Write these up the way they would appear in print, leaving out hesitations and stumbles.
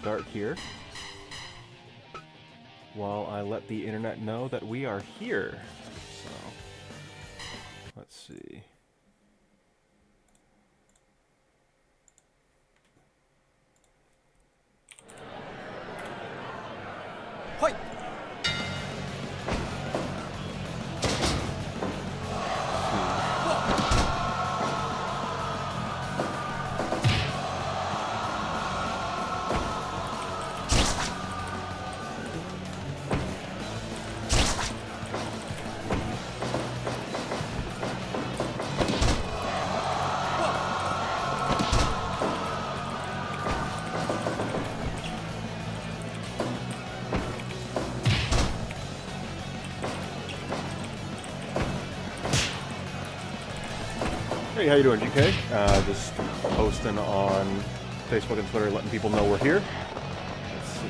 dark here while I let the internet know that we are here. So, let's see. Hi. Hey, how you doing, GK? Just posting on Facebook and Twitter, letting people know we're here. Let's see.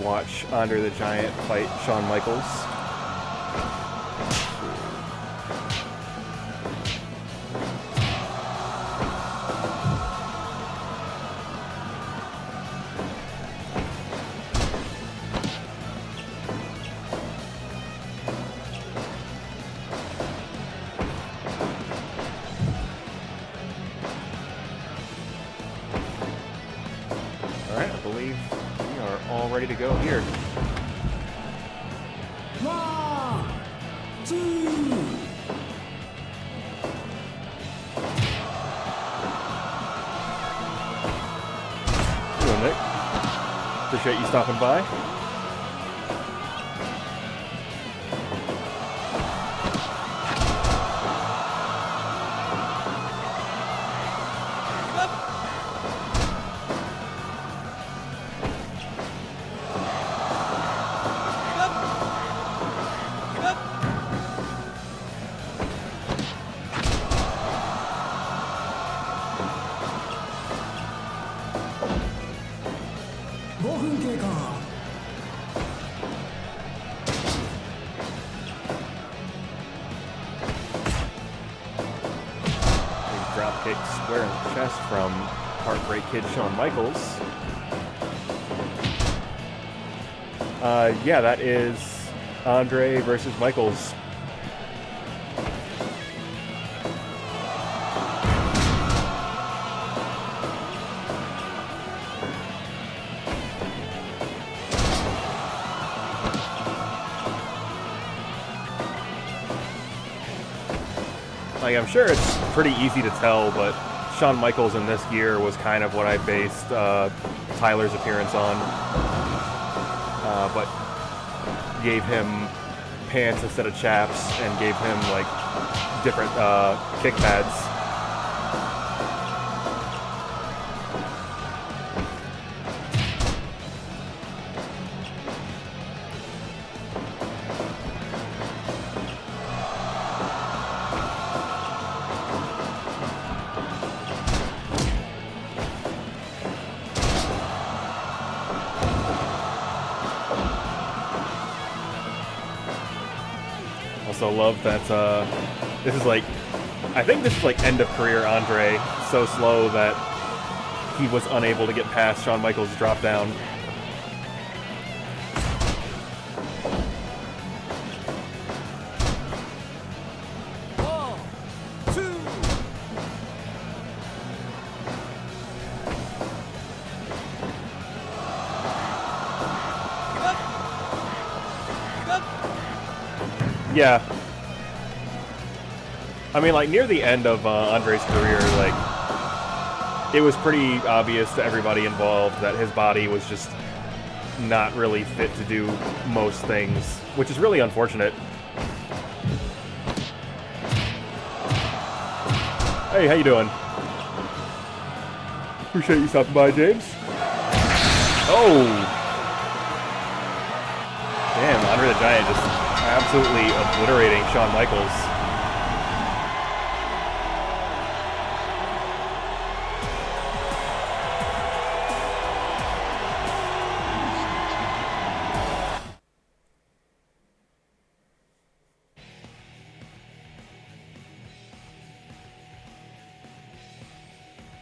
Watch Andre the Giant fight Shawn Michaels. Alright, I believe all ready to go here. 1, 2. Hello, Nick. Appreciate you stopping by. Kick square in the chest from Heartbreak Kid Shawn Michaels. Yeah, that is Andre versus Michaels. Like, I'm sure it's pretty easy to tell, but Shawn Michaels in this gear was kind of what I based Tyler's appearance on. But gave him pants instead of chaps and gave him, like, different kick pads. Also love that this is like, I think this is like end of career Andre, so slow that he was unable to get past Shawn Michaels' drop down. Yeah. I mean, like, near the end of Andre's career, like, it was pretty obvious to everybody involved that his body was just not really fit to do most things, which is really unfortunate. Hey, how you doing? Appreciate you stopping by, James. Oh! Damn, Andre the Giant just absolutely obliterating Shawn Michaels.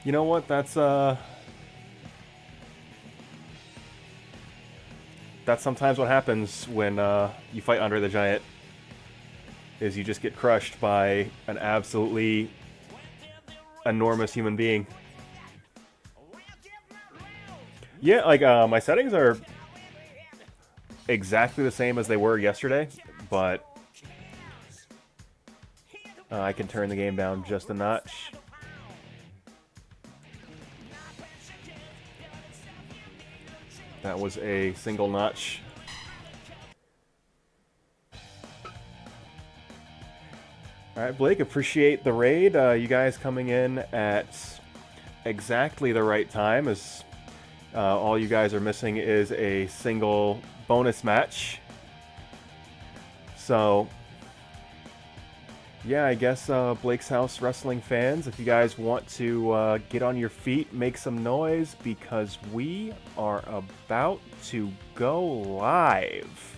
You know what? That's sometimes what happens when you fight Andre the Giant. Is you just get crushed by an absolutely enormous human being. Yeah, like my settings are exactly the same as they were yesterday, but I can turn the game down just a notch. That was a single notch. Alright, Blake, appreciate the raid. You guys coming in at exactly the right time, as all you guys are missing is a single bonus match. So, yeah, I guess Blake's House Wrestling fans, if you guys want to get on your feet, make some noise, because we are about to go live.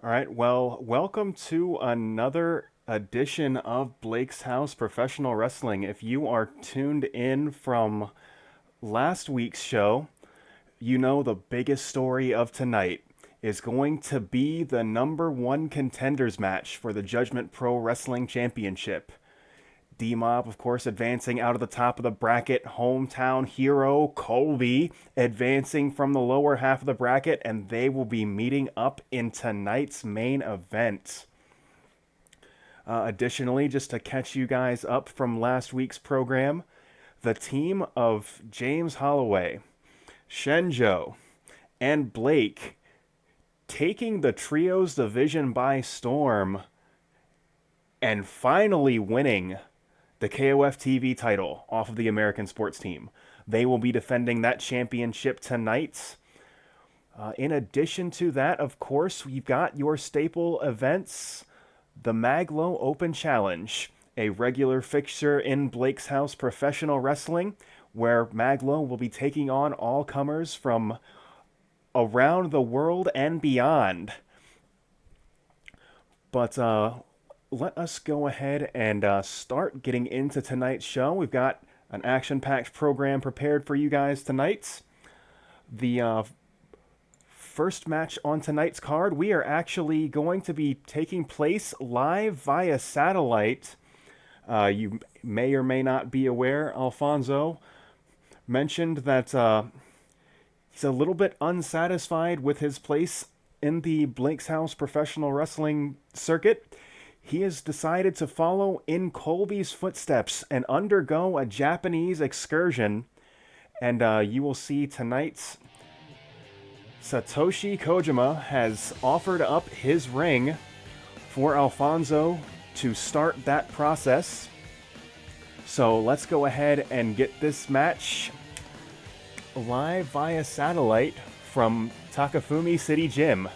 All right, well, welcome to another edition of Blake's House Professional Wrestling. If you are tuned in from last week's show, you know the biggest story of tonight is going to be the #1 contenders match for the Judgment Pro Wrestling Championship. D-Mob, of course, advancing out of the top of the bracket. Hometown hero COLBY advancing from the lower half of the bracket, and they will be meeting up in tonight's main event. Additionally, just to catch you guys up from last week's program, the team of James Holloway, Shenjo, and Blake taking the Trios division by storm and finally winning the KOF TV title off of the American sports team. They will be defending that championship tonight. In addition to that, of course, we've got your staple events, the Mag.Lo Open Challenge, a regular fixture in Blake's House Professional Wrestling, where Mag.Lo will be taking on all comers from around the world and beyond. But let us go ahead and start getting into tonight's show. We've got an action-packed program prepared for you guys tonight. The first match on tonight's card, we are actually going to be taking place live via satellite. You may or may not be aware, Alphonso mentioned that he's a little bit unsatisfied with his place in the Blake's House Professional Wrestling circuit. he has decided to follow in COLBY's footsteps and undergo a Japanese excursion. And you will see tonight's Satoshi Kojima has offered up his ring for Alphonso to start that process. So let's go ahead and get this match live via satellite from Takafumi City Gym.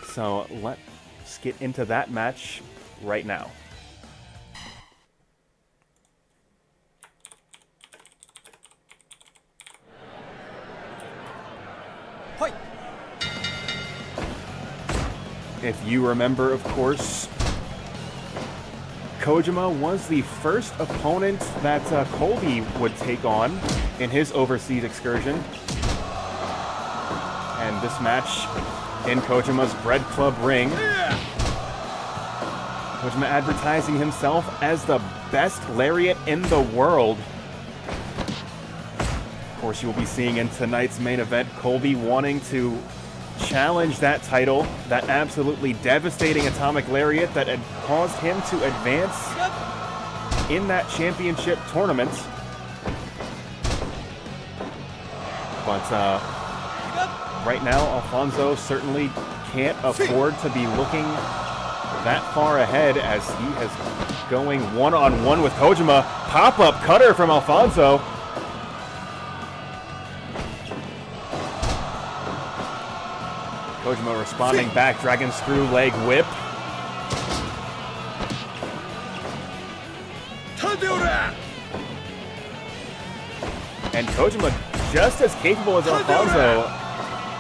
So let's get into that match right now. Hi. If you remember, of course, Kojima was the first opponent that COLBY would take on in his overseas excursion. And this match in Kojima's Bread Club ring. Kojima advertising himself as the best lariat in the world. Of course, you will be seeing in tonight's main event, COLBY wanting to challenge that title, that absolutely devastating atomic lariat that had caused him to advance in that championship tournament. But right now, Alphonso certainly can't afford to be looking that far ahead as he is going one-on-one with Kojima. Pop-up cutter from Alphonso. Kojima responding back, dragon screw leg whip. And Kojima just as capable as Alphonso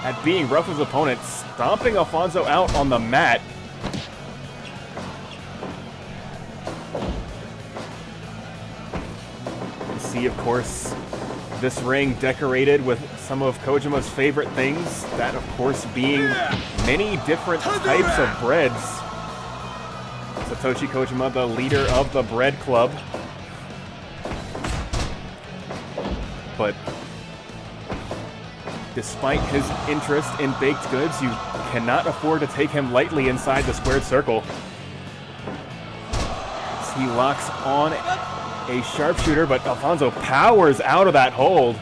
at being rough with his opponent, stomping Alphonso out on the mat. You see, of course, this ring decorated with some of Kojima's favorite things, that of course being many different types of breads. Satoshi Kojima, the leader of the Bread Club. But despite his interest in baked goods, you cannot afford to take him lightly inside the squared circle. As he locks on a sharpshooter, but Alphonso powers out of that hold.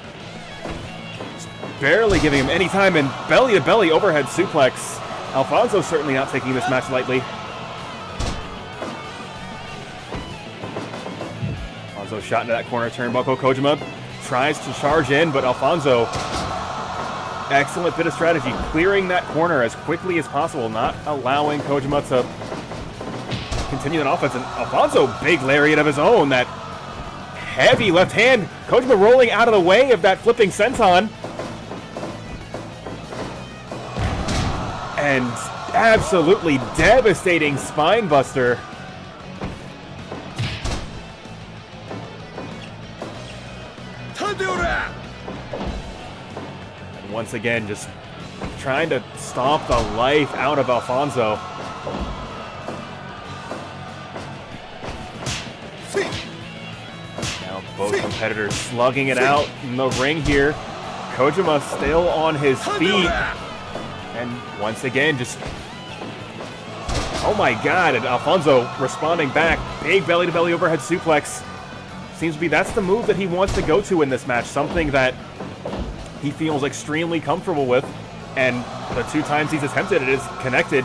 Just barely giving him any time, and belly-to-belly overhead suplex. Alphonso certainly not taking this match lightly. Alphonso shot into that corner turnbuckle. Kojima tries to charge in, but Alphonso, excellent bit of strategy, clearing that corner as quickly as possible, not allowing Kojima to continue that offense. And Alphonso, big lariat of his own, that heavy left hand. Kojima rolling out of the way of that flipping senton. And absolutely devastating spine buster. And once again, just trying to stomp the life out of Alphonso. Now both competitors slugging it out in the ring here. Kojima still on his feet. And once again, just, oh my god, and Alphonso responding back. Big belly-to-belly overhead suplex. Seems to be that's the move that he wants to go to in this match. Something that he feels extremely comfortable with. And the two times he's attempted it is connected.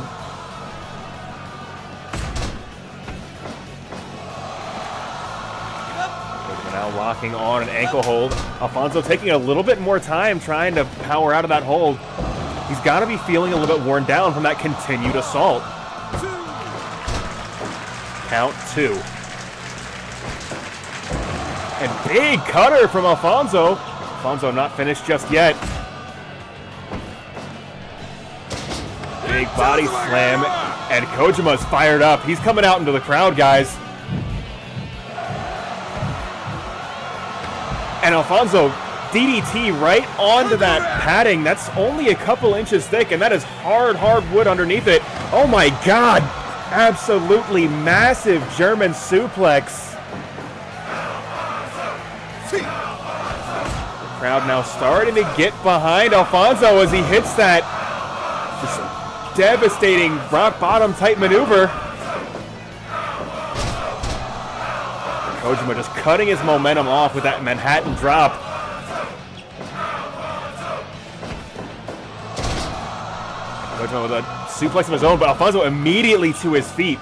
Now locking on an ankle hold. Alphonso taking a little bit more time trying to power out of that hold. He's got to be feeling a little bit worn down from that continued assault. Count two. And big cutter from Alphonso. Alphonso not finished just yet. Big body slam. And Kojima's fired up. He's coming out into the crowd, guys. And Alphonso, DDT right onto that padding. That's only a couple inches thick, and that is hard wood underneath it. Oh my god! Absolutely massive German suplex. The crowd now starting to get behind Alphonso as he hits that just devastating rock bottom type maneuver. Kojima just cutting his momentum off with that Manhattan drop. Kojima with a suplex of his own, but Alphonso immediately to his feet.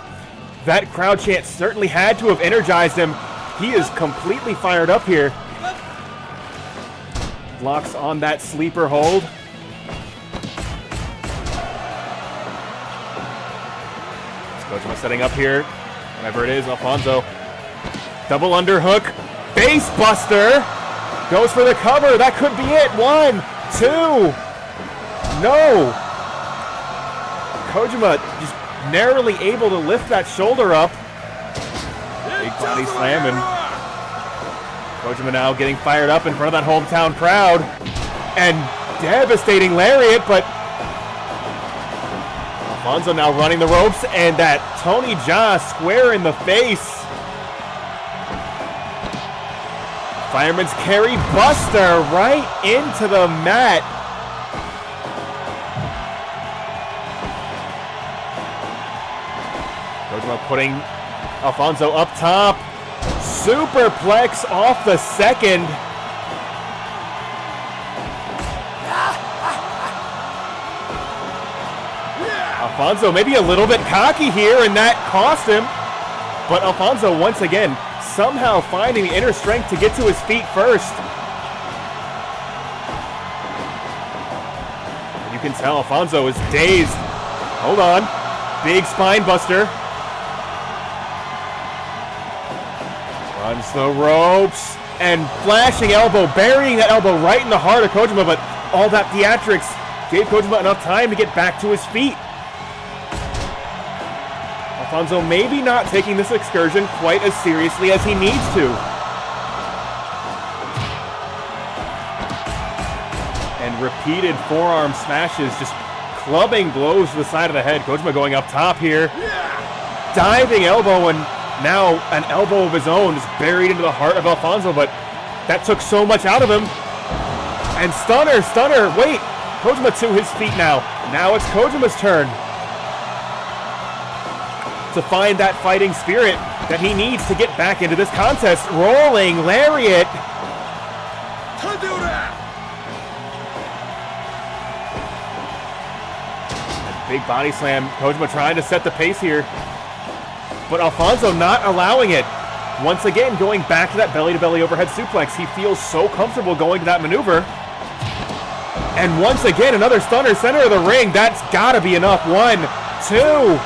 That crowd chant certainly had to have energized him. He is completely fired up here. Locks on that sleeper hold. Kojima setting up here. Whatever it is, Alphonso. Double underhook. Face buster. Goes for the cover. That could be it. 1, 2. No. Kojima just narrowly able to lift that shoulder up. Big body slam, and Kojima now getting fired up in front of that hometown crowd. And devastating lariat, but Alphonso now running the ropes, and that Tony Jaa square in the face. Fireman's carry buster right into the mat. Kojima putting Alphonso up top. Superplex off the second. Alphonso maybe a little bit cocky here, and that cost him. But Alphonso once again somehow finding the inner strength to get to his feet first. You can tell Alphonso is dazed. Hold on. Big spine buster. Runs the ropes. And flashing elbow, burying that elbow right in the heart of Kojima, but all that theatrics gave Kojima enough time to get back to his feet. Alphonso maybe not taking this excursion quite as seriously as he needs to. And repeated forearm smashes, just clubbing blows to the side of the head. Kojima going up top here. Diving elbow, and now an elbow of his own just buried into the heart of Alphonso, but that took so much out of him. And stunner, stunner, wait. Kojima to his feet now. Now it's Kojima's turn to find that fighting spirit that he needs to get back into this contest. Rolling lariat. To do that. Big body slam. Kojima trying to set the pace here, but Alphonso not allowing it. Once again, going back to that belly-to-belly overhead suplex. He feels so comfortable going to that maneuver. And once again, another stunner, center of the ring. That's got to be enough. 1, 2,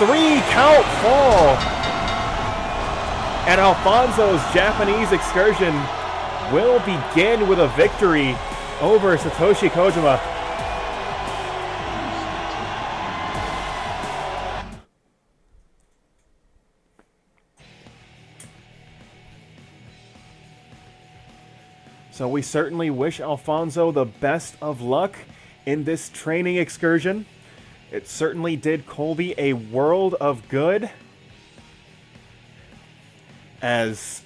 3 count fall. And Alphonso's Japanese excursion will begin with a victory over Satoshi Kojima. So we certainly wish Alphonso the best of luck in this training excursion. It certainly did COLBY a world of good, as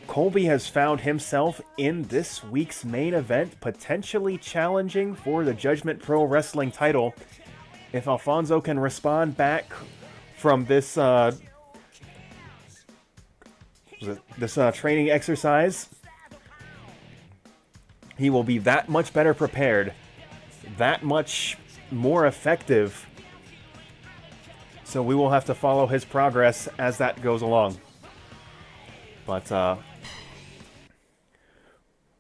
COLBY has found himself in this week's main event, potentially challenging for the Judgment Pro Wrestling title. If Alphonso can respond back from this training exercise, he will be that much better prepared, that much more effective. So we will have to follow his progress as that goes along. But of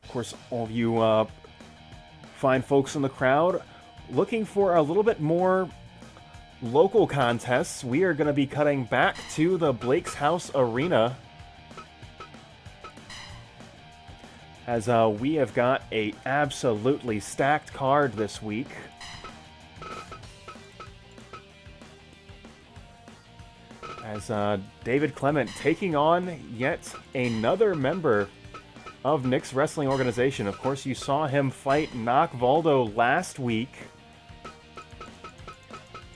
course, all of you fine folks in the crowd looking for a little bit more local contests, we are going to be cutting back to the Blake's House Arena, as we have got a absolutely stacked card this week. As David Clement taking on yet another member of Nick's wrestling organization. Of course, you saw him fight Waldo last week.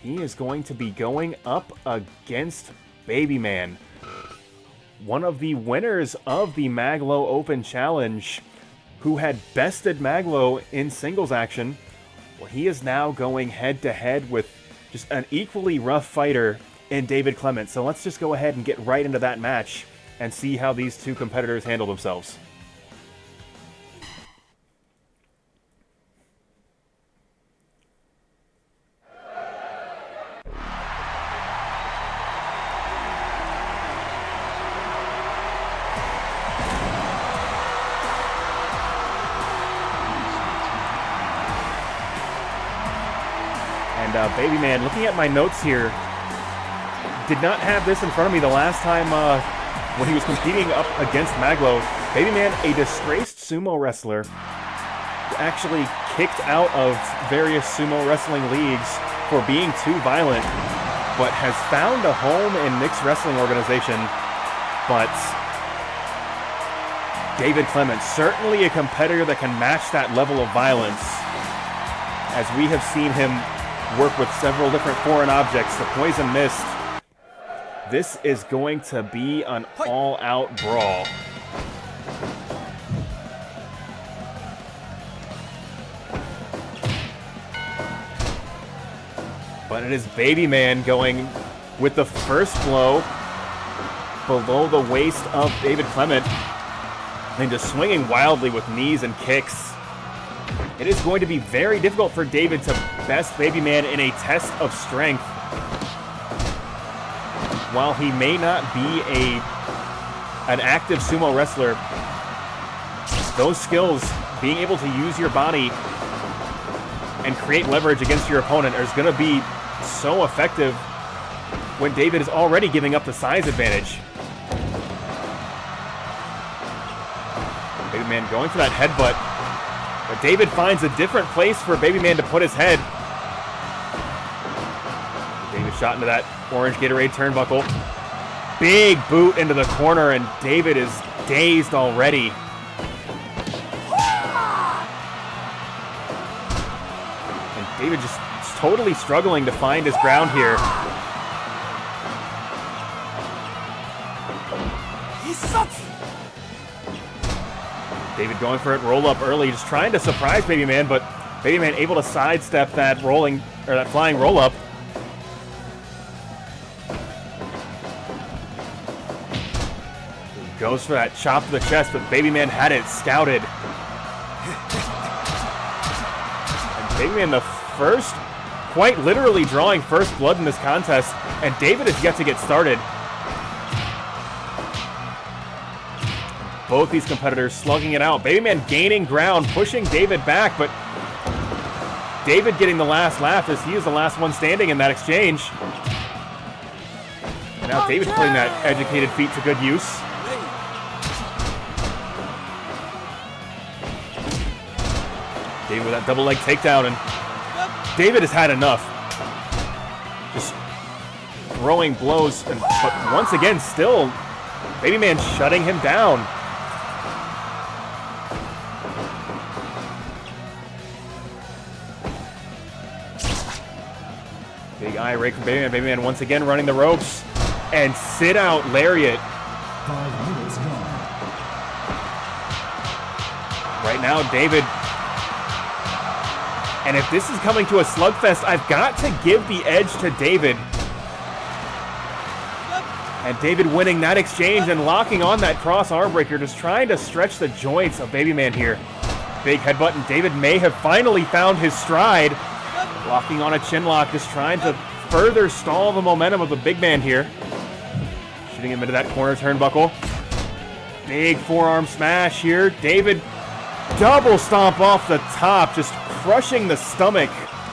He is going to be going up against Babyman, one of the winners of the Mag.Lo Open Challenge, who had bested Mag.Lo in singles action Well, he is now going head-to-head with just an equally rough fighter in David Clement. So let's just go ahead and get right into that match and see how these two competitors handle themselves. And Baby Man, looking at my notes here, did not have this in front of me the last time when he was competing up against Mag.Lo. Baby Man, a disgraced sumo wrestler, actually kicked out of various sumo wrestling leagues for being too violent, but has found a home in mixed wrestling organization. But David Clement, certainly a competitor that can match that level of violence, as we have seen him work with several different foreign objects, the poison mist. This is going to be an all-out brawl. But it is Baby Man going with the first blow below the waist of David Clement, and just swinging wildly with knees and kicks. It is going to be very difficult for David to best Baby Man in a test of strength. While he may not be an active sumo wrestler, those skills, being able to use your body and create leverage against your opponent, is going to be so effective when David is already giving up the size advantage. Baby Man going for that headbutt. But David finds a different place for Baby Man to put his head. David shot into that orange Gatorade turnbuckle. Big boot into the corner, and David is dazed already. And David just totally struggling to find his ground here. David going for it, roll up early, just trying to surprise Baby Man, but Baby Man able to sidestep that flying roll up. He goes for that chop to the chest, but Baby Man had it scouted. And Baby Man, the first, quite literally drawing first blood in this contest, and David is yet to get started. Both these competitors slugging it out. Baby Man gaining ground, pushing David back, but David getting the last laugh as he is the last one standing in that exchange. Now David's putting that educated feet to good use. David with that double leg takedown, and David has had enough. Just throwing blows, but once again, still Baby Man shutting him down. Big eye rake from Baby Man. Baby Man once again running the ropes. And sit out lariat. 5 minutes gone. Right now, David. And if this is coming to a slugfest, I've got to give the edge to David. And David winning that exchange and locking on that cross arm breaker, just trying to stretch the joints of Baby Man here. Big headbutt, and David may have finally found his stride. Locking on a chin lock, just trying to further stall the momentum of the big man here. Shooting him into that corner turnbuckle. Big forearm smash here. David double stomp off the top, just crushing the stomach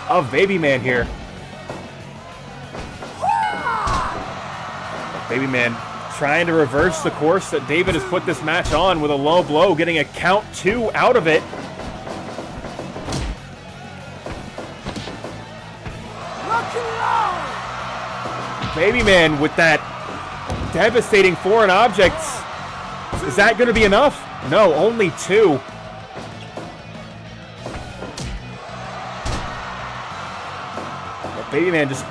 of Baby Man here. Baby Man trying to reverse the course that David has put this match on with a low blow, getting a count 2 out of it. Baby Man with that devastating foreign object. Is that going to be enough? No, only 2. But Baby Man just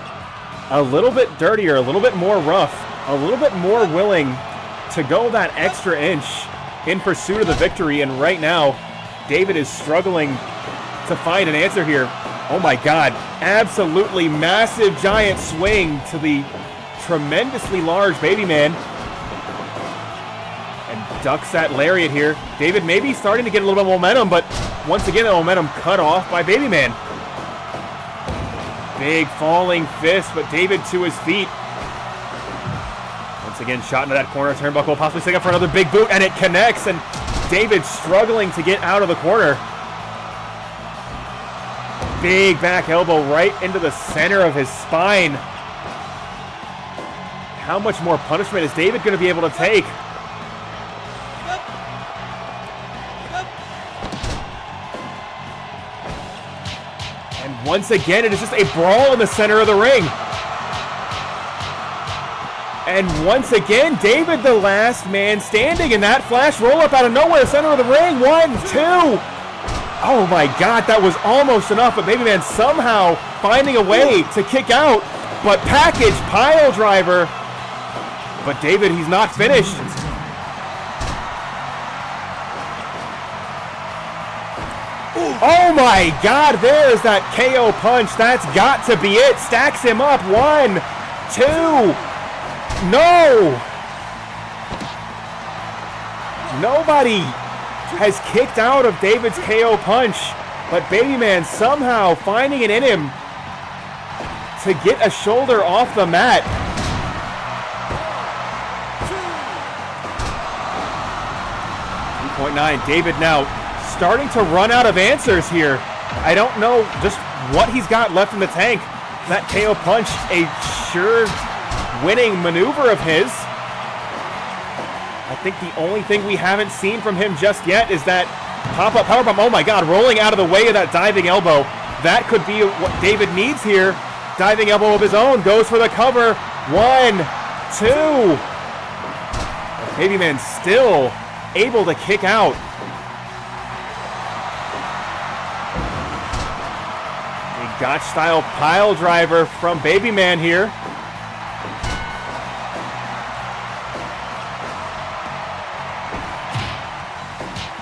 a little bit dirtier, a little bit more rough, a little bit more willing to go that extra inch in pursuit of the victory. And right now, David is struggling to find an answer here. Oh my God, absolutely massive giant swing to the tremendously large baby man. And ducks that lariat here. David maybe starting to get a little bit of momentum, but once again the momentum cut off by baby man. Big falling fist, but David to his feet. Once again, shot into that corner turnbuckle, possibly setting up for another big boot, and it connects, and David struggling to get out of the corner. Big back elbow right into the center of his spine. How much more punishment is David going to be able to take? And once again, it is just a brawl in the center of the ring. And once again, David the last man standing in that flash roll-up out of nowhere, center of the ring. 1, 2. Oh my God, that was almost enough, but Baby Man somehow finding a way to kick out. But package pile driver. But David, he's not finished. Oh my God, there's that KO punch. That's got to be it. Stacks him up. 1, 2. No! Nobody has kicked out of David's KO punch, but Baby Man somehow finding it in him to get a shoulder off the mat. .9. David now starting to run out of answers here. I don't know just what he's got left in the tank. That KO punch, a sure winning maneuver of his. I think the only thing we haven't seen from him just yet is that pop-up powerbomb. Oh my God, rolling out of the way of that diving elbow. That could be what David needs here. Diving elbow of his own, goes for the cover. 1, 2. Baby Man still able to kick out. A Gotch-style pile driver from Baby Man here.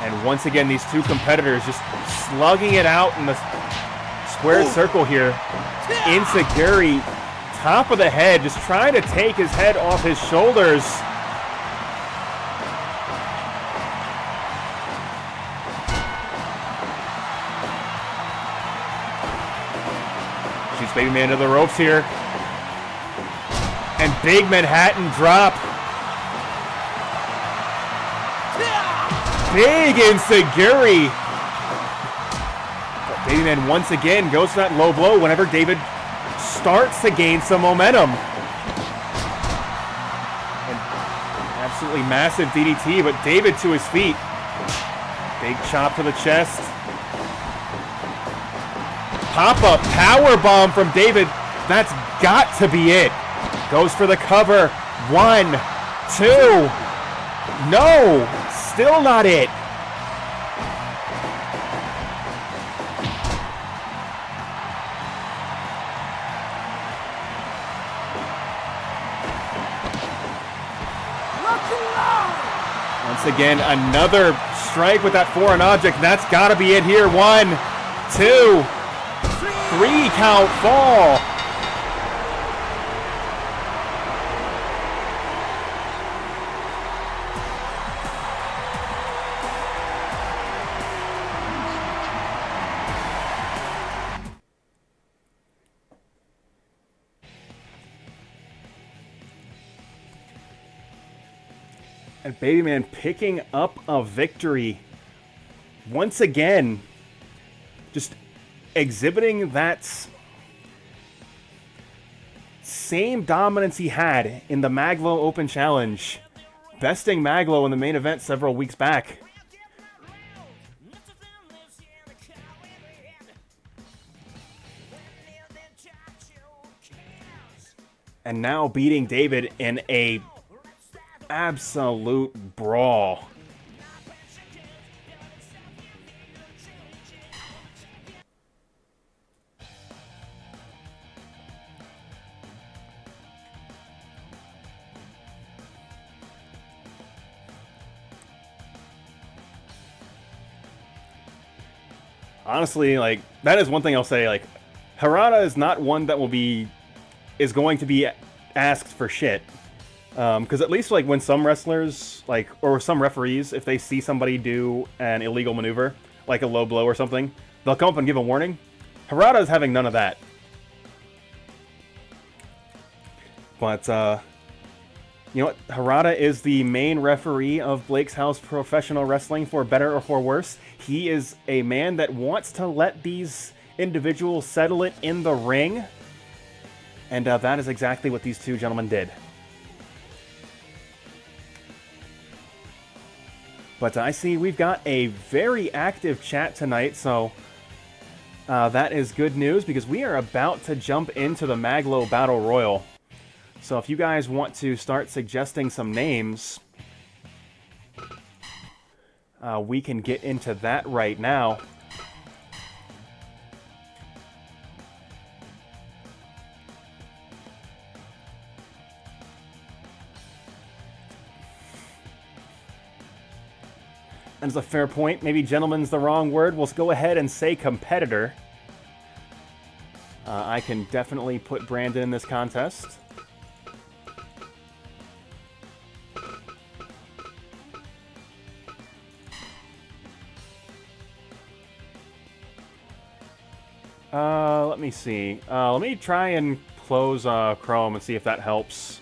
And once again, these two competitors just slugging it out in the squared circle here. Insecurity, top of the head, just trying to take his head off his shoulders. Shoots Baby Man to the ropes here. And big Manhattan drop. Big Insecurity. But Baby Man once again goes for that low blow whenever David starts to gain some momentum. And absolutely massive DDT, but David to his feet. Big chop to the chest. Pop-up powerbomb from David. That's got to be it. Goes for the cover. 1, 2. No, still not it. Once again, another strike with that foreign object. That's got to be it here. 1, 2, 3 count fall. And Baby Man picking up a victory once again, just exhibiting that same dominance he had in the Mag.Lo Open Challenge, besting Mag.Lo in the main event several weeks back. And now beating David in a absolute brawl. Honestly, like, that is one thing I'll say, like, Harada is not one that is going to be asked for shit. Because at least like when some wrestlers or some referees, if they see somebody do an illegal maneuver, like a low blow or something, they'll come up and give a warning. Harada is having none of that. But you know what? Harada is the main referee of Blake's House Professional Wrestling, for better or for worse. He is a man that wants to let these individuals settle it in the ring. And that is exactly what these two gentlemen did. But I see we've got a very active chat tonight, so that is good news because we are about to jump into the Mag.Lo Battle Royal. So if you guys want to start suggesting some names, we can get into that right now. That's a fair point. Maybe gentleman's the wrong word. We'll go ahead and say competitor. I can definitely put Brandon in this contest. Let me see. Let me try and close Chrome and see if that helps.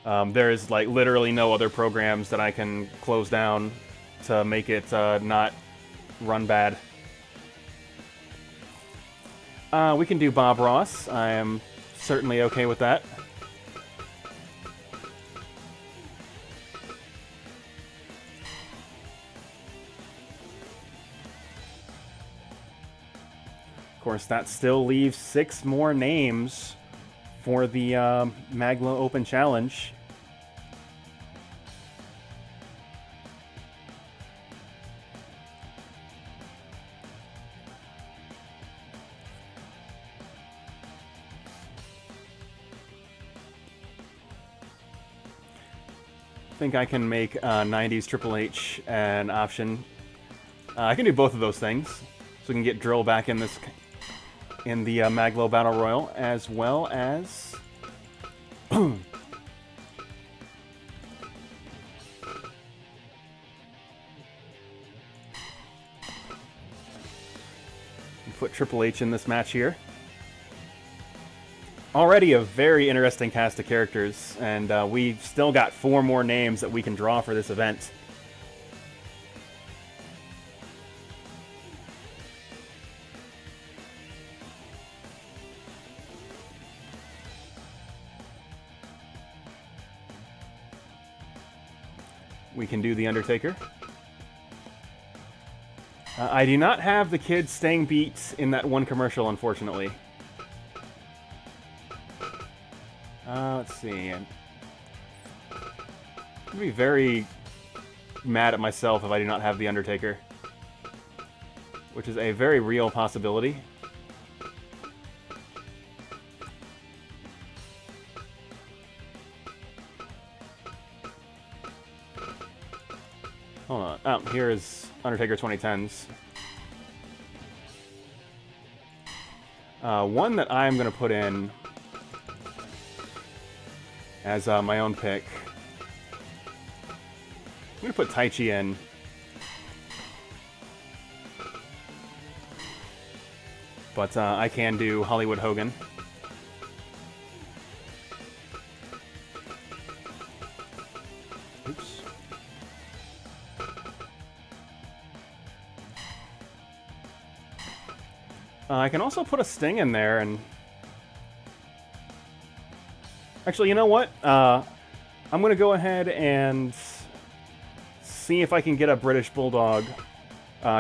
There is like literally no other programs that I can close down to make it not run bad. We can do Bob Ross. I am certainly okay with that. Of course, that still leaves 6 more names for the Mag.Lo Open Challenge. I think I can make 90s Triple H an option. I can do both of those things, so we can get Drill back in this in the Mag.Lo Battle Royal, as well as put Triple H in this match here. Already a very interesting cast of characters, and we've still got 4 more names that we can draw for this event. We can do The Undertaker. I do not have the kids staying beat in that one commercial, unfortunately. Let's see. I'm gonna be very mad at myself if I do not have The Undertaker, which is a very real possibility. Hold on. Oh, here is Undertaker 2010s. One that I'm going to put in as my own pick. I'm going to put Tai Chi in. But I can do Hollywood Hogan. Oops. I can also put a Sting in there, and actually, you know what? I'm going to go ahead and see if I can get a British Bulldog,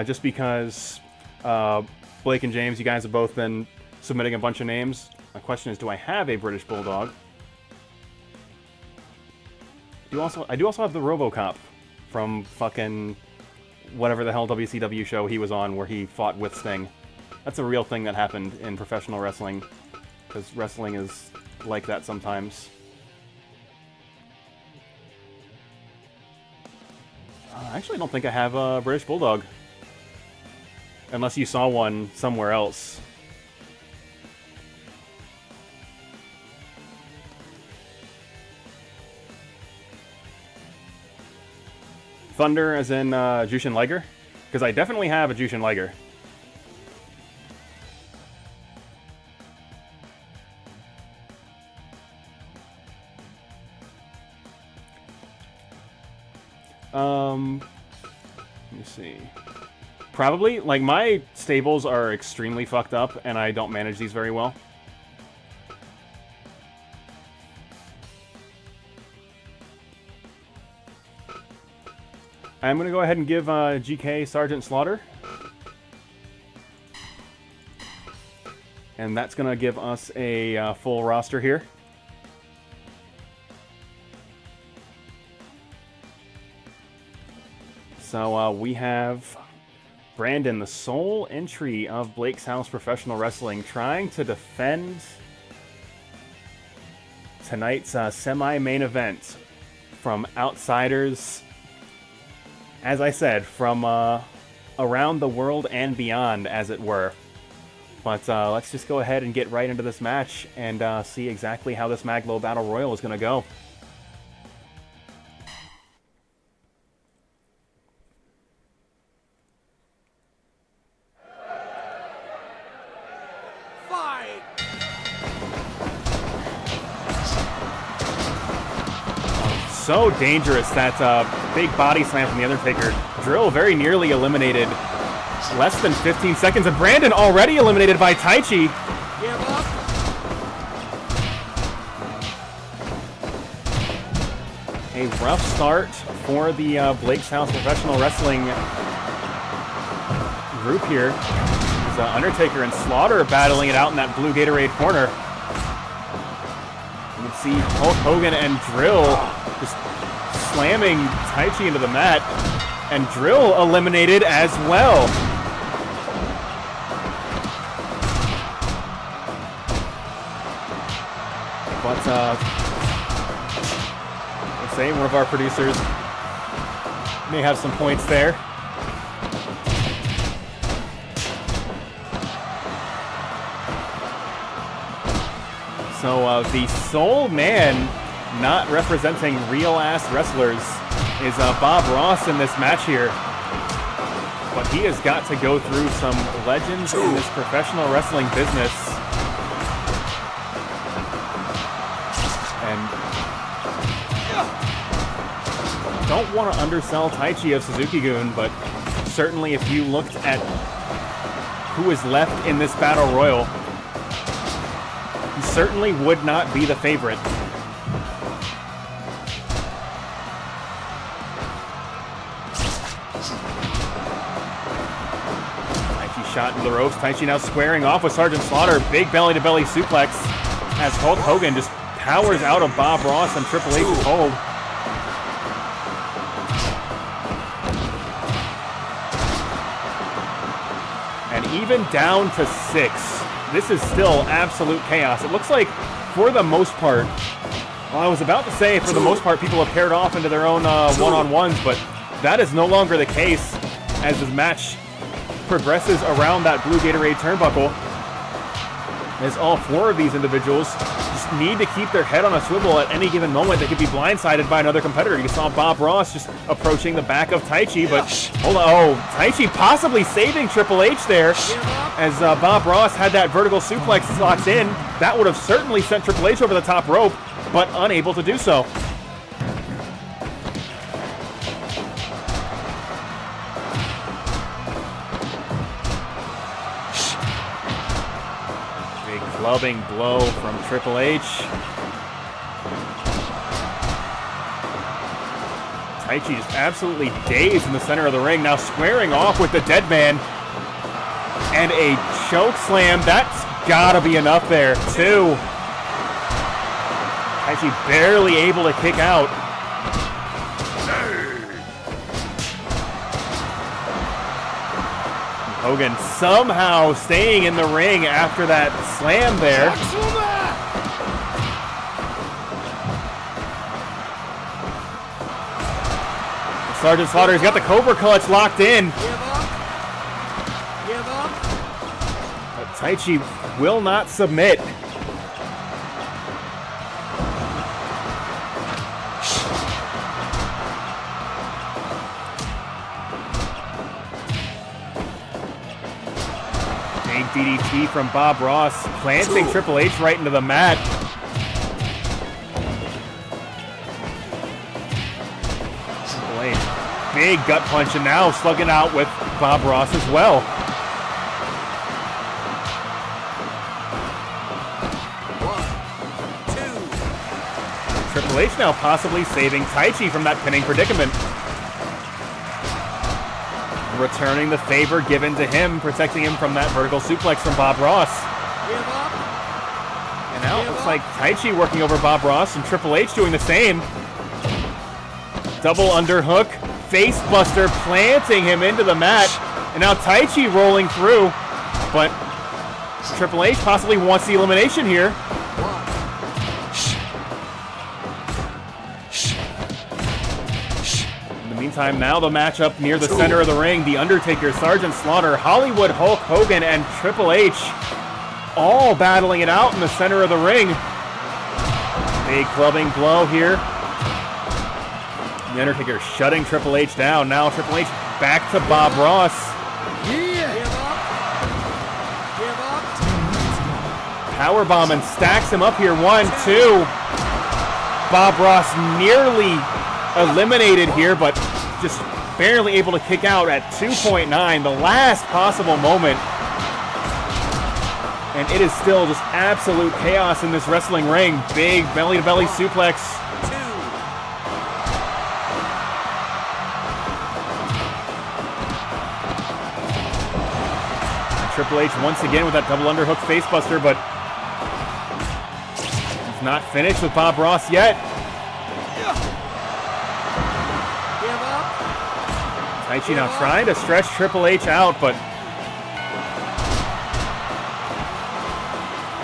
just because Blake and James, you guys have both been submitting a bunch of names. My question is, do I have a British Bulldog? I do also have the RoboCop from fucking whatever the hell WCW show he was on where he fought with Sting. That's a real thing that happened in professional wrestling, because wrestling is like that sometimes. I actually don't think I have a British Bulldog. Unless you saw one somewhere else. Thunder as in Jushin Liger? Because I definitely have a Jushin Liger. Let me see. Probably. Like, my stables are extremely fucked up, and I don't manage these very well. I'm going to go ahead and give GK Sergeant Slaughter. And that's going to give us a full roster here. So we have Brandon, the sole entry of Blake's House Professional Wrestling, trying to defend tonight's semi-main event from outsiders, as I said, from around the world and beyond, as it were. But let's just go ahead and get right into this match and see exactly how this Mag.Lo Battle Royal is going to go. So dangerous, that big body slam from The Undertaker. Drill very nearly eliminated. Less than 15 seconds, and Brandon already eliminated by Taichi. Give up. A rough start for the Blake's House Professional Wrestling group here. There's Undertaker and Slaughter battling it out in that blue Gatorade corner. You can see Hulk Hogan and Drill just slamming Taichi into the mat, and Drill eliminated as well. But let's say one of our producers may have some points there. So the sole man not representing real-ass wrestlers is Bob Ross in this match here. But he has got to go through some legends in this professional wrestling business. And don't want to undersell Taichi of Suzuki-gun, but certainly if you looked at who is left in this battle royal, he certainly would not be the favorite. Shot into the ropes. Taichi now squaring off with Sergeant Slaughter. Big belly-to-belly suplex as Hulk Hogan just powers out of Bob Ross and Triple H's hold. And even down to 6, this is still absolute chaos. It looks like, for the most part, well, I was about to say for the most part people have paired off into their own one-on-ones, but that is no longer the case as this match progresses around that blue Gatorade turnbuckle, as all 4 of these individuals just need to keep their head on a swivel at any given moment. They could be blindsided by another competitor. You saw Bob Ross just approaching the back of Taichi, but hold on. Oh, Taichi possibly saving Triple H there, as Bob Ross had that vertical suplex locked in. That would have certainly sent Triple H over the top rope, but unable to do so. Clubbing blow from Triple H. Taichi just absolutely dazed in the center of the ring, now squaring off with the dead man. And a choke slam. That's gotta be enough there, too. Taichi barely able to kick out. Hogan somehow staying in the ring after that slam there. Sergeant Slaughter's got the Cobra Clutch locked in. Taichi will not submit. Big DDT from Bob Ross, planting Triple H right into the mat. Triple H, big gut punch, and now slugging out with Bob Ross as well. Triple H now possibly saving Taichi from that pinning predicament. Returning the favor given to him, protecting him from that vertical suplex from Bob Ross. And now it looks like Taichi working over Bob Ross and Triple H doing the same. Double underhook, face buster, planting him into the mat. And now Taichi rolling through, but Triple H possibly wants the elimination here. Meantime, now the matchup near the center of the ring. The Undertaker, Sergeant Slaughter, Hollywood Hulk Hogan, and Triple H all battling it out in the center of the ring. Big clubbing blow here. The Undertaker shutting Triple H down. Now Triple H back to Bob Ross. Powerbomb and stacks him up here. 1, 2. Bob Ross nearly eliminated here, but just barely able to kick out at 2.9, the last possible moment. And it is still just absolute chaos in this wrestling ring. Big belly-to-belly suplex. Triple H once again with that double underhook facebuster, but he's not finished with Bob Ross yet. Taichi now trying to stretch Triple H out, but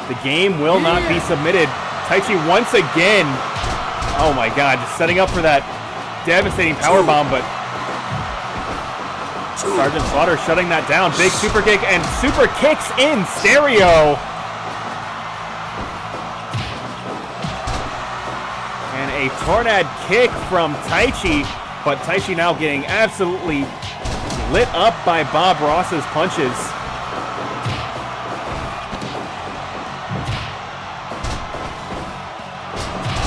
the game will not be submitted. Taichi once again, oh my god, just setting up for that devastating powerbomb, but Sergeant Slaughter shutting that down. Big super kick and super kicks in stereo. And a tornado kick from Taichi. But Taichi now getting absolutely lit up by Bob Ross's punches.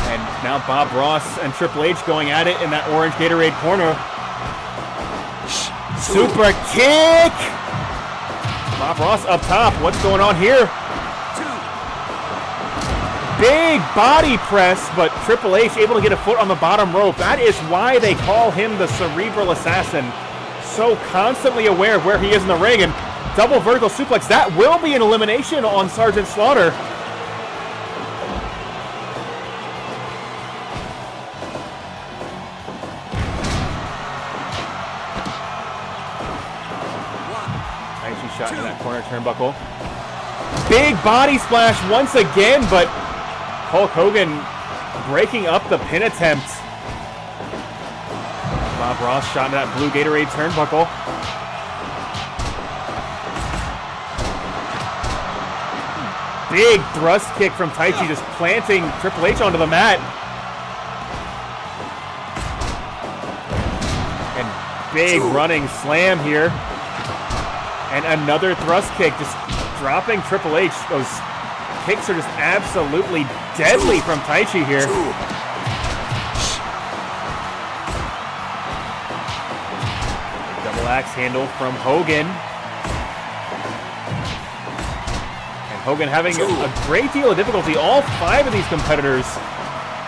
And now Bob Ross and Triple H going at it in that orange Gatorade corner. Super kick! Bob Ross up top. What's going on here? Big body press, but Triple H able to get a foot on the bottom rope. That is why they call him the Cerebral Assassin. So constantly aware of where he is in the ring, and double vertical suplex. That will be an elimination on Sergeant Slaughter. Taichi shot into that corner turnbuckle. Big body splash once again, but Hulk Hogan breaking up the pin attempt. Bob Ross shot into that blue Gatorade turnbuckle. Big thrust kick from Taichi, just planting Triple H onto the mat. And big running slam here. And another thrust kick, just dropping Triple H. Those kicks are just absolutely deadly from Taichi here. Double axe handle from Hogan. And Hogan having a great deal of difficulty. All 5 of these competitors,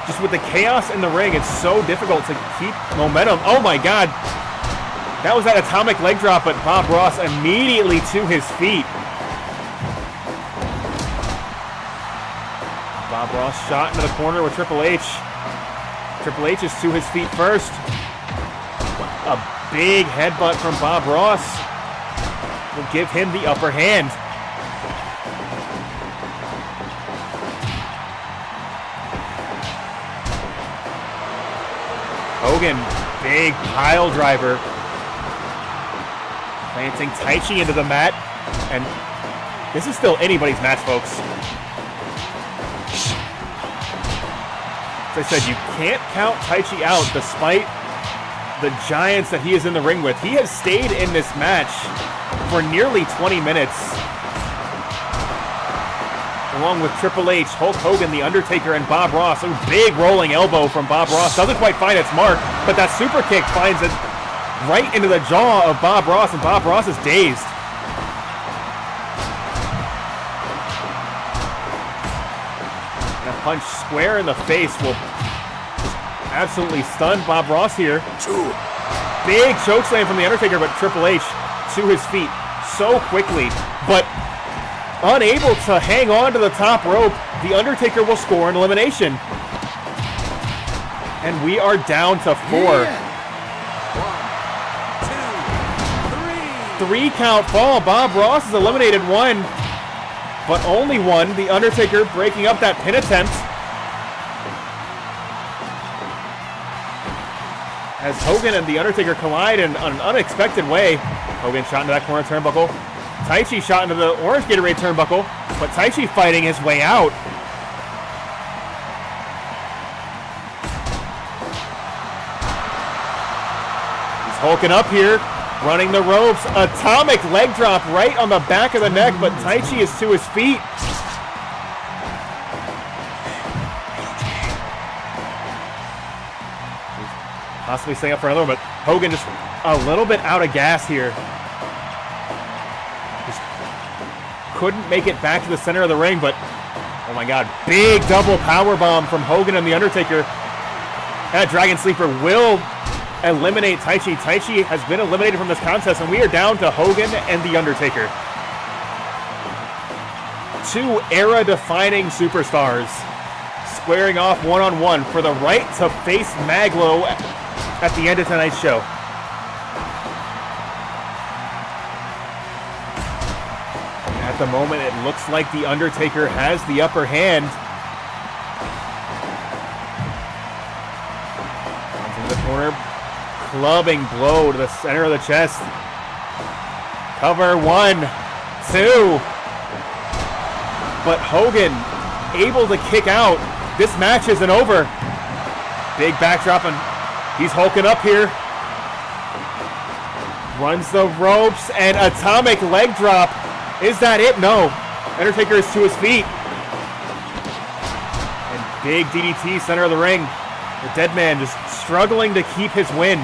just with the chaos in the ring, it's so difficult to keep momentum. Oh my god. That was that atomic leg drop, but Bob Ross immediately to his feet. Bob Ross shot into the corner with Triple H. Triple H is to his feet first. A big headbutt from Bob Ross will give him the upper hand. Hogan, big pile driver. Planting Taichi into the mat. And This is still anybody's match, folks. As I said, you can't count Taichi out despite the giants that he is in the ring with. He has stayed in this match for nearly 20 minutes. Along with Triple H, Hulk Hogan, The Undertaker, and Bob Ross. A big rolling elbow from Bob Ross. Doesn't quite find its mark, but that super kick finds it right into the jaw of Bob Ross, and Bob Ross is dazed. That punch square in the face will just absolutely stun Bob Ross here. Big chokeslam from The Undertaker, but Triple H to his feet so quickly, but unable to hang on to the top rope. The Undertaker will score an elimination. And we are down to 4. Yeah. 1, 2, 3. 3 count fall. Bob Ross has eliminated 1, but only 1. The Undertaker breaking up that pin attempt. As Hogan and The Undertaker collide in an unexpected way. Hogan shot into that corner turnbuckle. Taichi shot into the orange Gatorade turnbuckle, but Taichi fighting his way out. He's hulking up here, running the ropes. Atomic leg drop right on the back of the neck, but Taichi is to his feet. Possibly staying up for another one, but Hogan just a little bit out of gas here. Just couldn't make it back to the center of the ring, but oh my god, big double power bomb from Hogan and The Undertaker. That Dragon Sleeper will eliminate Taichi. Taichi has been eliminated from this contest, and we are down to Hogan and The Undertaker. 2 era-defining superstars squaring off one-on-one for the right to face Mag.Lo at the end of tonight's show. At the moment, it looks like The Undertaker has the upper hand. Into the corner, clubbing blow to the center of the chest. Cover 1, 2. But Hogan able to kick out. This match isn't over. Big backdrop, and he's hulking up here. Runs the ropes, and atomic leg drop. Is that it? No. Undertaker is to his feet. And big DDT center of the ring. The dead man just struggling to keep his wind.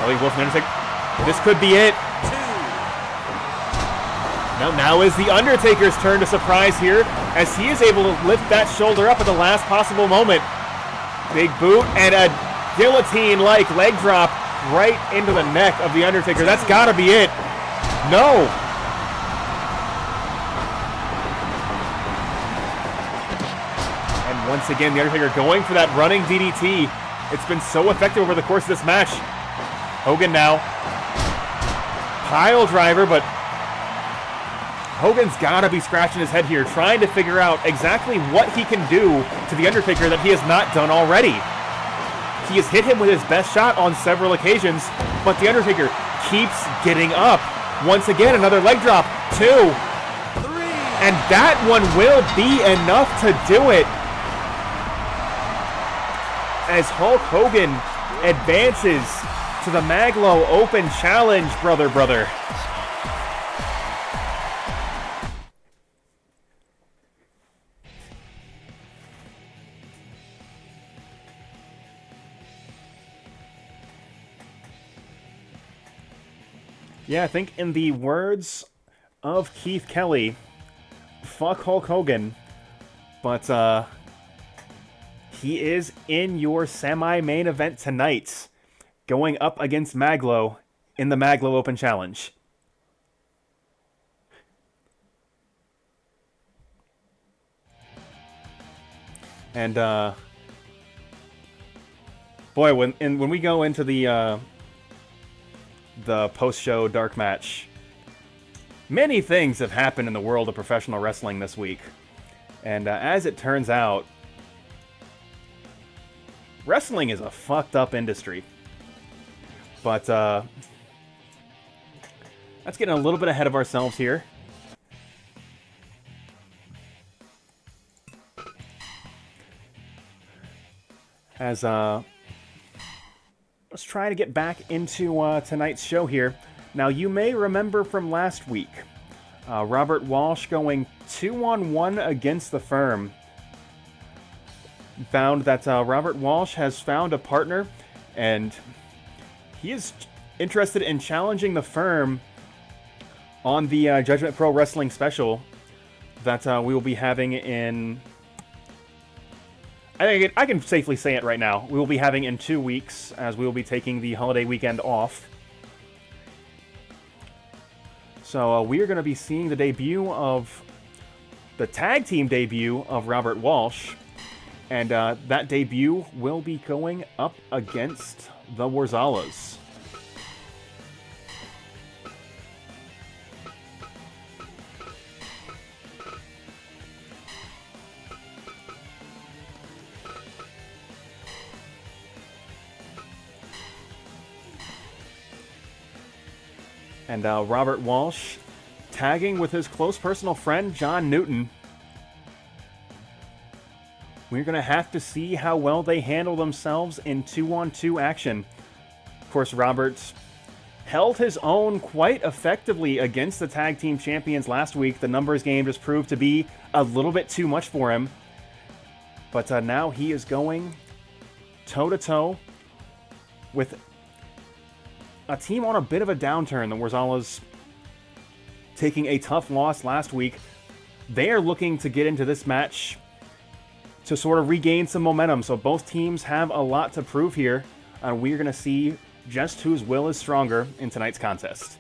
Ellie Wolf and Undertaker. This could be it. Now is The Undertaker's turn to surprise here, as he is able to lift that shoulder up at the last possible moment. Big boot and a guillotine-like leg drop right into the neck of The Undertaker. That's got to be it. No. And once again, The Undertaker going for that running DDT. It's been so effective over the course of this match. Hogan now. Pile driver, but Hogan's got to be scratching his head here, trying to figure out exactly what he can do to The Undertaker that he has not done already. He has hit him with his best shot on several occasions, but The Undertaker keeps getting up. Once again, another leg drop. 2. 3. And that one will be enough to do it. As Hulk Hogan advances to the Mag.Lo Open Challenge, brother. Yeah, I think in the words of Keith Kelly, fuck Hulk Hogan, but he is in your semi-main event tonight, going up against Mag.Lo in the Mag.Lo Open Challenge. And boy, when we go into the post-show dark match, many things have happened in the world of professional wrestling this week. And as it turns out, wrestling is a fucked up industry. But that's getting a little bit ahead of ourselves here. As let's try to get back into tonight's show here. Now, you may remember from last week, Robert Walsh going 2-on-1 against the Firm. Found that Robert Walsh has found a partner, and he is interested in challenging the Firm on the Judgment Pro Wrestling special that we will be having in... I can safely say it right now. We will be having in 2 weeks, as we will be taking the holiday weekend off. So we are going to be seeing the debut of... the tag team debut of Robert Walsh. And that debut will be going up against the Worzallas. And Robert Walsh tagging with his close personal friend, John Newton. We're going to have to see how well they handle themselves in 2-on-2 action. Of course, Roberts held his own quite effectively against the tag team champions last week. The numbers game just proved to be a little bit too much for him. But now he is going toe-to-toe with a team on a bit of a downturn. The Worzallas taking a tough loss last week. They are looking to get into this match to sort of regain some momentum. So both teams have a lot to prove here. And we're going to see just whose will is stronger in tonight's contest.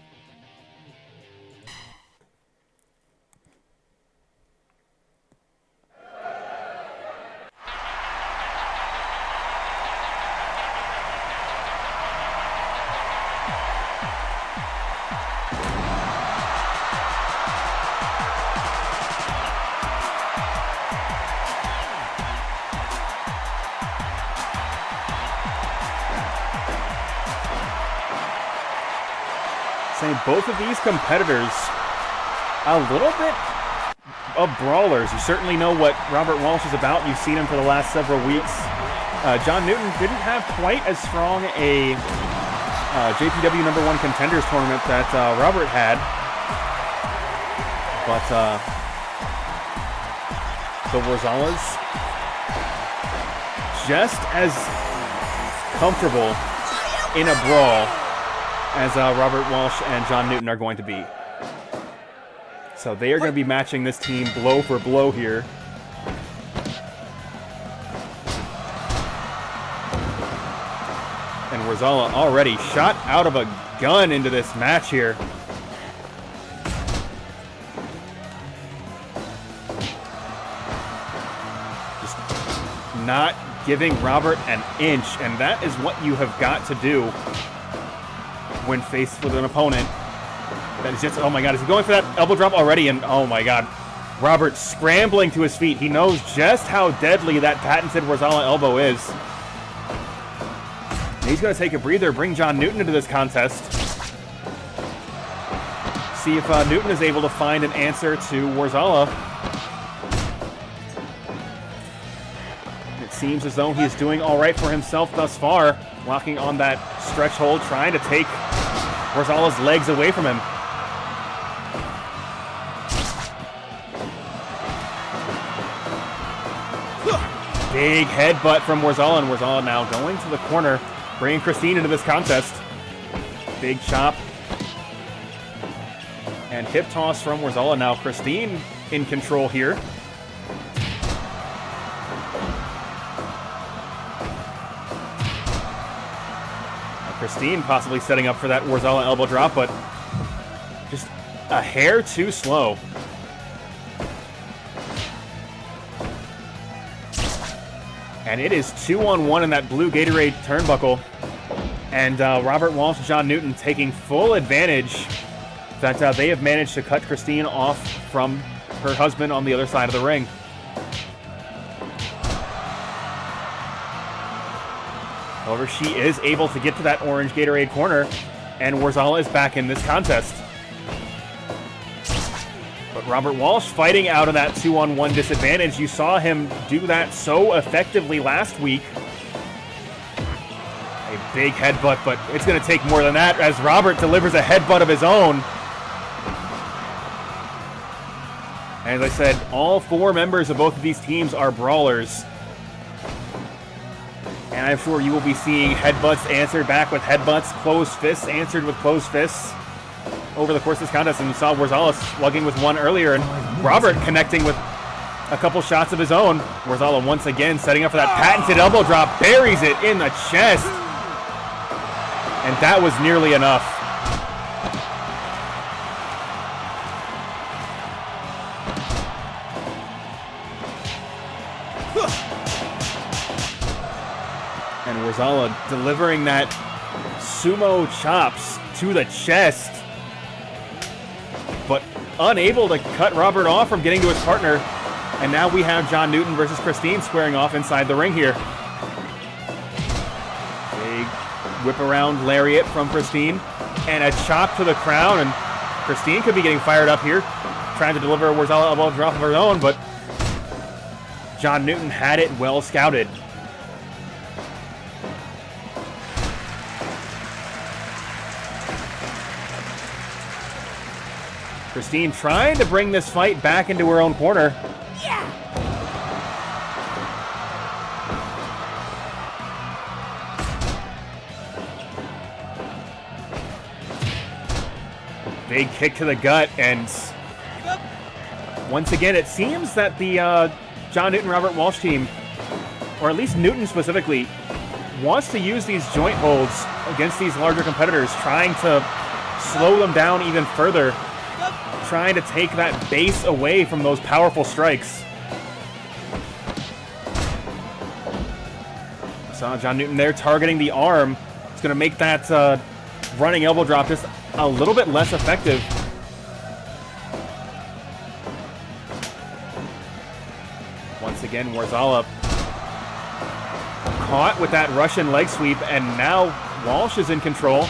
Both of these competitors, a little bit of brawlers. You certainly know what Robert Walsh is about. You've seen him for the last several weeks. John Newton didn't have quite as strong a JPW #1 contenders tournament that Robert had. But the Worzallas just as comfortable in a brawl as Robert Walsh and John Newton are going to be. So they are going to be matching this team blow for blow here. And Worzallas already shot out of a gun into this match here. Just not giving Robert an inch, and that is what you have got to do when faced with an opponent that is just, oh my god, is he going for that elbow drop already? And oh my god, Robert scrambling to his feet. He knows just how deadly that patented Worzallas elbow is. And he's going to take a breather, bring John Newton into this contest. See if Newton is able to find an answer to Worzallas. It seems as though he's doing all right for himself thus far, locking on that stretch hold, trying to take Worzallas' legs away from him. Big headbutt from Worzallas, and Worzallas now going to the corner, bringing Christine into this contest. Big chop. And hip toss from Worzallas. Now Christine in control here. Christine possibly setting up for that Worzallas elbow drop, but just a hair too slow. And it is 2-on-1 in that blue Gatorade turnbuckle. And Robert Walsh and John Newton taking full advantage that they have managed to cut Christine off from her husband on the other side of the ring. However, she is able to get to that orange Gatorade corner, and Worzallas is back in this contest. But Robert Walsh fighting out of that 2-on-1 disadvantage. You saw him do that so effectively last week. A big headbutt, but it's going to take more than that as Robert delivers a headbutt of his own. As I said, all 4 members of both of these teams are brawlers. And I'm sure you will be seeing headbutts answered back with headbutts, closed fists answered with closed fists over the course of this contest. And you saw Worzallas slugging with one earlier, and Robert connecting with a couple shots of his own. Worzallas once again setting up for that patented elbow drop, buries it in the chest. And that was nearly enough. And Worzallas delivering that sumo chops to the chest, but unable to cut Robert off from getting to his partner. And now we have John Newton versus Christine squaring off inside the ring here. Big whip around lariat from Christine, and a chop to the crown, and Christine could be getting fired up here, trying to deliver a Worzallas elbow drop of her own, but John Newton had it well scouted. Christine trying to bring this fight back into her own corner. Yeah. Big kick to the gut, and once again, it seems that the John Newton-Robert Walsh team, or at least Newton specifically, wants to use these joint holds against these larger competitors, trying to slow them down even further, trying to take that base away from those powerful strikes. Saw John Newton there targeting the arm. It's going to make that running elbow drop just a little bit less effective. Once again, Worzallas caught with that Russian leg sweep, and now Walsh is in control.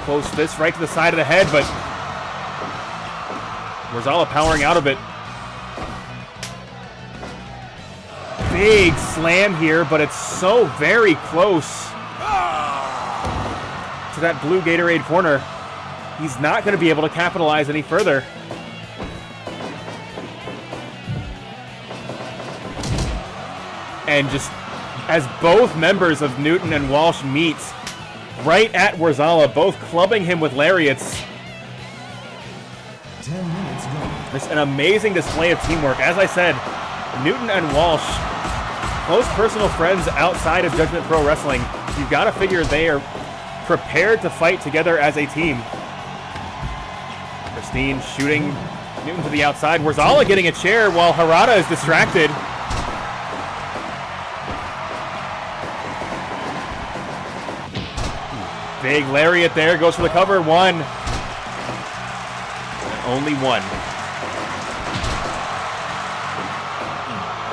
Close fist right to the side of the head, but Worzallas powering out of it. Big slam here, but it's so very close to that blue Gatorade corner. He's not going to be able to capitalize any further. And just as both members of Newton and Walsh meet right at Worzallas, both clubbing him with lariats. 10 minutes gone. Just an amazing display of teamwork. As I said, Newton and Walsh, close personal friends outside of Judgment Pro Wrestling. You've got to figure they are prepared to fight together as a team. Christine shooting Newton to the outside. Worzallas getting a chair while Harada is distracted. Big lariat there, goes for the cover. One. Only one.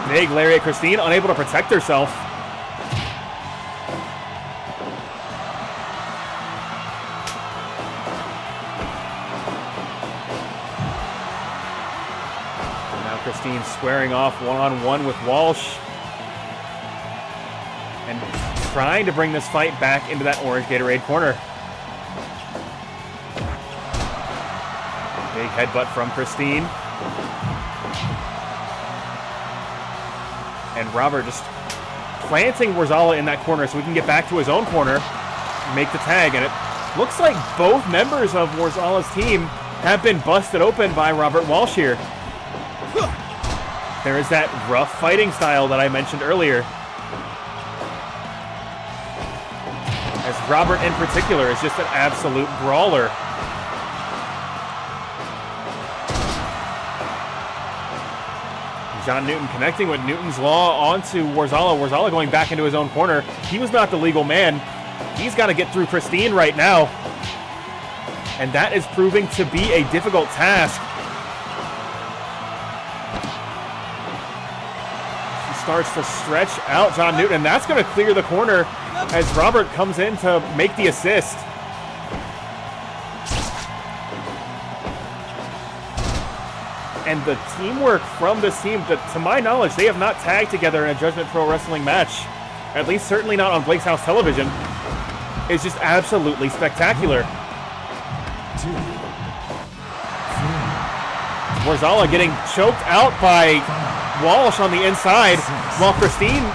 Big lariat. Christine unable to protect herself. Now Christine squaring off one-on-one with Walsh, and trying to bring this fight back into that orange Gatorade corner. Big headbutt from Christine. And Robert just planting Worzallas in that corner so we can get back to his own corner, make the tag. And it looks like both members of Worzallas' team have been busted open by Robert Walsh here. There is that rough fighting style that I mentioned earlier. As Robert in particular is just an absolute brawler. John Newton connecting with Newton's Law onto Worzallas. Worzallas going back into his own corner. He was not the legal man. He's got to get through Christine right now. And that is proving to be a difficult task. She's starts to stretch out John Newton, and that's going to clear the corner as Robert comes in to make the assist. And the teamwork from this team, to my knowledge, they have not tagged together in a Judgment Pro Wrestling match, at least certainly not on Blake's House Television, is just absolutely spectacular. 2, 3, Worzallas getting choked out by Walsh on the inside, while Christine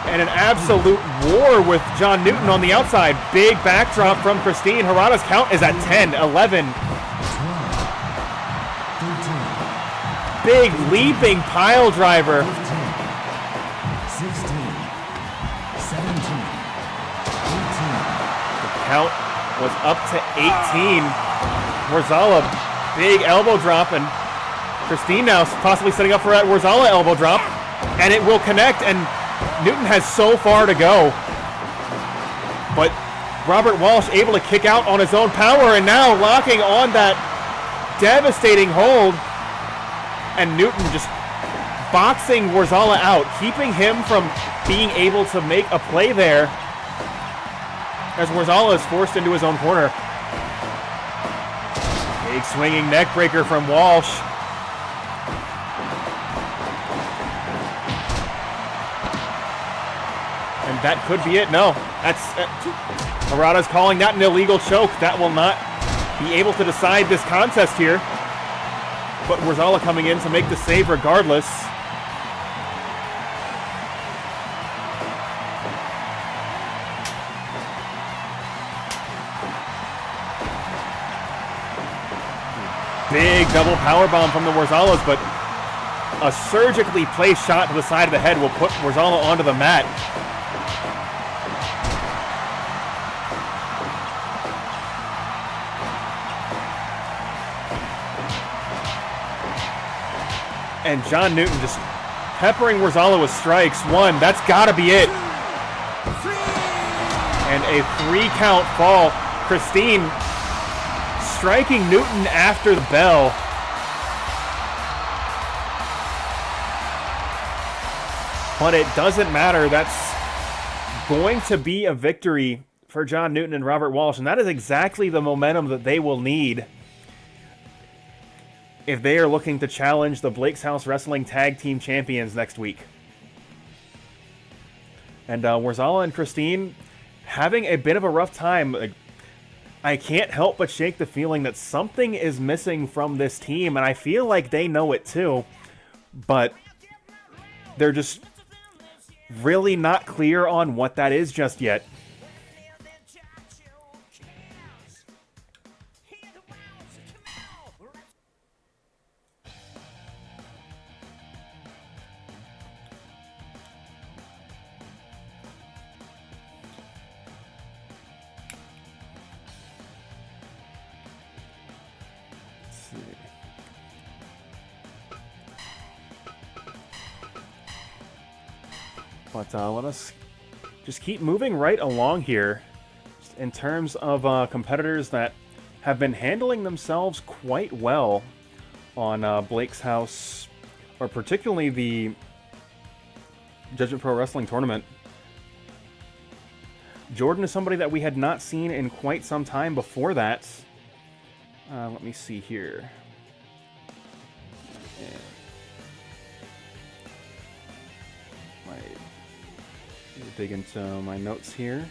7, in an absolute war with John Newton on the outside. Big backdrop from Christine. Harada's count is at 10, 11. 12, 13, Big leaping pile driver. 15, 16, 17, 18. The count was up to 18. Worzallas, big elbow drop, and Christine now possibly setting up for that Worzallas elbow drop, and it will connect, and Newton has so far to go. But Robert Walsh able to kick out on his own power, and now locking on that devastating hold, and Newton just boxing Worzallas out, keeping him from being able to make a play there as Worzallas is forced into his own corner. Big swinging neck breaker from Walsh. And that could be it. No, that's Harada's calling that an illegal choke. That will not be able to decide this contest here. But Worzallas coming in to make the save regardless. Big double powerbomb from the Worzallas, but a surgically placed shot to the side of the head will put Worzallas onto the mat. And John Newton just peppering Worzallas with strikes. One, that's got to be it. And a 3-count fall. Christine striking Newton after the bell. But it doesn't matter. That's going to be a victory for John Newton and Robert Walsh. And that is exactly the momentum that they will need if they are looking to challenge the Blake's House Wrestling Tag Team Champions next week. And Worzallas and Christine having a bit of a rough time. I can't help but shake the feeling that something is missing from this team, and I feel like they know it too, but they're just really not clear on what that is just yet. But let us just keep moving right along here in terms of competitors that have been handling themselves quite well on Blake's House, or particularly the Judgment Pro Wrestling Tournament. Jordan is somebody that we had not seen in quite some time before that. Let me see here. Dig into my notes here.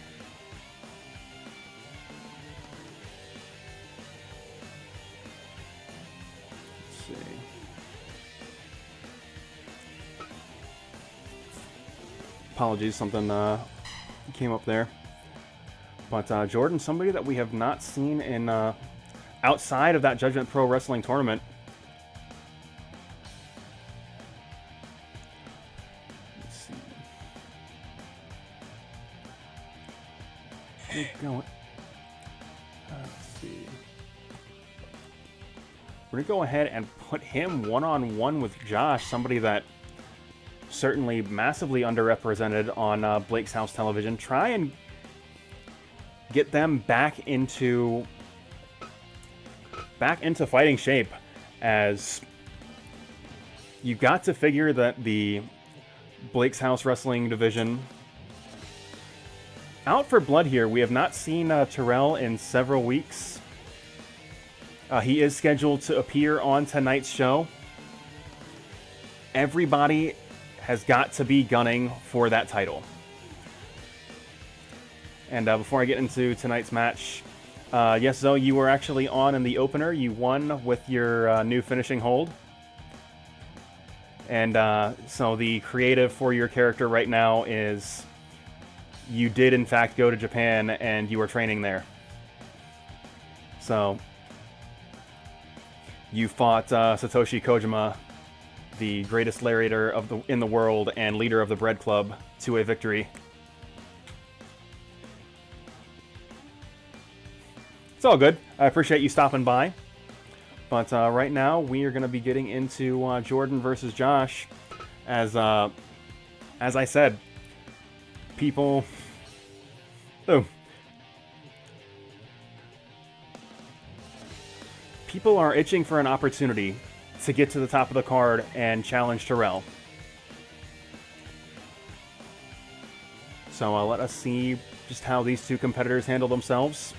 Let's see. Apologies, something came up there. But Jordan, somebody that we have not seen in outside of that Judgment Pro Wrestling Tournament. Let's see. We're going to go ahead and put him one-on-one with Josh, somebody that certainly massively underrepresented on Blake's House Television. Try and get them back into fighting shape, as you got to figure that the Blake's House Wrestling division out for blood here. We have not seen Terrell in several weeks. He is scheduled to appear on tonight's show. Everybody has got to be gunning for that title. And before I get into tonight's match, yes, Zoe, you were actually on in the opener. You won with your new finishing hold. And so the creative for your character right now is you did, in fact, go to Japan and you are training there. So you fought Satoshi Kojima, the greatest lariator in the world and leader of the Bread Club, to a victory. It's all good. I appreciate you stopping by. But right now, we are going to be getting into Jordan versus Josh. As I said, people... Oh. People are itching for an opportunity to get to the top of the card and challenge Terrell. So let us see just how these two competitors handle themselves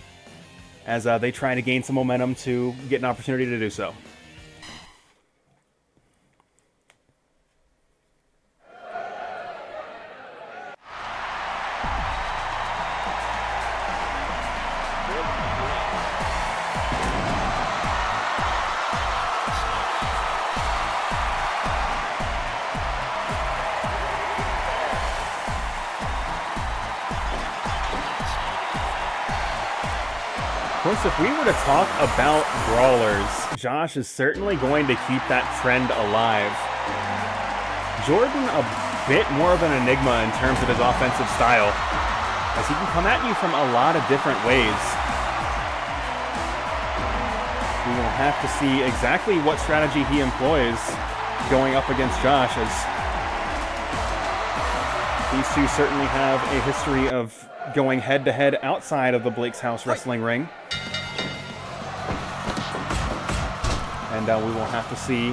as they try to gain some momentum to get an opportunity to do so. Of course, if we were to talk about brawlers, Josh is certainly going to keep that trend alive. Jordan, a bit more of an enigma in terms of his offensive style, as he can come at you from a lot of different ways. We will have to see exactly what strategy he employs going up against Josh, as these two certainly have a history of going head-to-head outside of the Blake's House Wrestling ring. And we will have to see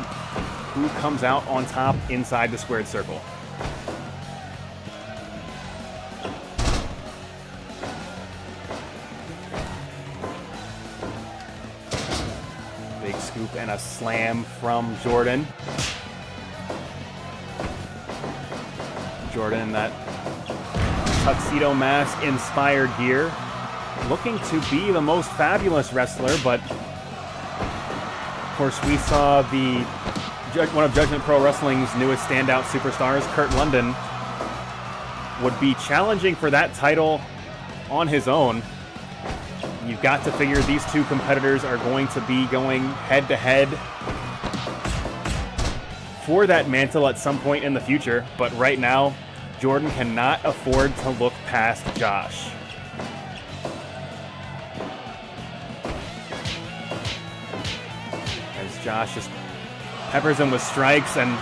who comes out on top inside the squared circle. Big scoop and a slam from Jordan. Jordan in that tuxedo mask inspired gear, looking to be the most fabulous wrestler, but of course we saw one of Judgment Pro Wrestling's newest standout superstars, Kurt London, would be challenging for that title on his own. You've got to figure these two competitors are going to be going head to head for that mantle at some point in the future, but right now Jordan cannot afford to look past Josh. As Josh just peppers him with strikes and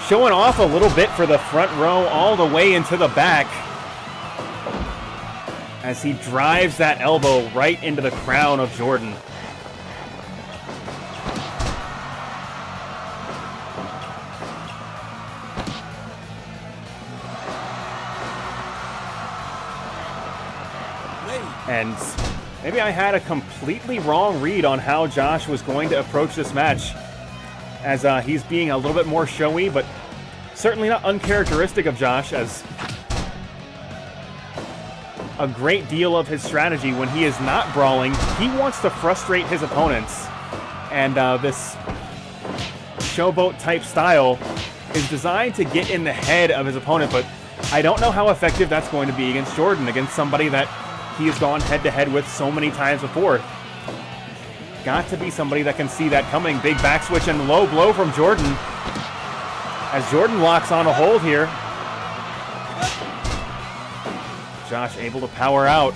showing off a little bit for the front row all the way into the back as he drives that elbow right into the crown of Jordan. And maybe I had a completely wrong read on how Josh was going to approach this match, as he's being a little bit more showy, but certainly not uncharacteristic of Josh, as a great deal of his strategy when he is not brawling, he wants to frustrate his opponents. And this showboat type style is designed to get in the head of his opponent, but I don't know how effective that's going to be against Jordan, against somebody that he has gone head-to-head with so many times before. Got to be somebody that can see that coming. Big back switch and low blow from Jordan, as Jordan locks on a hold here. Josh able to power out.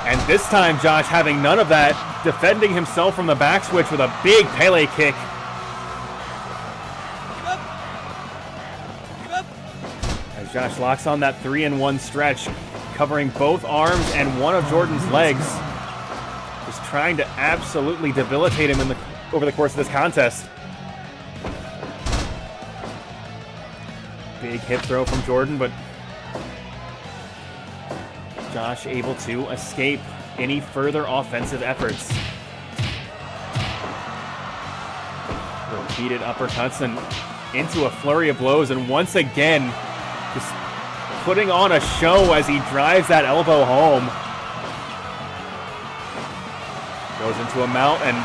And this time Josh having none of that, defending himself from the back switch with a big Pele kick. As Josh locks on that 3-in-1 stretch, covering both arms and one of Jordan's legs. Just trying to absolutely debilitate him over the course of this contest. Big hip throw from Jordan, but Josh able to escape any further offensive efforts. Repeated uppercuts and into a flurry of blows, and once again, just putting on a show as he drives that elbow home. Goes into a mount and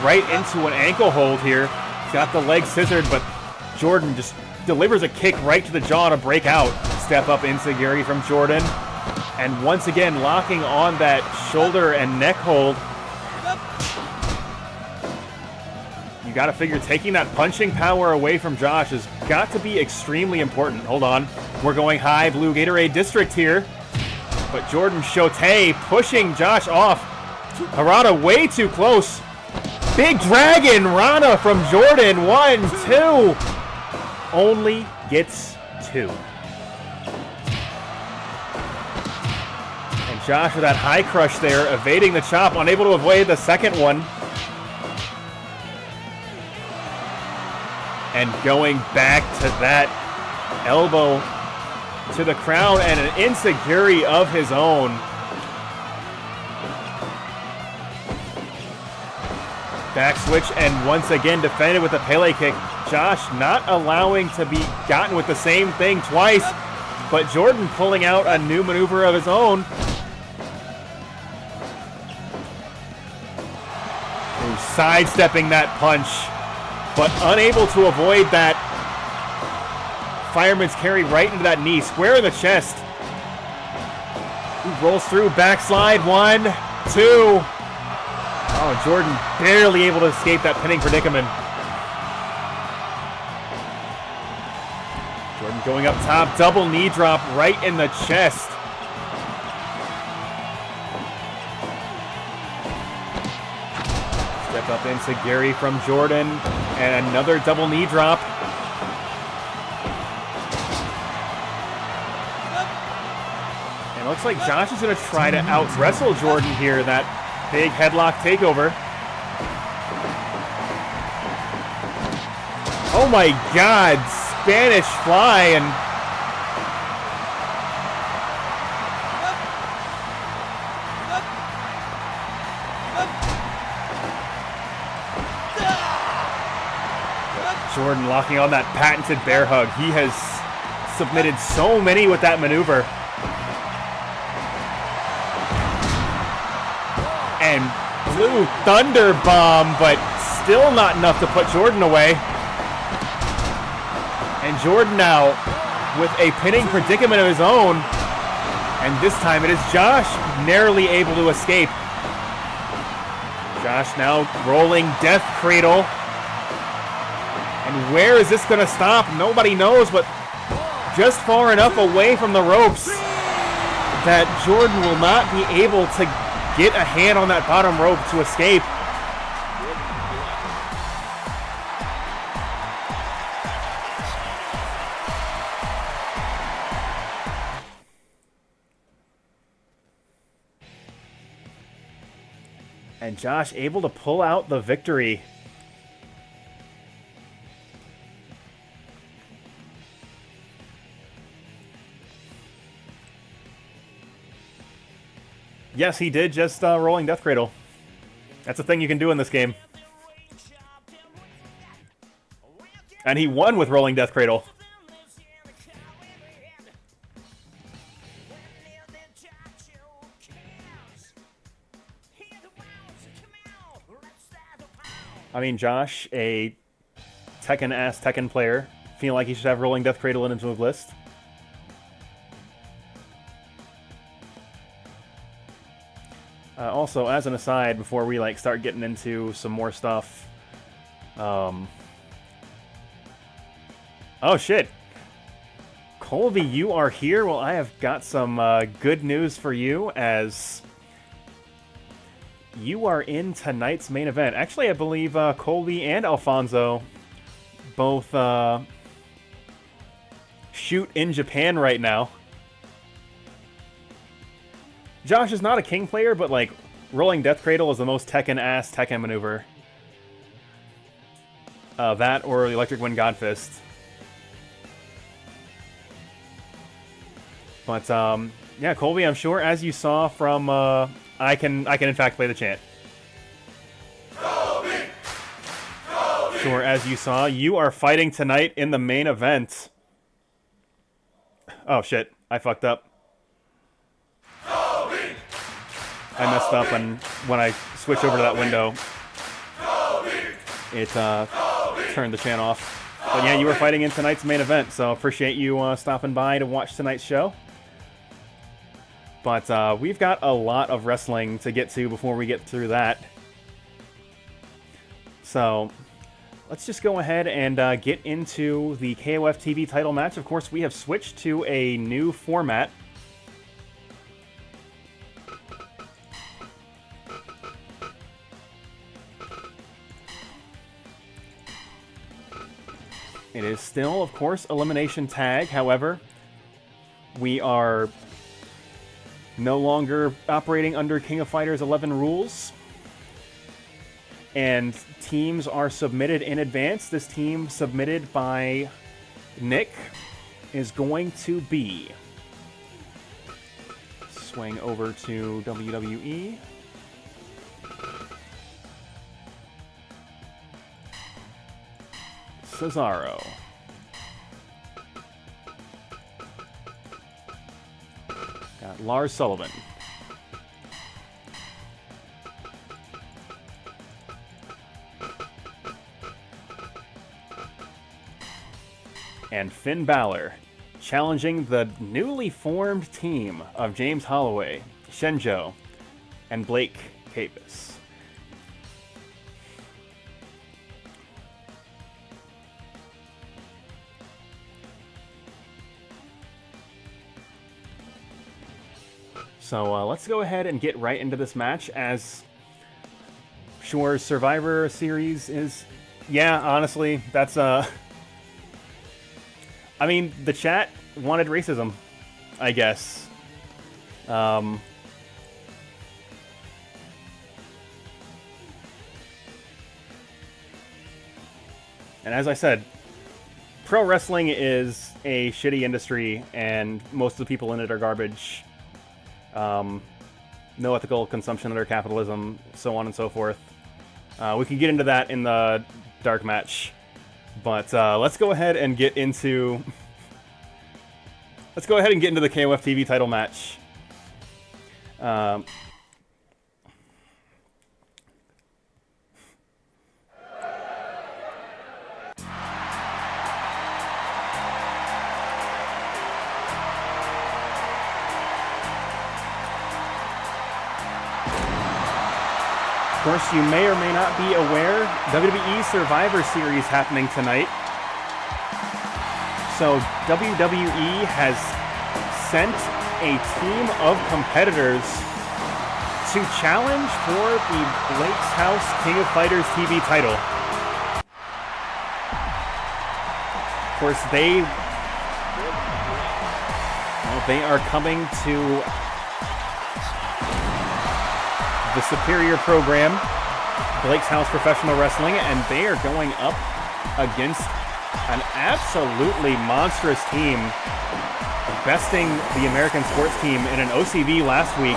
right into an ankle hold here. He's got the leg scissored, but Jordan just delivers a kick right to the jaw to break out. Step up enziguri from Jordan. And once again, locking on that shoulder and neck hold. You got to figure taking that punching power away from Josh has got to be extremely important. Hold on. We're going high blue Gatorade district here. But Jordan Shote pushing Josh off. Harada way too close. Big Dragon Rana from Jordan. 1, 2. Only gets 2. And Josh with that high crush there, evading the chop, unable to avoid the second one. And going back to that elbow to the crown and an enziguri of his own. Back switch and once again defended with a Pele kick. Josh not allowing to be gotten with the same thing twice, but Jordan pulling out a new maneuver of his own. He's sidestepping that punch, but unable to avoid that fireman's carry right into that knee, square in the chest. He rolls through, backslide, 1, 2. Oh, Jordan barely able to escape that pinning predicament. Jordan going up top, double knee drop right in the chest. Step up enziguri from Jordan, and another double knee drop. And it looks like Josh is going to try to out-wrestle Jordan here. That big headlock takeover. Oh my God, Spanish fly and Jordan locking on that patented bear hug. He has submitted so many with that maneuver. And blue thunder bomb, but still not enough to put Jordan away. And Jordan now with a pinning predicament of his own. And this time it is Josh narrowly able to escape. Josh now rolling death cradle. And where is this going to stop? Nobody knows, but just far enough away from the ropes that Jordan will not be able to get a hand on that bottom rope to escape. And Josh able to pull out the victory. Yes, he did just rolling death cradle. That's a thing you can do in this game. And he won with rolling death cradle. I mean, Josh, a Tekken-ass Tekken player, feel like he should have rolling death cradle in his move list. Also, as an aside, before we start getting into some more stuff, oh shit, Colby, you are here. Well, I have got some good news for you, as you are in tonight's main event. Actually, I believe Colby and Alphonso both shoot in Japan right now. Josh is not a King player, but rolling death cradle is the most Tekken-ass Tekken maneuver. That or the electric wind god fist. But yeah, Colby, I'm sure as you saw from I can in fact play the chant. Colby! Colby! Sure, as you saw, you are fighting tonight in the main event. Oh shit, I fucked up. Colby! I messed up, and when I switched over to that window, it turned the chant off. But yeah, you were fighting in tonight's main event, so appreciate you stopping by to watch tonight's show. But we've got a lot of wrestling to get to before we get through that. So let's just go ahead and get into the KOF TV title match. Of course, we have switched to a new format. It is still, of course, elimination tag. However, we are no longer operating under King of Fighters 11 rules. And teams are submitted in advance. This team submitted by Nick is going to be... Swing over to WWE. Cesaro. Got Lars Sullivan. And Finn Balor, challenging the newly formed team of James Holloway, Shenjo, and Blake Cabus. So let's go ahead and get right into this match, as sure Survivor Series is... Yeah, honestly, that's... I mean, the chat wanted racism, I guess. And as I said, pro wrestling is a shitty industry, and most of the people in it are garbage. No ethical consumption under capitalism, so on and so forth. We can get into that in the dark match, but let's go ahead and get into the KOF TV title match. Of course, you may or may not be aware, WWE Survivor Series happening tonight. So WWE has sent a team of competitors to challenge for the Blake's House King of Fighters TV title. Of course, they are coming to the Superior program, Blake's House Professional Wrestling, and they are going up against an absolutely monstrous team, besting the American sports team in an OCV last week.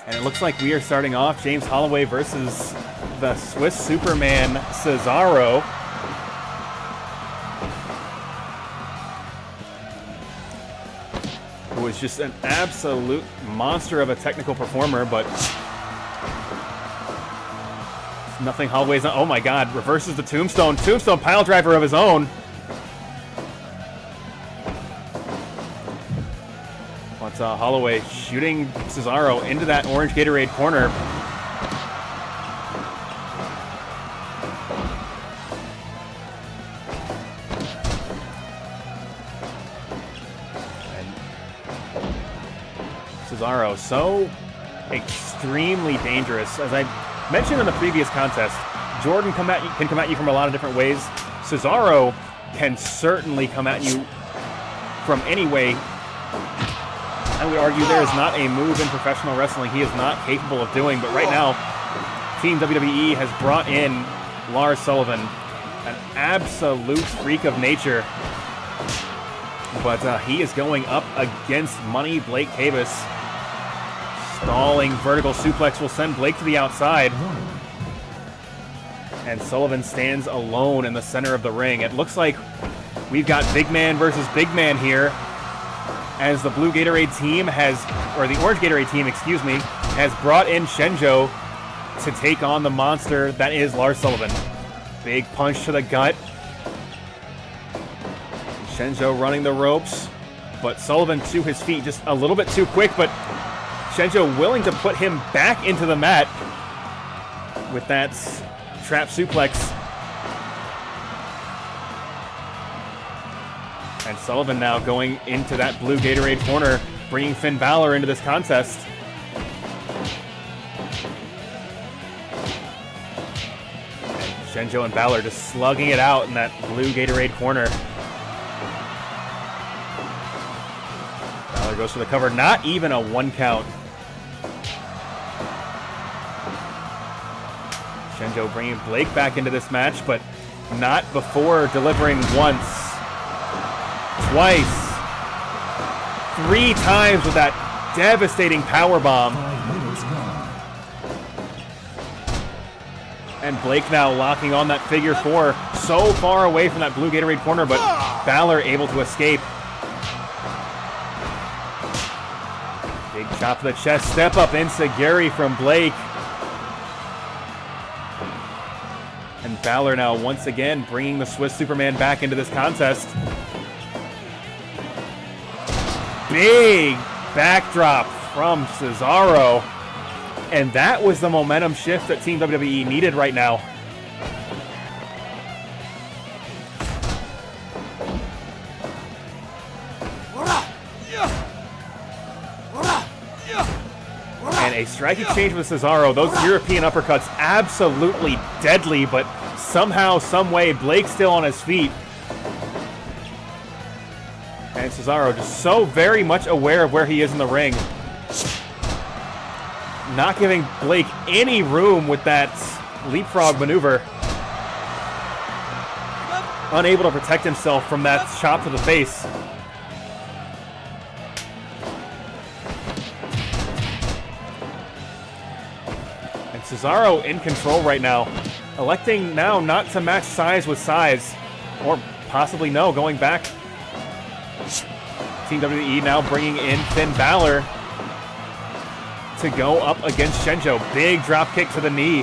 And it looks like we are starting off James Holloway versus the Swiss Superman Cesaro. Who is just an absolute monster of a technical performer, but nothing Holloway's not. Oh my god, reverses the tombstone. Tombstone pile driver of his own. But Holloway shooting Cesaro into that orange Gatorade corner. Cesaro, so extremely dangerous. As I mentioned in the previous contest, Jordan can come at you from a lot of different ways. Cesaro can certainly come at you from any way. I would argue there is not a move in professional wrestling he is not capable of doing, but right now, Team WWE has brought in Lars Sullivan, an absolute freak of nature. But he is going up against Money Blake Cabus. Stalling vertical suplex will send Blake to the outside. And Sullivan stands alone in the center of the ring. It looks like we've got big man versus big man here, as the blue Gatorade team has, or the orange Gatorade team, excuse me, has brought in Shenjo to take on the monster that is Lars Sullivan. Big punch to the gut. Shenjo running the ropes, but Sullivan to his feet just a little bit too quick, but Shenjo willing to put him back into the mat with that trap suplex. And Sullivan now going into that blue Gatorade corner, bringing Finn Balor into this contest. And Shenjo and Balor just slugging it out in that blue Gatorade corner. Balor goes for the cover, not even a 1 count. Shenjo bringing Blake back into this match, but not before delivering once, twice, 3 times with that devastating powerbomb. And Blake now locking on that figure 4, so far away from that blue Gatorade corner, but Balor able to escape. Big chop to the chest, step up enziguri from Blake. And Balor now once again bringing the Swiss Superman back into this contest. Big backdrop from Cesaro. And that was the momentum shift that Team WWE needed right now. And a strike exchange with Cesaro. Those European uppercuts absolutely deadly, but somehow, some way, Blake's still on his feet. And Cesaro just so very much aware of where he is in the ring. Not giving Blake any room with that leapfrog maneuver. Unable to protect himself from that chop to the face. And Cesaro in control right now. Electing now not to match size with size. Or possibly no, going back. Team WWE now bringing in Finn Balor to go up against Shenjo. Big drop kick to the knee.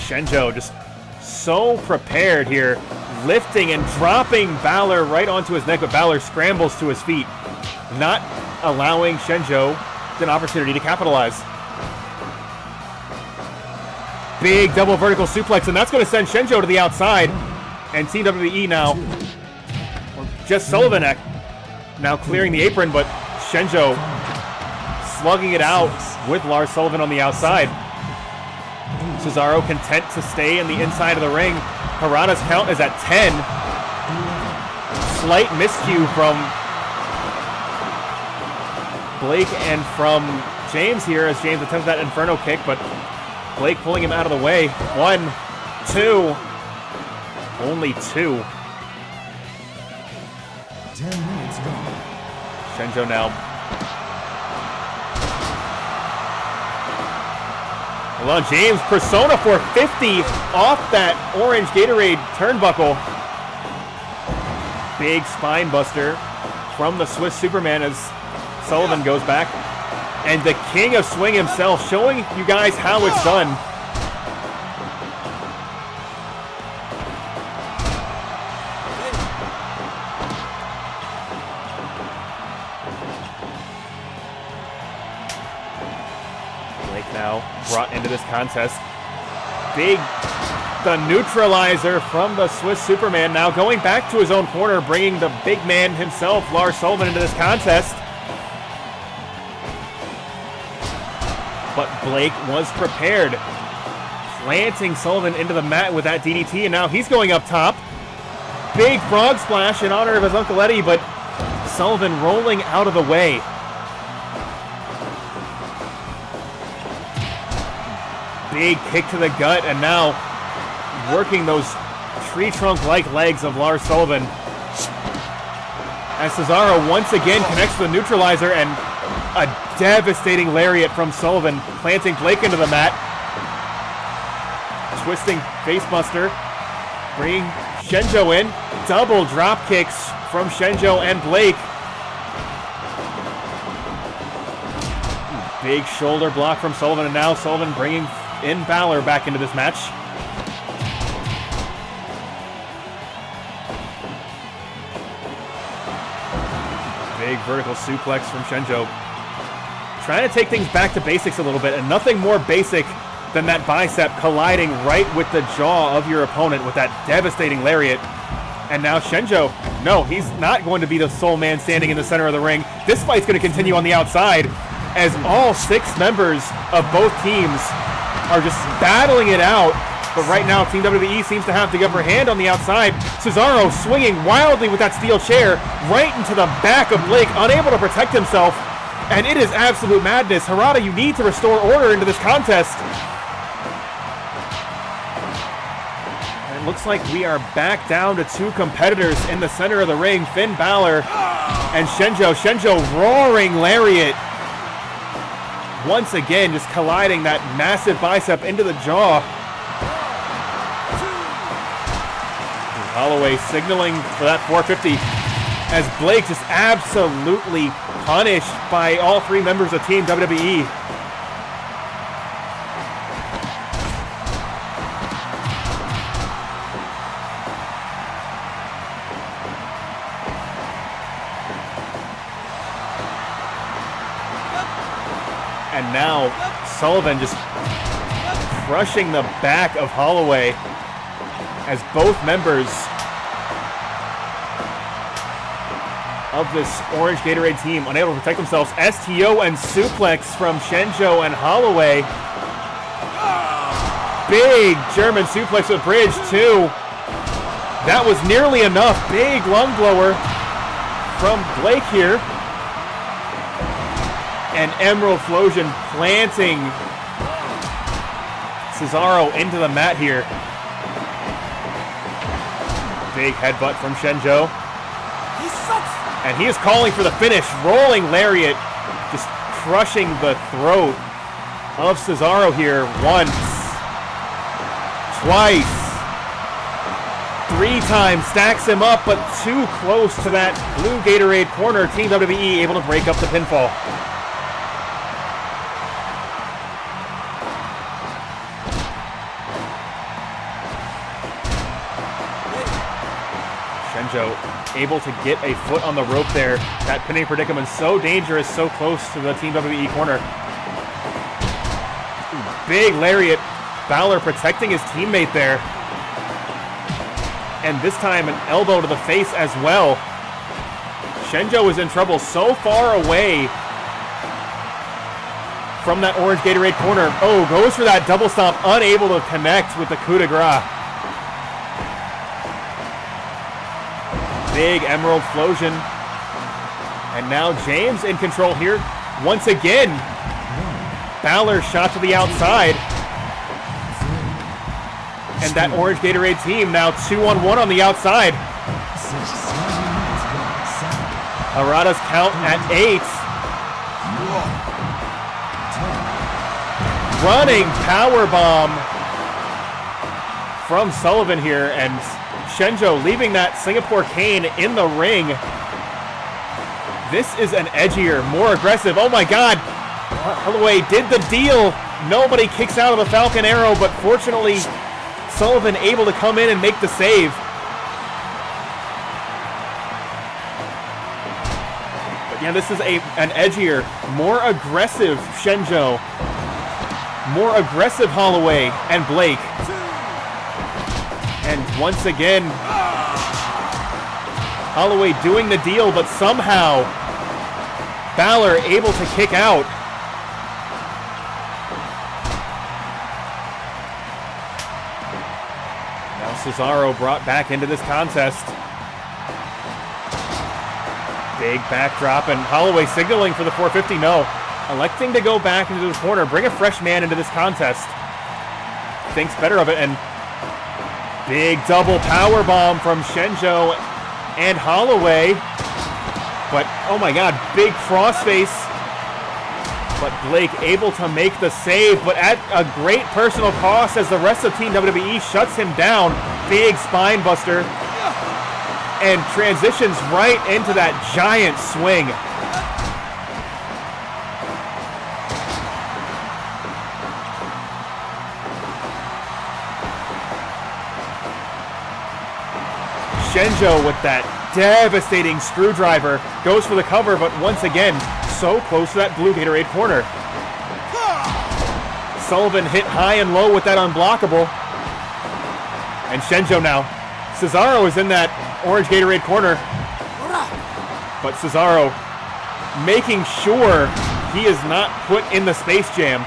Shenjo just so prepared here, lifting and dropping Balor right onto his neck, but Balor scrambles to his feet, not allowing Shenjo an opportunity to capitalize. Big double vertical suplex, and that's going to send Shenjo to the outside. And Team WWE now, just Sullivan now clearing the apron, but Shenjo slugging it out with Lars Sullivan on the outside. Cesaro content to stay in the inside of the ring. Harada's count is at 10. Slight miscue from Blake and from James here as James attempts that Inferno kick, but Blake pulling him out of the way. 1, 2, only 2. 10 minutes gone. Shenjo now. Hold on, James, Persona 450 off that orange Gatorade turnbuckle. Big spine buster from the Swiss Superman as Sullivan goes back. And the King of Swing himself showing you guys how it's done. Now brought into this contest. The neutralizer from the Swiss Superman now going back to his own corner, bringing the big man himself, Lars Sullivan, into this contest. But Blake was prepared, planting Sullivan into the mat with that DDT, and now he's going up top. Big frog splash in honor of his Uncle Eddie, but Sullivan rolling out of the way. Big kick to the gut, and now working those tree trunk-like legs of Lars Sullivan. As Cesaro once again connects to the neutralizer, and a devastating lariat from Sullivan, planting Blake into the mat. Twisting facebuster, bringing Shinjo in. Double drop kicks from Shinjo and Blake. Big shoulder block from Sullivan, and now Sullivan bringing in Balor back into this match. Big vertical suplex from Shinjo. Trying to take things back to basics a little bit, and nothing more basic than that bicep colliding right with the jaw of your opponent with that devastating lariat. And now Shinjo, no, he's not going to be the sole man standing in the center of the ring. This fight's going to continue on the outside as all 6 members of both teams are just battling it out. But right now, Team WWE seems to have the upper hand on the outside. Cesaro swinging wildly with that steel chair right into the back of Blake, unable to protect himself. And it is absolute madness. Harada, you need to restore order into this contest. And it looks like we are back down to 2 competitors in the center of the ring. Finn Balor and Shinjo. Shinjo roaring lariat. Once again, just colliding that massive bicep into the jaw. Holloway signaling for that 450 as Blake just absolutely punished by all 3 members of Team WWE. And now Sullivan just crushing the back of Holloway as both members of this orange Gatorade team unable to protect themselves. STO and suplex from Shinjo and Holloway. Big German suplex with bridge too. That was nearly enough. Big lung blower from Blake here. And Emerald Flosion planting Cesaro into the mat here. Big headbutt from Shinjo. He sucks. And he is calling for the finish. Rolling lariat. Just crushing the throat of Cesaro here. Once. Twice. 3 times. Stacks him up, but too close to that blue Gatorade corner. Team WWE able to break up the pinfall. Shinjo able to get a foot on the rope there. That pinning predicament so dangerous, so close to the Team WWE corner. Big lariat. Balor protecting his teammate there. And this time an elbow to the face as well. Shinjo is in trouble, so far away from that orange Gatorade corner. Oh, goes for that double stomp, unable to connect with the coup de grace. Big Emerald Flosion. And now James in control here. Once again, Balor shot to the outside. And that orange Gatorade team now 2-on-1 on the outside. Harada's count at 8. Running powerbomb from Sullivan here, and Shinjo leaving that Singapore cane in the ring. This is an edgier, more aggressive. Oh my God! Holloway did the deal. Nobody kicks out of the Falcon Arrow, but fortunately, Sullivan able to come in and make the save. But yeah, this is an edgier, more aggressive Shinjo. More aggressive Holloway and Blake. And once again, Holloway doing the deal, but somehow Balor able to kick out. Now Cesaro brought back into this contest. Big backdrop, and Holloway signaling for the 450. No, electing to go back into the corner, bring a fresh man into this contest. thinks better of it, and big double power bomb from Shinjo and Holloway. But, oh my god, big crossface. But Blake able to make the save, but at a great personal cost as the rest of Team WWE shuts him down. Big spine buster. And transitions right into that giant swing. Shinjo with that devastating screwdriver goes for the cover, but once again, so close to that blue Gatorade corner. Sullivan hit high and low with that unblockable. And Shinjo now. Cesaro is in that orange Gatorade corner. But Cesaro making sure he is not put in the Space Jam.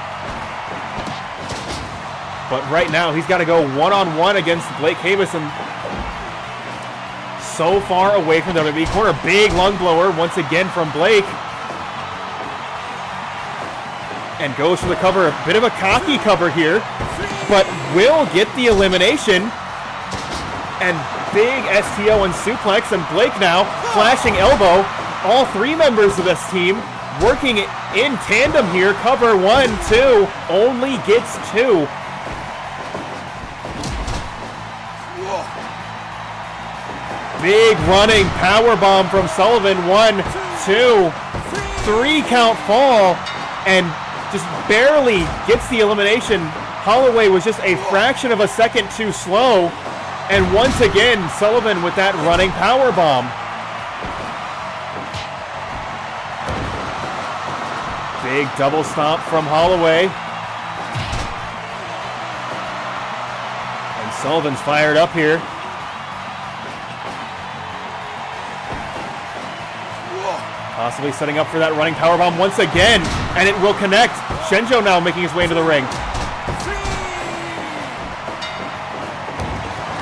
But right now, he's got to go one-on-one against Blake Cabus, and so far away from the WWE corner. Big lung blower once again from Blake. And goes for the cover. A bit of a cocky cover here, but will get the elimination. And big STO and suplex, and Blake now flashing elbow. All three members of this team working in tandem here. Cover 1, 2, only gets 2. Big running power bomb from Sullivan. 1, 2, 3 count fall, and just barely gets the elimination. Holloway was just a fraction of a second too slow. And once again, Sullivan with that running power bomb. Big double stomp from Holloway. And Sullivan's fired up here. Possibly setting up for that running powerbomb once again, and it will connect. Shinjo now making his way into the ring.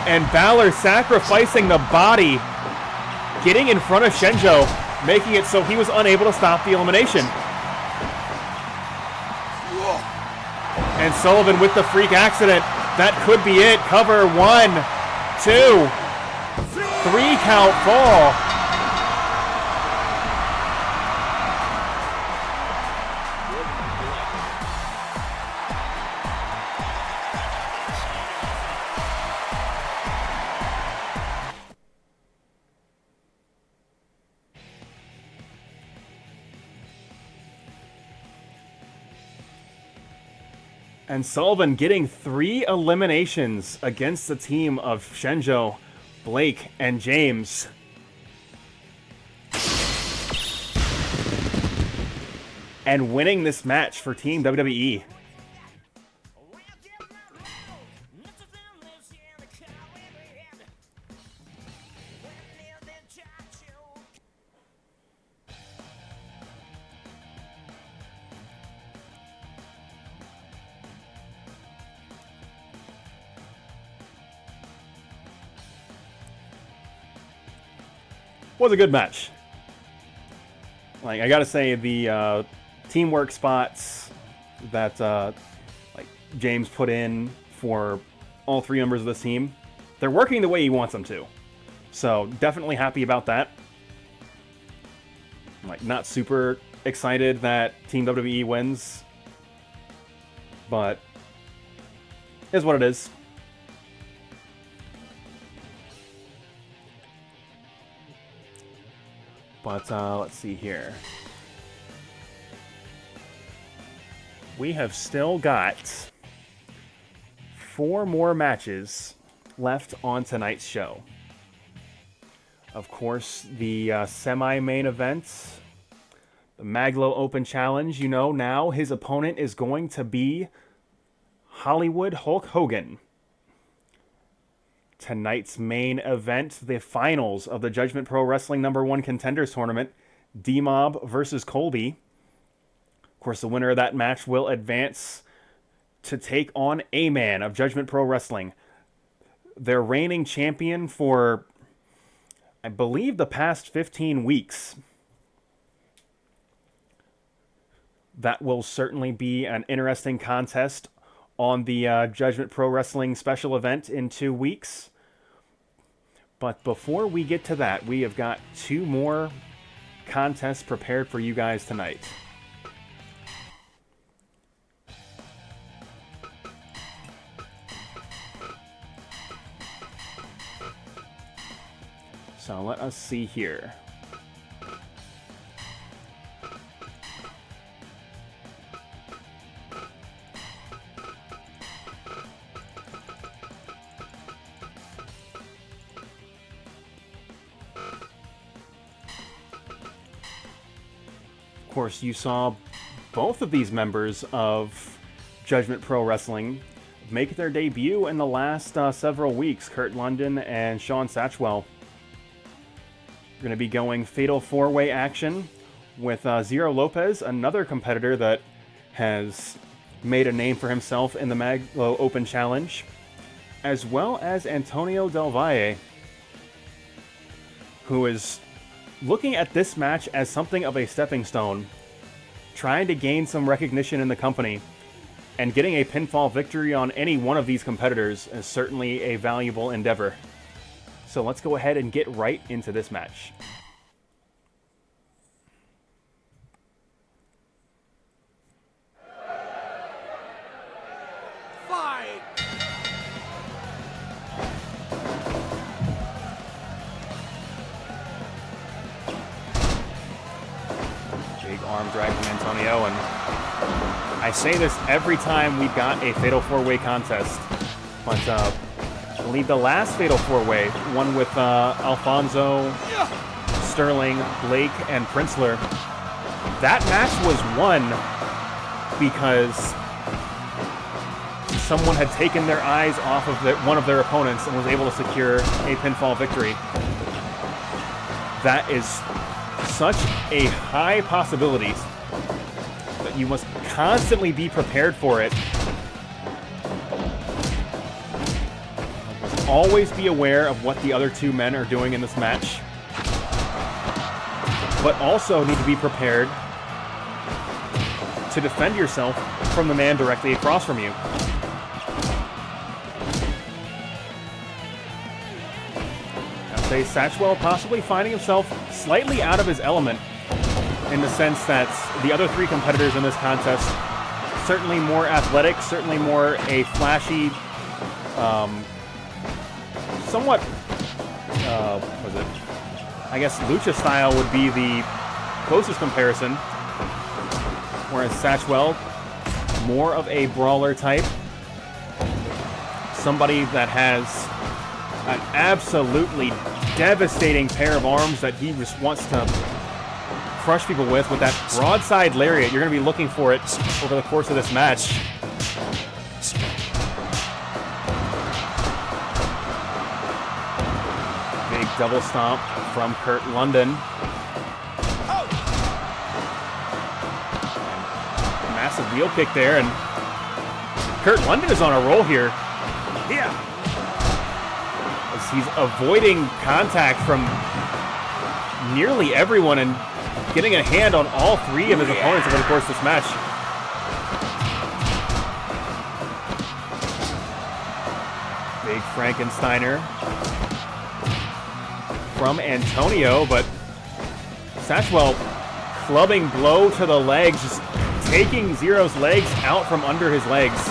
And Balor sacrificing the body, getting in front of Shinjo, making it so he was unable to stop the elimination. And Sullivan with the freak accident. That could be it. Cover 1, 2, 3 count fall. And Sullivan getting 3 eliminations against the team of Shinjo, Blake, and James. And winning this match for Team WWE. Was a good match. Like, I gotta say, the teamwork spots that like James put in for all 3 members of this team, they're working the way he wants them to. So definitely happy about that. Like, not super excited that Team WWE wins, but is what it is. But let's see here. We have still got 4 more matches left on tonight's show. Of course, the semi-main event, the Mag.Lo Open Challenge. You know now his opponent is going to be Hollywood Hulk Hogan. Tonight's main event, the finals of the Judgment Pro Wrestling #1 Contenders Tournament, D-Mob versus COLBY. Of course, the winner of that match will advance to take on A-Man of Judgment Pro Wrestling. Their reigning champion for, I believe, the past 15 weeks. That will certainly be an interesting contest on the Judgment Pro Wrestling special event in 2 weeks. But before we get to that, we have got 2 more contests prepared for you guys tonight. So let us see here. Of course, you saw both of these members of Judgment Pro Wrestling make their debut in the last several weeks. Kurt London and Shawn Satchwell. We're going to be going Fatal 4-Way action with Zero Lopez, another competitor that has made a name for himself in the Mag.Lo Open Challenge, as well as Antonio Del Valle, who is looking at this match as something of a stepping stone, trying to gain some recognition in the company, and getting a pinfall victory on any one of these competitors is certainly a valuable endeavor. So let's go ahead and get right into this match. Fight! Big arm drag from Antonio, and I say this every time we've got a Fatal 4-Way contest, but I believe the last Fatal 4-Way, one with Alphonso, Sterling, Blake, and Printzler, that match was won because someone had taken their eyes off of one of their opponents and was able to secure a pinfall victory. That is such a high possibility that you must constantly be prepared for it. Always be aware of what the other 2 men are doing in this match, but also need to be prepared to defend yourself from the man directly across from you. I'd say Satchwell possibly finding himself slightly out of his element, in the sense that the other 3 competitors in this contest, certainly more athletic, certainly more a flashy, somewhat, what was it? I guess lucha style would be the closest comparison, whereas Satchwell, more of a brawler type, somebody that has an absolutely devastating pair of arms that he just wants to crush people with that broadside lariat. You're going to be looking for it over the course of this match. Big double stomp from Kurt London. Massive wheel kick there, and Kurt London is on a roll here. Yeah. As he's avoiding contact from nearly everyone and getting a hand on all 3 of his opponents over the course of this match. Big Frankensteiner from Antonio, but Satchwell clubbing blow to the legs, just taking Zero's legs out from under his legs.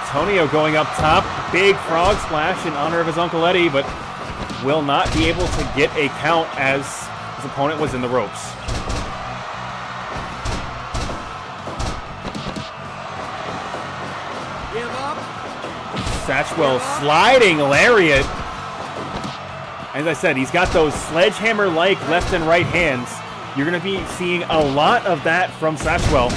Antonio going up top, big frog splash in honor of his Uncle Eddie, but will not be able to get a count as his opponent was in the ropes. Give up. Satchwell sliding lariat. As I said, he's got those sledgehammer-like left and right hands. You're going to be seeing a lot of that from Satchwell.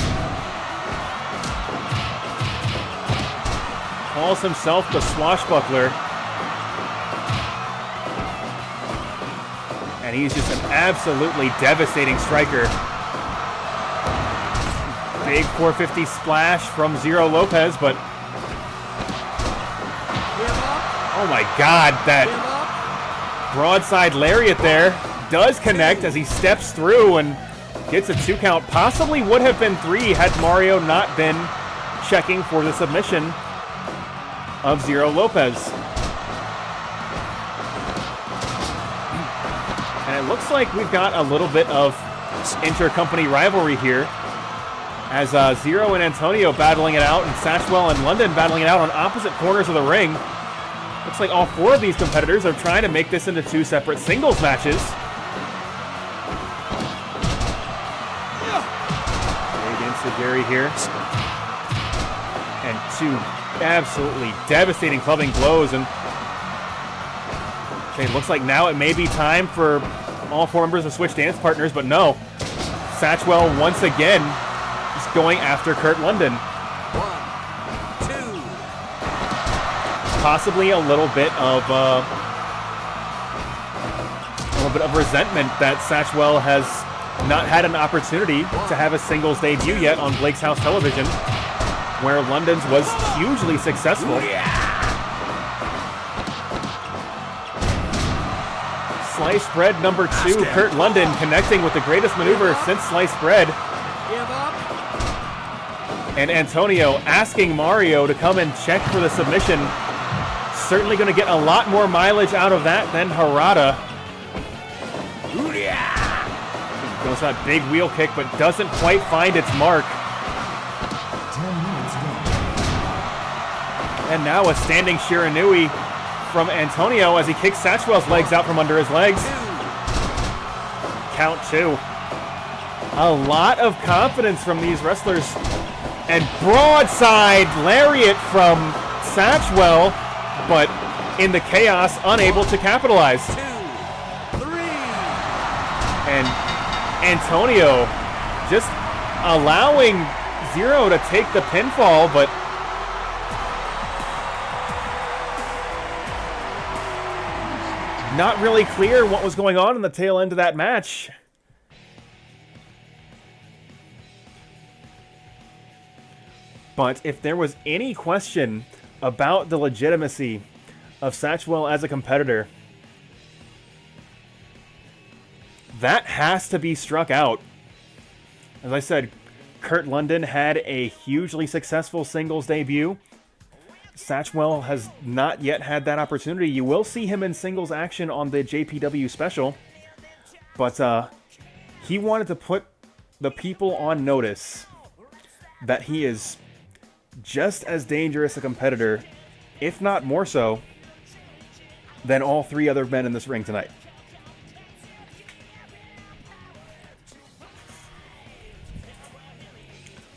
Calls himself the swashbuckler. And he's just an absolutely devastating striker. Big 450 splash from Zero Lopez, but oh my God, that broadside lariat there does connect as he steps through and gets a 2 count. Possibly would have been 3 had Mario not been checking for the submission of Zero Lopez. And it looks like we've got a little bit of intercompany rivalry here, as Zero and Antonio battling it out, and Satchwell and London battling it out on opposite corners of the ring. Looks like all four of these competitors are trying to make this into two separate singles matches. Against Jerry here. And two absolutely devastating clubbing blows. And okay, it looks like now it may be time for all four members to switch dance partners, but no. Satchwell once again is going after Kurt London. 1, 2. Possibly a little bit of resentment that Satchwell has not had an opportunity to have a singles debut yet on Blake's House Television, where London's was hugely successful. Sliced bread number 2, Kurt London connecting with the greatest maneuver since sliced bread. Give up. And Antonio asking Mario to come and check for the submission. Certainly going to get a lot more mileage out of that than Harada. Goes that big wheel kick, but doesn't quite find its mark. 10 minutes left. And now a standing Shiranui from Antonio as he kicks Satchwell's legs out from under his legs. Count 2. A lot of confidence from these wrestlers. And broadside lariat from Satchwell, but in the chaos, unable to capitalize. 2, 3. And Antonio just allowing Zero to take the pinfall, but not really clear what was going on in the tail end of that match. But if there was any question about the legitimacy of Satchwell as a competitor, that has to be struck out. As I said, Kurt London had a hugely successful singles debut. Satchwell has not yet had that opportunity. You will see him in singles action on the JPW special, but he wanted to put the people on notice that he is just as dangerous a competitor, if not more so, than all three other men in this ring tonight.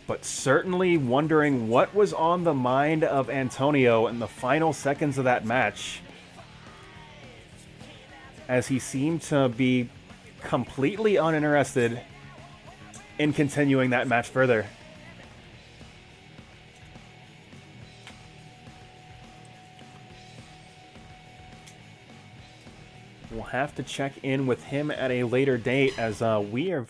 But certainly wondering what was on the mind of Antonio in the final seconds of that match, as he seemed to be completely uninterested in continuing that match further. We'll have to check in with him at a later date, as we are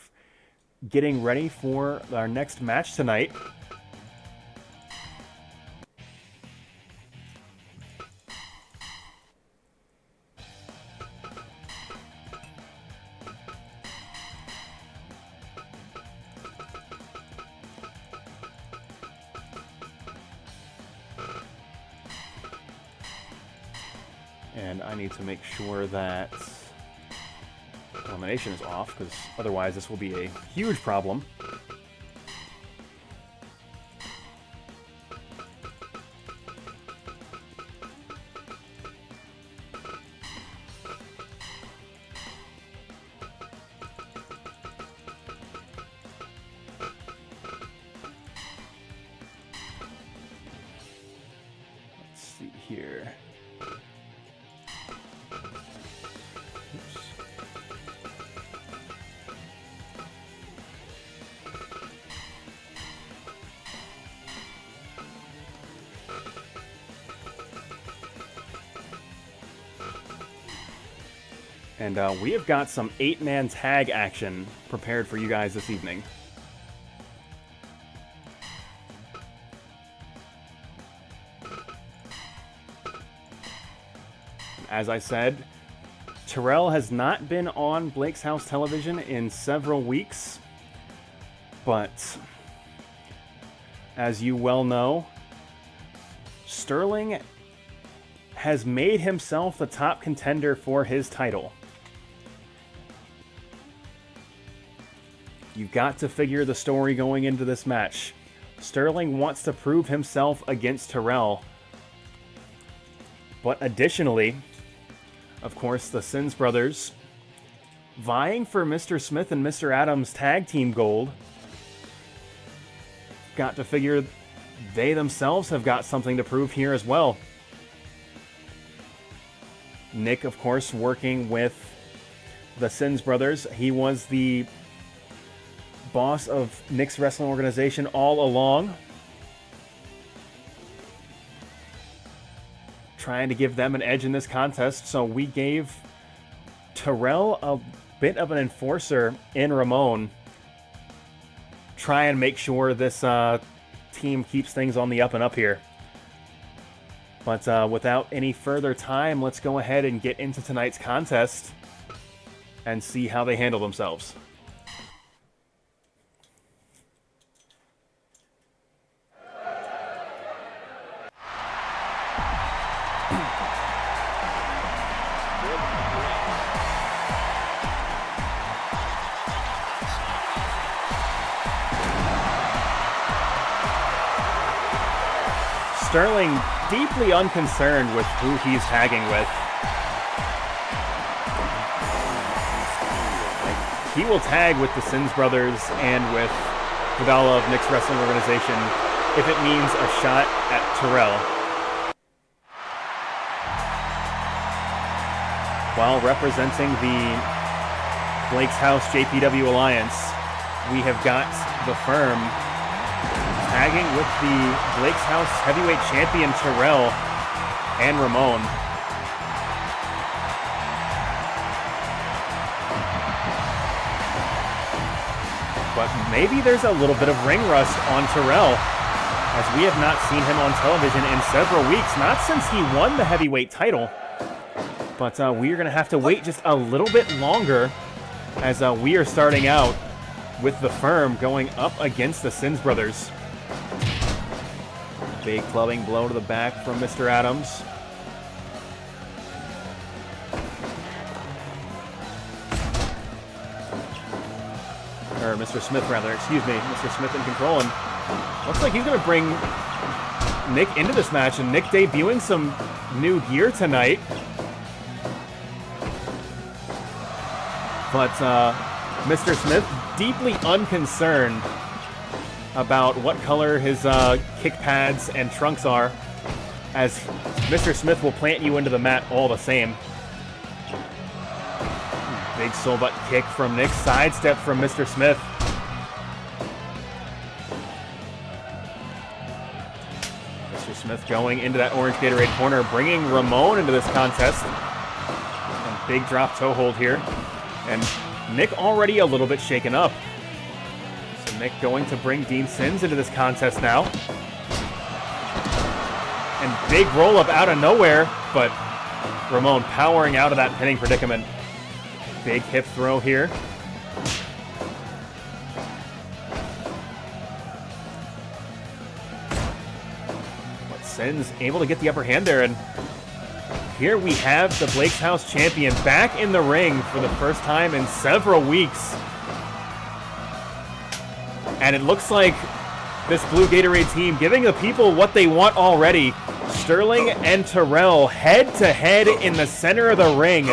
getting ready for our next match tonight. And I need to make sure that elimination is off, because otherwise this will be a huge problem. Let's see here. And we have got some 8-man tag action prepared for you guys this evening. As I said, Terrell has not been on Blake's House Television in several weeks, but as you well know, Sterling has made himself the top contender for his title. You've got to figure the story going into this match. Sterling wants to prove himself against Terrell. But additionally, of course, the Sins brothers vying for Mr. Smith and Mr. Adams tag team gold. Got to figure they themselves have got something to prove here as well. Nick, of course, working with the Sins brothers. He was the boss of Nick's wrestling organization all along. Trying to give them an edge in this contest, so we gave Terrell a bit of an enforcer in Ramon. Try and make sure this team keeps things on the up and up here. But without any further time, let's go ahead and get into tonight's contest and see how they handle themselves. Sterling deeply unconcerned with who he's tagging with. He will tag with the Sins brothers and with Vadala of Nick's wrestling organization if it means a shot at Terrell. While representing the Blake's House JPW Alliance, we have got the Firm tagging with the Blake's House Heavyweight Champion Terrell and Ramon. But maybe there's a little bit of ring rust on Terrell, as we have not seen him on television in several weeks, not since he won the heavyweight title. But we are going to have to wait just a little bit longer, as we are starting out with the Firm going up against the Sins brothers. Big clubbing blow to the back from Mr. Adams. Or Mr. Smith, rather. Excuse me. Mr. Smith in control. And looks like he's going to bring Nick into this match. And Nick debuting some new gear tonight. But Mr. Smith deeply unconcerned about what color his kick pads and trunks are, as Mr. Smith will plant you into the mat all the same. Big soul butt kick from Nick, sidestep from Mr. Smith. Mr. Smith going into that orange Gatorade corner, bringing Ramon into this contest. And big drop toe hold here. And Nick already a little bit shaken up. Nick going to bring Dean Sins into this contest now. And big roll up out of nowhere, but Ramon powering out of that pinning predicament. Big hip throw here. But Sins able to get the upper hand there, and here we have the Blake's House champion back in the ring for the first time in several weeks. And it looks like this Blue Gatorade team giving the people what they want already. Sterling and Terrell head-to-head in the center of the ring.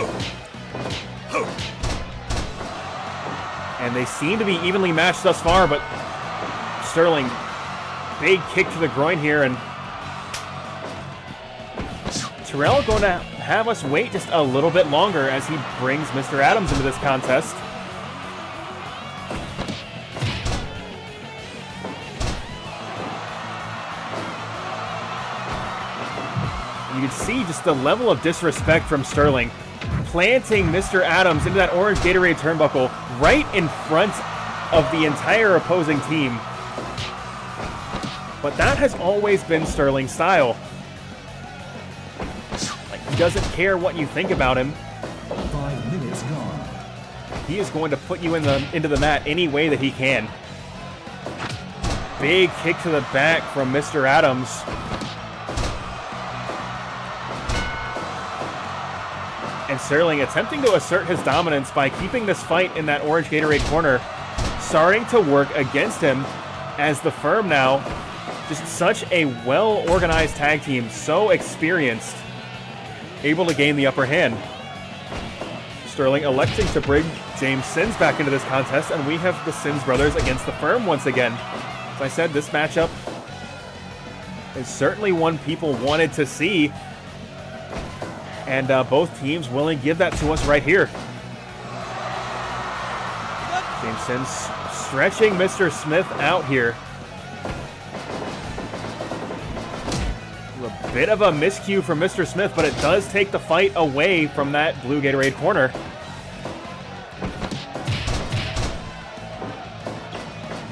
And they seem to be evenly matched thus far, but Sterling, big kick to the groin here, and Terrell going to have us wait just a little bit longer as he brings Mr. Adams into this contest. You can see just the level of disrespect from Sterling, planting Mr. Adams into that orange Gatorade turnbuckle right in front of the entire opposing team. But that has always been Sterling's style. Like, he doesn't care what you think about him. 5 minutes gone. He is going to put you into the mat any way that he can. big kick to the back from Mr. Adams. And Sterling attempting to assert his dominance by keeping this fight in that orange Gatorade corner, starting to work against him as the Firm now, just such a well-organized tag team, so experienced, able to gain the upper hand. Sterling electing to bring James Sins back into this contest, and we have the Sins brothers against the Firm once again. As I said, this matchup is certainly one people wanted to see, and both teams willing to give that to us right here. James Sins stretching Mr. Smith out here. A bit of a miscue from Mr. Smith, but it does take the fight away from that blue Gatorade corner.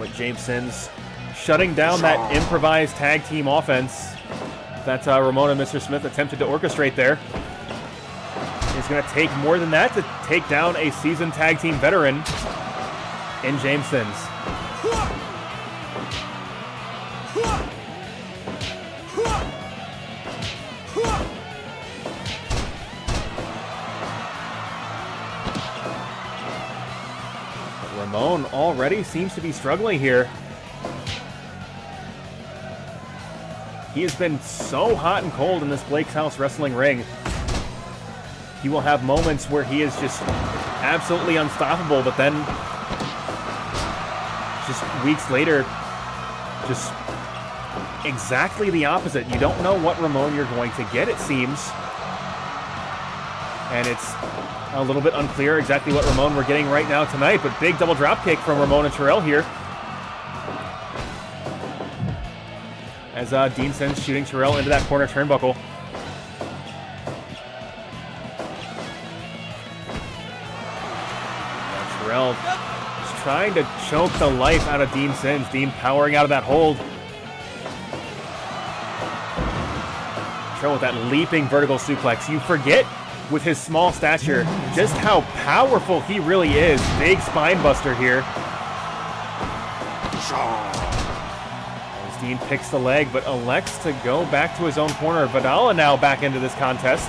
But James Sins shutting down that improvised tag team offense that Ramon and Mr. Smith attempted to orchestrate there. He's going to take more than that to take down a seasoned tag team veteran in James Sins. Ramon already seems to be struggling here. He has been so hot and cold in this Blake's House wrestling ring. He will have moments where he is just absolutely unstoppable, but then just weeks later, just exactly the opposite. You don't know what Ramon you're going to get, it seems. And it's a little bit unclear exactly what Ramon we're getting right now tonight, but big double drop kick from Ramon and Terrell here. As Dean Sins shooting Terrell into that corner turnbuckle. Terrell just trying to choke the life out of Dean Sins. Dean powering out of that hold. Terrell with that leaping vertical suplex. You forget with his small stature just how powerful he really is. Big spine buster here. As Dean picks the leg, but elects to go back to his own corner. Vadala now back into this contest.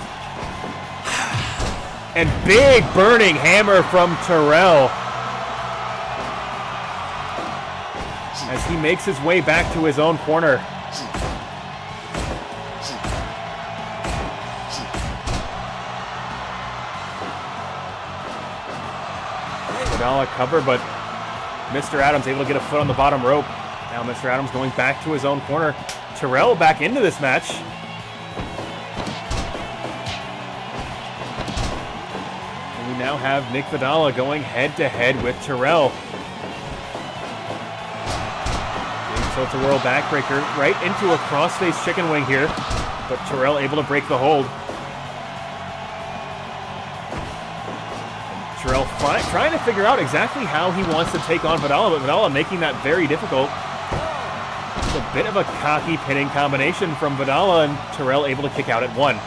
And big burning hammer from Terrell as he makes his way back to his own corner. Vadala cover, but Mr. Adams able to get a foot on the bottom rope. Now Mr. Adams going back to his own corner. Terrell back into this match. And we now have Nick Vadala going head-to-head with Terrell. Big tilt-a-whirl backbreaker right into a crossface chicken wing here, but Terrell able to break the hold. Terrell trying to figure out exactly how he wants to take on Vadala, but Vadala making that very difficult. It's a bit of a cocky pinning combination from Vadala, and Terrell able to kick out at one.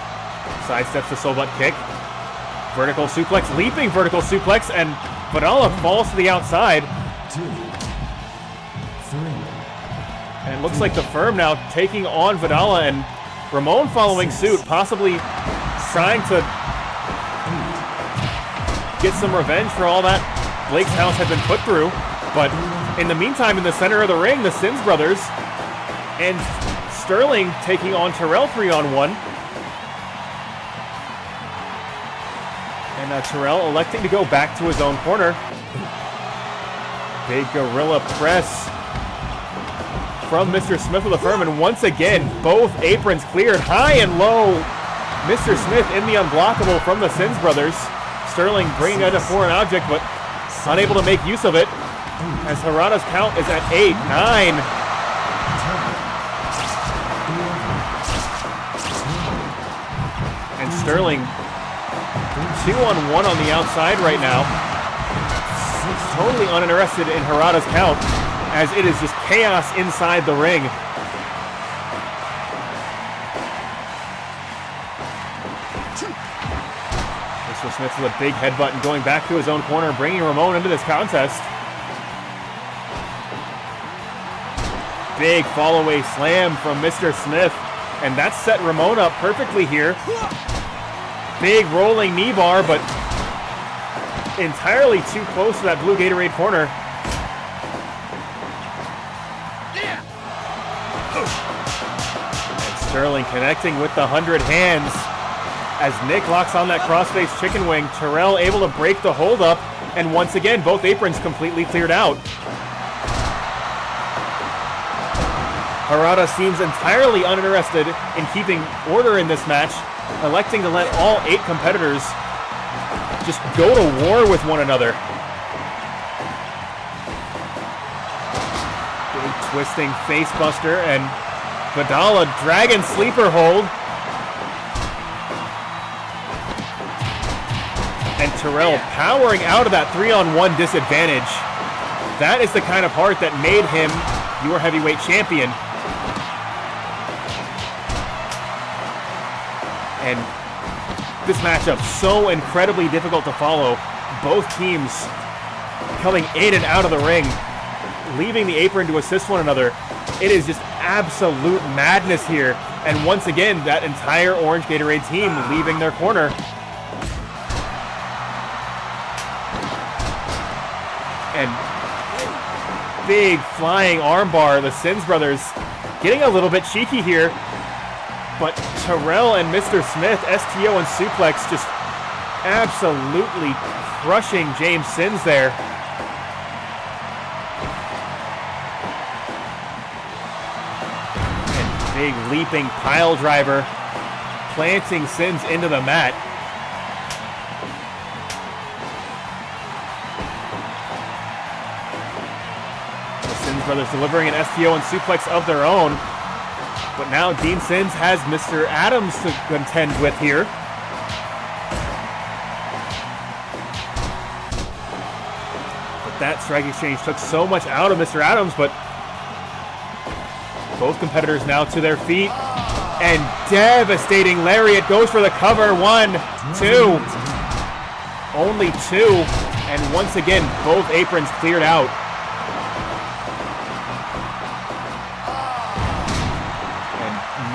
Sidesteps the soul butt kick. Vertical suplex, leaping vertical suplex, and Vadala falls to the outside. 2, 3. And it looks like the Firm now taking on Vadala, and Ramon following suit, possibly trying to get some revenge for all that Blake's House had been put through. But in the meantime, in the center of the ring, the Sins brothers and Sterling taking on Terrell 3-on-1. And Terrell electing to go back to his own corner. Big gorilla press from Mr. Smith of the Firm, and once again, both aprons cleared, high and low. Mr. Smith in the unblockable from the Sins brothers. Sterling bringing out a foreign object, but unable to make use of it, as Harada's count is at 8, 9. And Sterling 2-on-1 on the outside right now. Totally uninterested in Harada's count, as it is just chaos inside the ring. Mr. Smith with a big headbutt and going back to his own corner, bringing Ramon into this contest. big fall-away slam from Mr. Smith, and that set Ramon up perfectly here. Big rolling knee bar, but entirely too close to that blue Gatorade corner. And Sterling connecting with the 100 hands. As Nick locks on that crossface chicken wing, Terrell able to break the holdup, and once again, both aprons completely cleared out. Harada seems entirely uninterested in keeping order in this match, electing to let all 8 competitors just go to war with one another. Big twisting facebuster, and Vadala dragon sleeper hold. And Terrell powering out of that 3-on-1 disadvantage. That is the kind of heart that made him your heavyweight champion. And this matchup so incredibly difficult to follow. Both teams coming in and out of the ring, leaving the apron to assist one another. It is just absolute madness here. And once again, that entire Orange Gatorade team leaving their corner. And big flying armbar. The Sins brothers getting a little bit cheeky here. But Terrell and Mr. Smith, STO and suplex, just absolutely crushing James Sins there. And big leaping pile driver, planting Sins into the mat. The Sins brothers delivering an STO and suplex of their own. But now Dean Sins has Mr. Adams to contend with here. But that strike exchange took so much out of Mr. Adams, but both competitors now to their feet. And devastating lariat goes for the cover. 1, 2. Only 2. And once again, both aprons cleared out.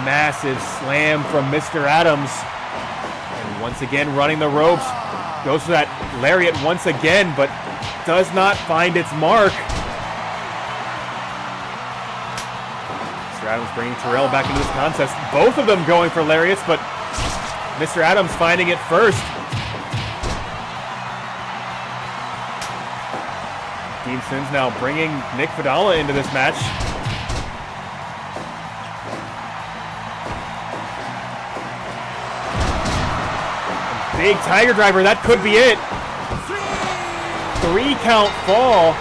Massive slam from Mr. Adams. And once again running the ropes. Goes for that lariat once again, but does not find its mark. Mr. Adams bringing Terrell back into this contest. Both of them going for lariats, but Mr. Adams finding it first. Dean Sins now bringing Nick Vadala into this match. Big Tiger Driver, that could be it. 3 count fall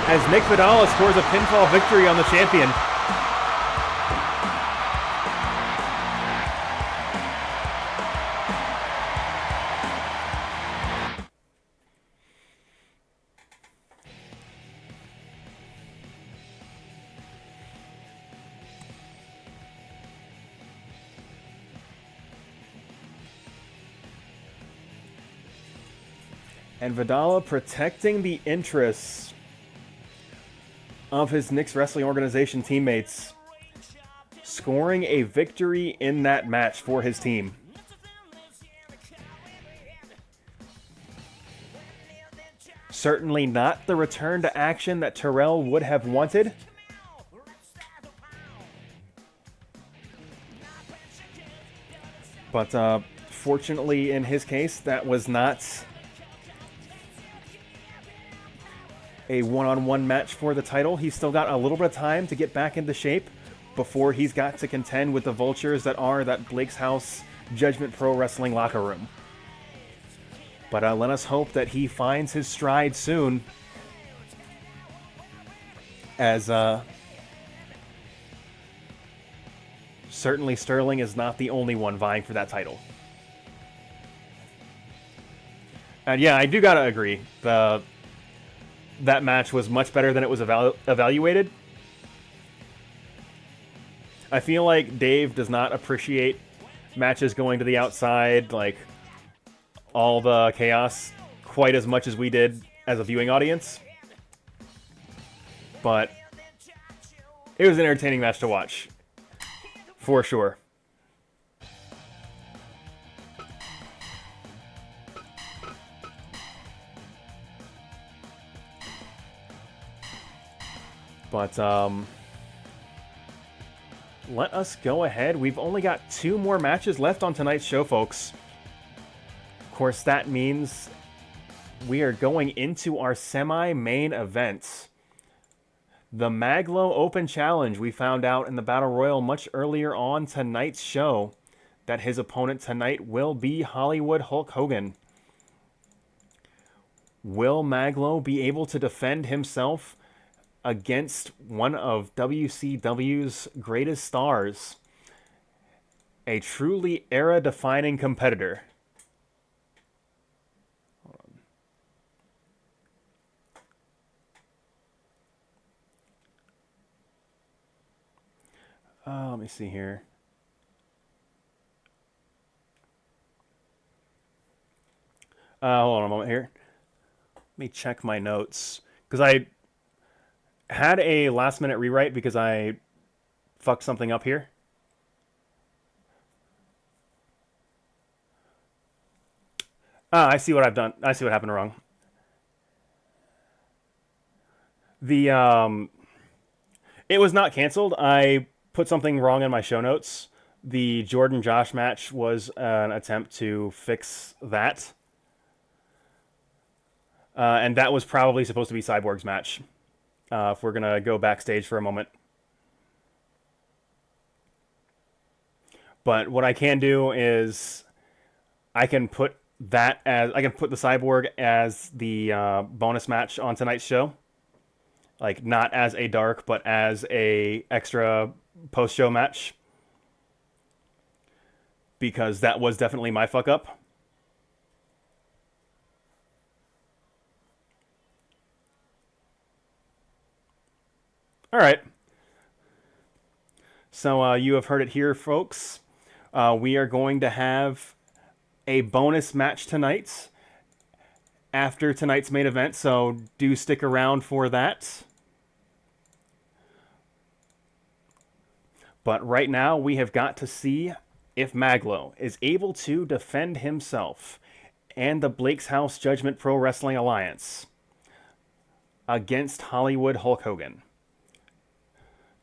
as Nick Vadala scores a pinfall victory on the champion. And Vadala protecting the interests of his Knicks Wrestling Organization teammates, scoring a victory in that match for his team. Certainly not the return to action that Terrell would have wanted. But fortunately, in his case, that was not a one-on-one match for the title. He's still got a little bit of time to get back into shape before he's got to contend with the vultures that are that Blake's House Judgment Pro Wrestling locker room. But let us hope that he finds his stride soon, as certainly Sterling is not the only one vying for that title. And yeah, I do gotta agree. That match was much better than it was evaluated. I feel like Dave does not appreciate matches going to the outside, like all the chaos, quite as much as we did as a viewing audience. But It was an entertaining match to watch. For sure. But, let us go ahead. We've only got 2 more matches left on tonight's show, folks. Of course, that means we are going into our semi-main event. The Mag.Lo Open Challenge. We found out in the Battle Royal much earlier on tonight's show that his opponent tonight will be Hollywood Hulk Hogan. Will Mag.Lo be able to defend himself against one of WCW's greatest stars? A truly era-defining competitor. Let me see here. Hold on a moment here. Let me check my notes. Because I had a last-minute rewrite because I fucked something up here. I see what I've done. I see what happened wrong. It was not canceled. I put something wrong in my show notes. The Jordan Josh match was an attempt to fix that. And that was probably supposed to be Cyborg's match. If we're going to go backstage for a moment. But what I can do is I can put the Cyborg as the bonus match on tonight's show. Like, not as a dark, but as a extra post-show match. Because that was definitely my fuck-up. Alright. So, you have heard it here, folks. We are going to have a bonus match tonight after tonight's main event, so do stick around for that. But right now, we have got to see if Mag.Lo is able to defend himself and the Blake's House Judgment Pro Wrestling Alliance against Hollywood Hulk Hogan.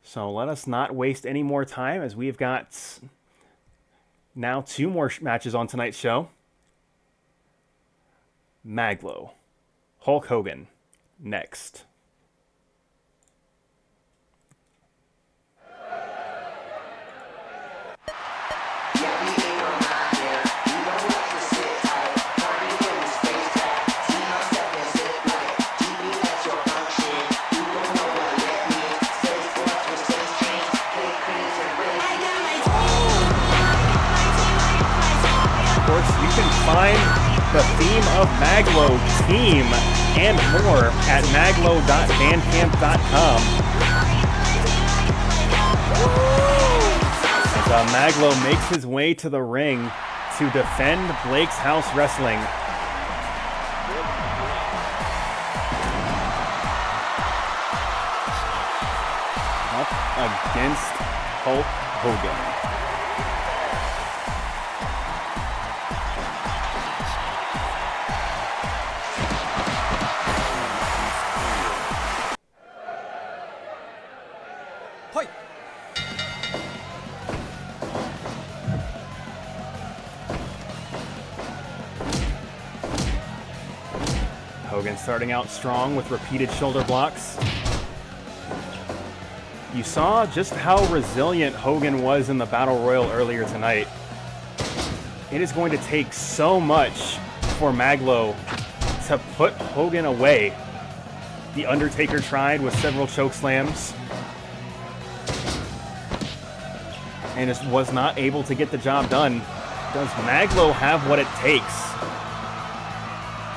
So let us not waste any more time, as we've got now 2 more matches on tonight's show. Mag.Lo, Hulk Hogan, next. Find the theme of Mag.Lo team and more at maglo.bandcamp.com. As Mag.Lo makes his way to the ring to defend Blake's House Wrestling. Up against Hulk Hogan. Hogan starting out strong with repeated shoulder blocks. You saw just how resilient Hogan was in the Battle Royal earlier tonight. It is going to take so much for Mag.Lo to put Hogan away. The Undertaker tried with several choke slams and was not able to get the job done. Does Mag.Lo have what it takes?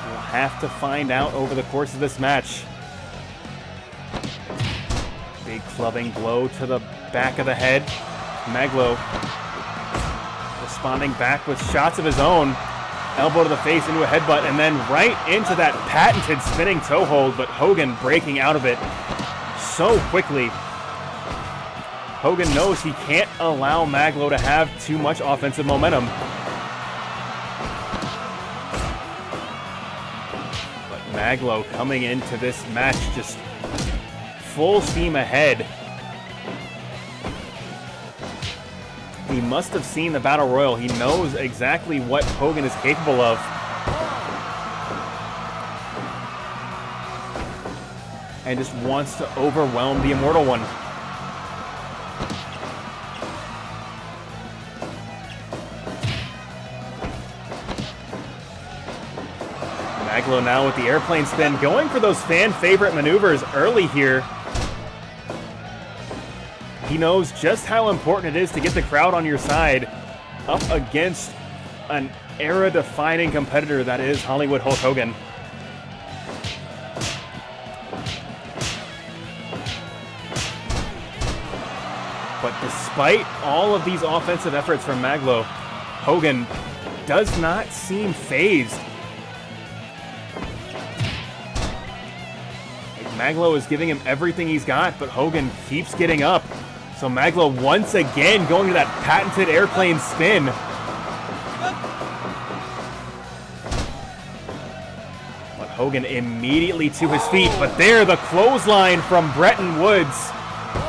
We'll have to find out over the course of this match. Big clubbing blow to the back of the head. Mag.Lo responding back with shots of his own. Elbow to the face into a headbutt, and then right into that patented spinning toe hold, but Hogan breaking out of it so quickly. Hogan knows he can't allow Mag.Lo to have too much offensive momentum. But Mag.Lo coming into this match just full steam ahead. He must have seen the Battle Royal. He knows exactly what Hogan is capable of. And just wants to overwhelm the Immortal One. Mag.Lo now with the airplane spin, going for those fan favorite maneuvers early here. He knows just how important it is to get the crowd on your side up against an era-defining competitor that is Hollywood Hulk Hogan. But despite all of these offensive efforts from Mag.Lo, Hogan does not seem phased. Mag.Lo is giving him everything he's got, but Hogan keeps getting up. So Mag.Lo once again going to that patented airplane spin. But Hogan immediately to his feet. But there, the clothesline from Bretton Woods.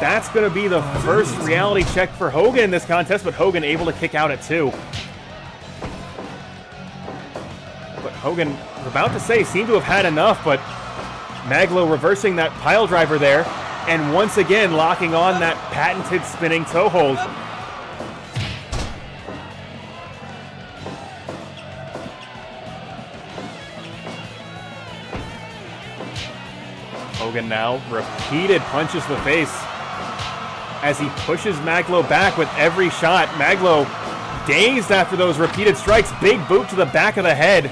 That's going to be the first reality check for Hogan in this contest, but Hogan able to kick out at 2. But Hogan, was about to say, seemed to have had enough, but Mag.Lo reversing that pile driver there, and once again locking on that patented spinning toe hold. Hogan now repeated punches to the face as he pushes Mag.Lo back with every shot. Mag.Lo dazed after those repeated strikes. Big boot to the back of the head.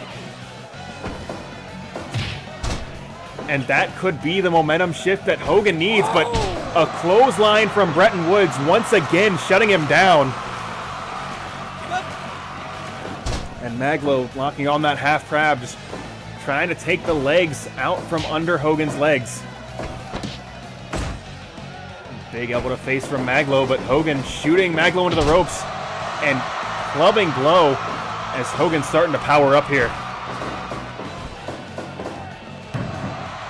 And that could be the momentum shift that Hogan needs, but a clothesline from Bretton Woods once again shutting him down. And Mag.Lo locking on that half crab, just trying to take the legs out from under Hogan's legs. Big elbow to face from Mag.Lo, but Hogan shooting Mag.Lo into the ropes and clubbing blow as Hogan's starting to power up here.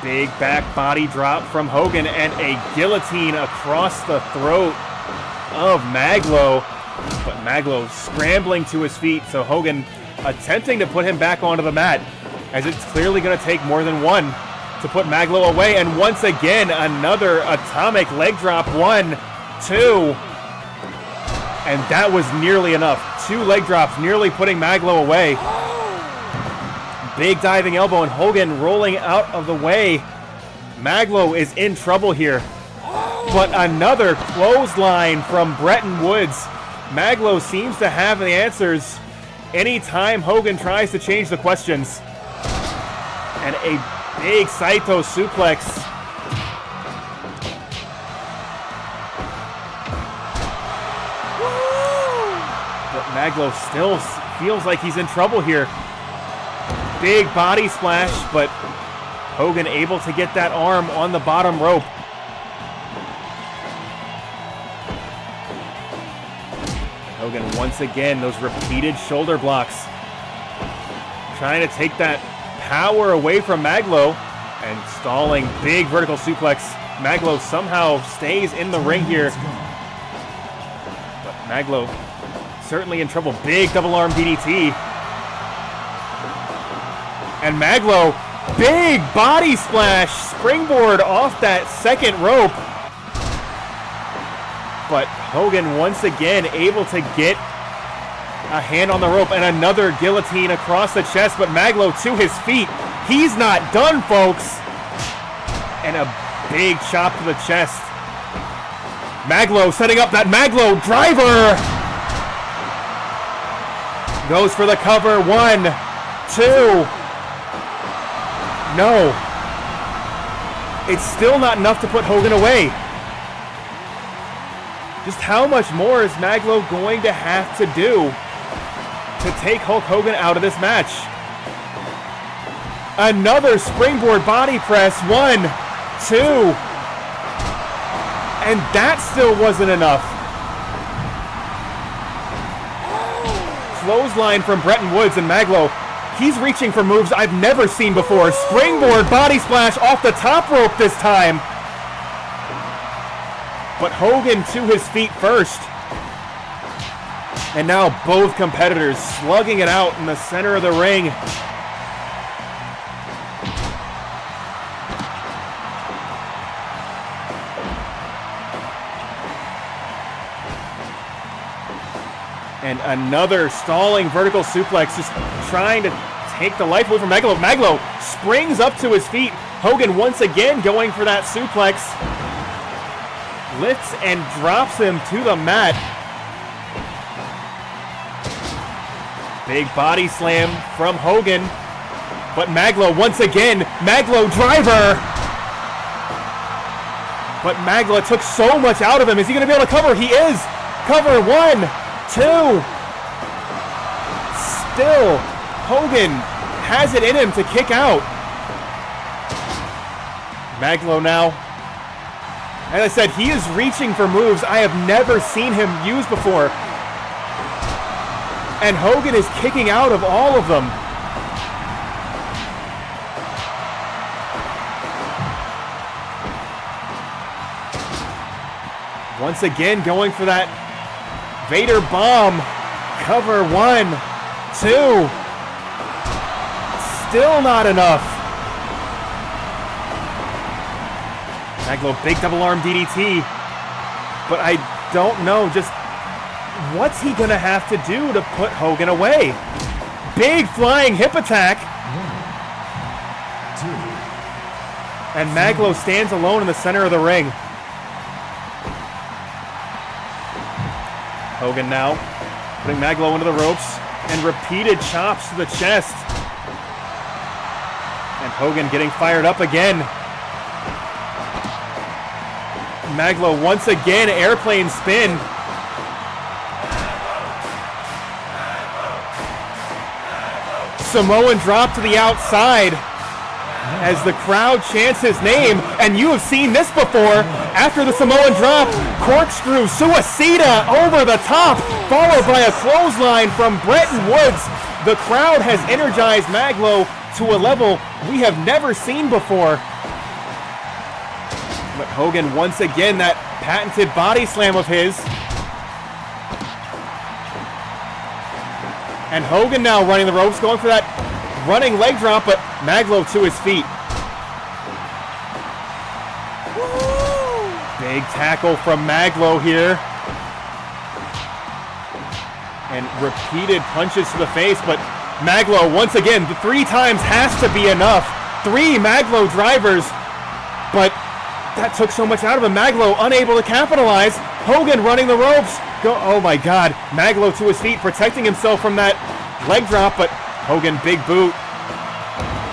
Big back body drop from Hogan and a guillotine across the throat of Mag.Lo. But Mag.Lo scrambling to his feet, so Hogan attempting to put him back onto the mat, as it's clearly going to take more than one to put Mag.Lo away. And once again, another atomic leg drop. 1, 2. And that was nearly enough. 2 leg drops, nearly putting Mag.Lo away. Big diving elbow and Hogan rolling out of the way. Mag.Lo is in trouble here. But another clothesline from Bretton Woods. Mag.Lo seems to have the answers anytime Hogan tries to change the questions. And a big Saito suplex. But Mag.Lo still feels like he's in trouble here. Big body splash, but Hogan able to get that arm on the bottom rope. Hogan once again, those repeated shoulder blocks. Trying to take that power away from Mag.Lo and stalling. Big vertical suplex. Mag.Lo somehow stays in the ring here. But Mag.Lo certainly in trouble. Big double arm DDT. And Mag.Lo, big body splash, springboard off that second rope. But Hogan once again able to get a hand on the rope and another guillotine across the chest, but Mag.Lo to his feet. He's not done, folks. And a big chop to the chest. Mag.Lo setting up that Mag.Lo driver. Goes for the cover. 1, 2. No. It's still not enough to put Hogan away. Just how much more is Mag.Lo going to have to do to take Hulk Hogan out of this match? Another springboard body press. 1, 2. And that still wasn't enough. Clothesline from Bretton Woods, and Mag.Lo, he's reaching for moves I've never seen before. Springboard body splash off the top rope this time. But Hogan to his feet first. And now both competitors slugging it out in the center of the ring. And another stalling vertical suplex, just trying to take the life away from Mag.Lo. Mag.Lo springs up to his feet. Hogan once again going for that suplex. Lifts and drops him to the mat. Big body slam from Hogan. But Mag.Lo once again, Mag.Lo driver. But Mag.Lo took so much out of him. Is he going to be able to cover? He is. Cover, 1, 2. Still, Hogan has it in him to kick out. Mag.Lo now. As I said, he is reaching for moves I have never seen him use before. And Hogan is kicking out of all of them. Once again, going for that Vader bomb. Cover, 1, 2. Still not enough. Mag.Lo, big double arm DDT. But I don't know just what's he gonna have to do to put Hogan away. Big flying hip attack. 1, 2. And Mag.Lo stands alone in the center of the ring. Hogan now putting Mag.Lo into the ropes and repeated chops to the chest. And Hogan getting fired up again. Mag.Lo once again, airplane spin. Samoan drop to the outside as the crowd chants his name, and you have seen this before. After the Samoan drop, corkscrew suicida over the top, followed by a clothesline from Bretton Woods. The crowd has energized Mag.Lo to a level we have never seen before. But Hogan once again, that patented body slam of his. And Hogan now running the ropes, going for that running leg drop, but Mag.Lo to his feet. Big tackle from Mag.Lo here. And repeated punches to the face, but Mag.Lo once again, the 3 times has to be enough. 3 Mag.Lo drivers, but that took so much out of him. Mag.Lo unable to capitalize. Hogan running the ropes. Oh my God. Mag.Lo to his feet, protecting himself from that leg drop, but Hogan, big boot.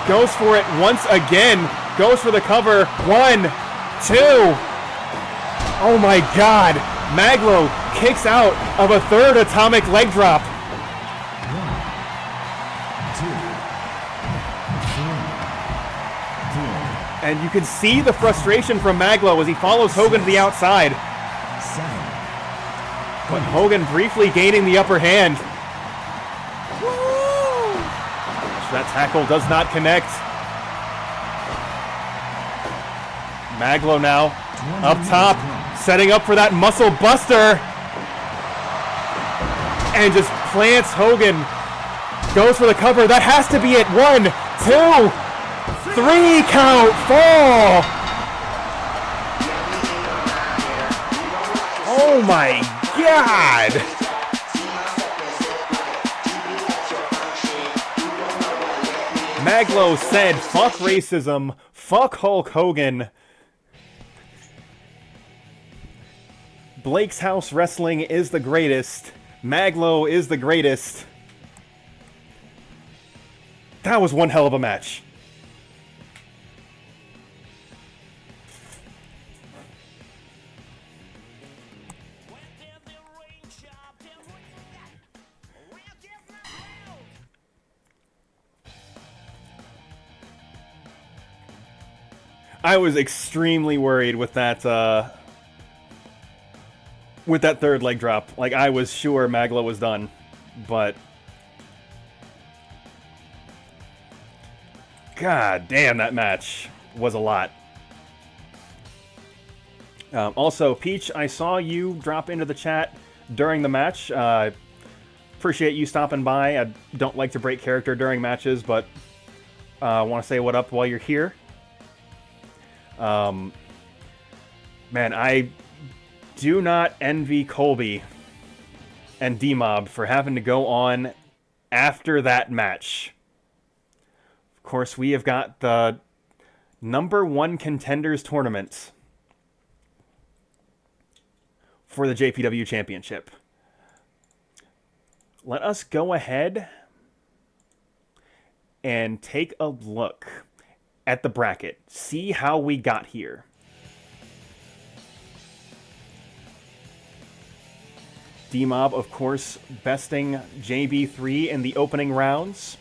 Goes for it once again. Goes for the cover. 1, 2. Oh my God. Mag.Lo kicks out of a 3rd atomic leg drop. 1, 2, 3, 4. And you can see the frustration from Mag.Lo as he follows Hogan to the outside. 7. But Hogan briefly gaining the upper hand. That tackle does not connect. Mag.Lo now up top, setting up for that muscle buster. And just plants Hogan. Goes for the cover. That has to be it. 1, 2, 3 count. Fall. Oh my God. Mag.Lo said, fuck racism, fuck Hulk Hogan. Blake's House Wrestling is the greatest. Mag.Lo is the greatest. That was one hell of a match. I was extremely worried with that with that third leg drop. Like, I was sure Mag.Lo was done, but god damn, that match was a lot. Also, Peach, I saw you drop into the chat during the match. Appreciate you stopping by. I don't like to break character during matches, but I want to say what up while you're here. Man, I do not envy COLBY and D-Mob for having to go on after that match. Of course, we have got the #1 Contenders tournament for the JPW Championship. Let us go ahead and take a look at the bracket. See how we got here. D-Mob, of course, besting JB3 in the opening rounds.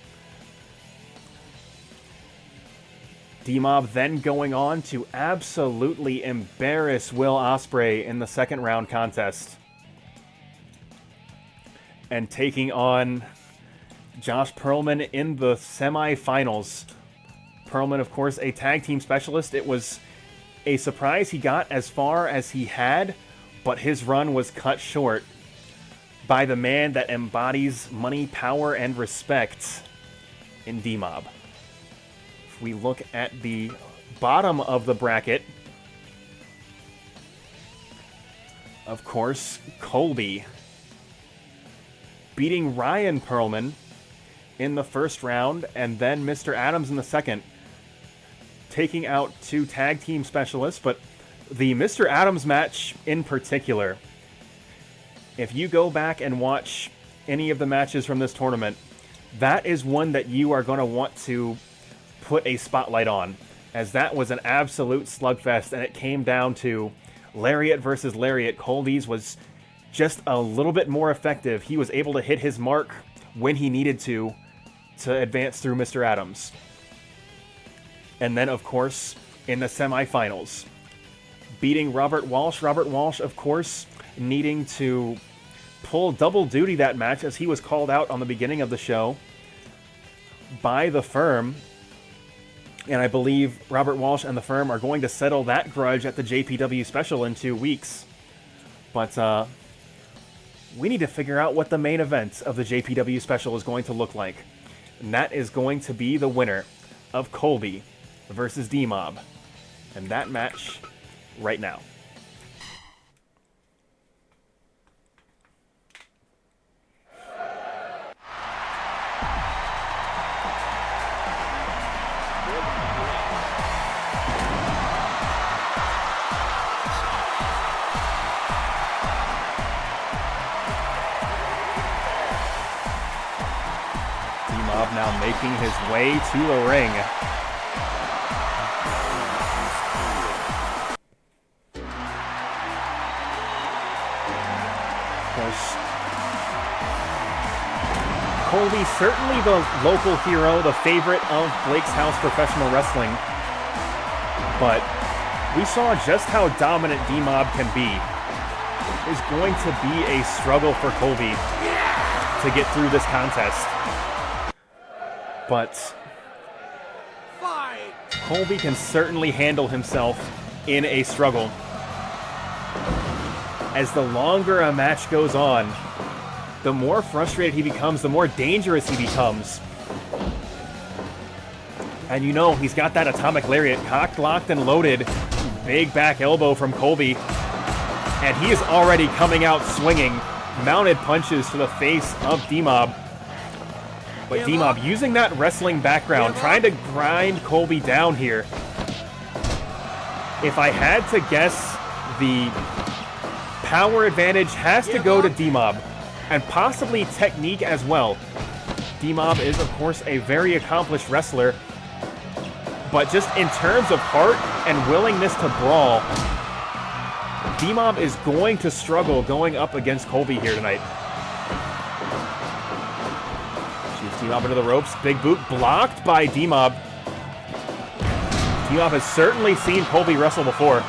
D-Mob then going on to absolutely embarrass Will Ospreay in the second round contest. And taking on Josh Perlman in the semifinals. Perlman, of course, a tag team specialist. It was a surprise he got as far as he had, but his run was cut short by the man that embodies money, power, and respect in D-Mob. If we look at the bottom of the bracket, of course, COLBY beating Ryan Perlman in the first round, and then Mr. Adams in the second, taking out 2 tag team specialists. But the Mr. Adams match in particular, if you go back and watch any of the matches from this tournament, that is one that you are going to want to put a spotlight on, as that was an absolute slugfest, and it came down to lariat versus lariat. COLBY's was just a little bit more effective. He was able to hit his mark when he needed to advance through Mr. Adams. And then, of course, in the semifinals, beating Robert Walsh. Robert Walsh, of course, needing to pull double duty that match, as he was called out on the beginning of the show by the Firm. And I believe Robert Walsh and the Firm are going to settle that grudge at the JPW special in 2 weeks. But we need to figure out what the main event of the JPW special is going to look like. And that is going to be the winner of COLBY versus D-Mob. And that match right now. D-Mob now making his way to the ring. COLBY, certainly the local hero, the favorite of Blake's House Professional Wrestling. But we saw just how dominant D-Mob can be. It's going to be a struggle for COLBY to get through this contest. But COLBY can certainly handle himself in a struggle. As the longer a match goes on, the more frustrated he becomes, the more dangerous he becomes. And you know, he's got that atomic lariat cocked, locked, and loaded. Big back elbow from COLBY. And he is already coming out swinging mounted punches to the face of D-Mob. But D-Mob using that wrestling background, trying to grind COLBY down here. If I had to guess, the power advantage has to go to D-Mob. And possibly technique as well. D-Mob is, of course, a very accomplished wrestler. But just in terms of heart and willingness to brawl, D-Mob is going to struggle going up against COLBY here tonight. Shoots D-Mob into the ropes. Big boot blocked by D-Mob. D-Mob has certainly seen COLBY wrestle before.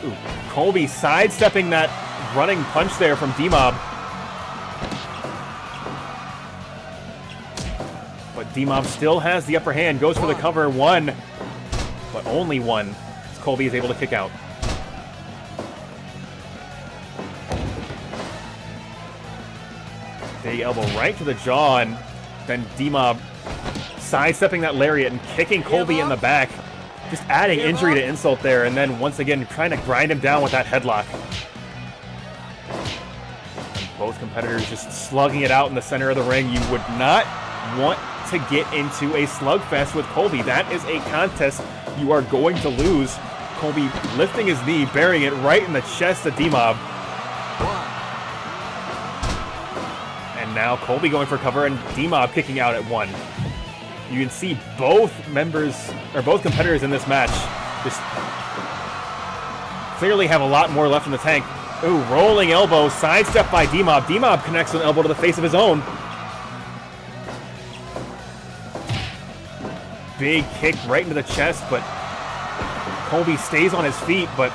Ooh, COLBY sidestepping that running punch there from D-Mob. But D-Mob still has the upper hand, goes for the cover, one, but only one, as COLBY is able to kick out. Big elbow right to the jaw, and then D-Mob sidestepping that lariat and kicking COLBY in the back. Just adding injury to insult there, and then once again trying to grind him down with that headlock. And both competitors just slugging it out in the center of the ring. You would not want to get into a slugfest with COLBY. That is a contest you are going to lose. COLBY lifting his knee, burying it right in the chest of D-Mob. And now COLBY going for cover and D-Mob kicking out at one. You can see both competitors in this match just clearly have a lot more left in the tank. Ooh, rolling elbow, sidestep by D-Mob. D-Mob connects an elbow to the face of his own. Big kick right into the chest, but COLBY stays on his feet, but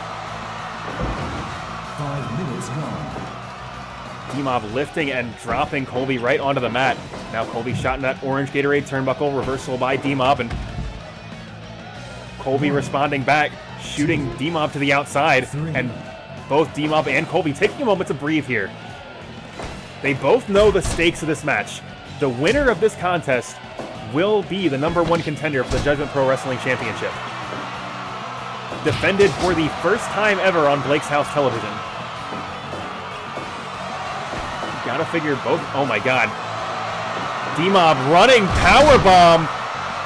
5 minutes gone. D-Mob lifting and dropping COLBY right onto the mat. Now COLBY shot in that orange Gatorade turnbuckle, reversal by D-Mob, and COLBY responding back, shooting D-Mob to the outside, and both D-Mob and COLBY taking a moment to breathe here. They both know the stakes of this match. The winner of this contest will be the #1 contender for the Judgment Pro Wrestling Championship. Defended for the first time ever on Blake's House Television. Gotta figure both. Oh my god. D-Mob running powerbomb,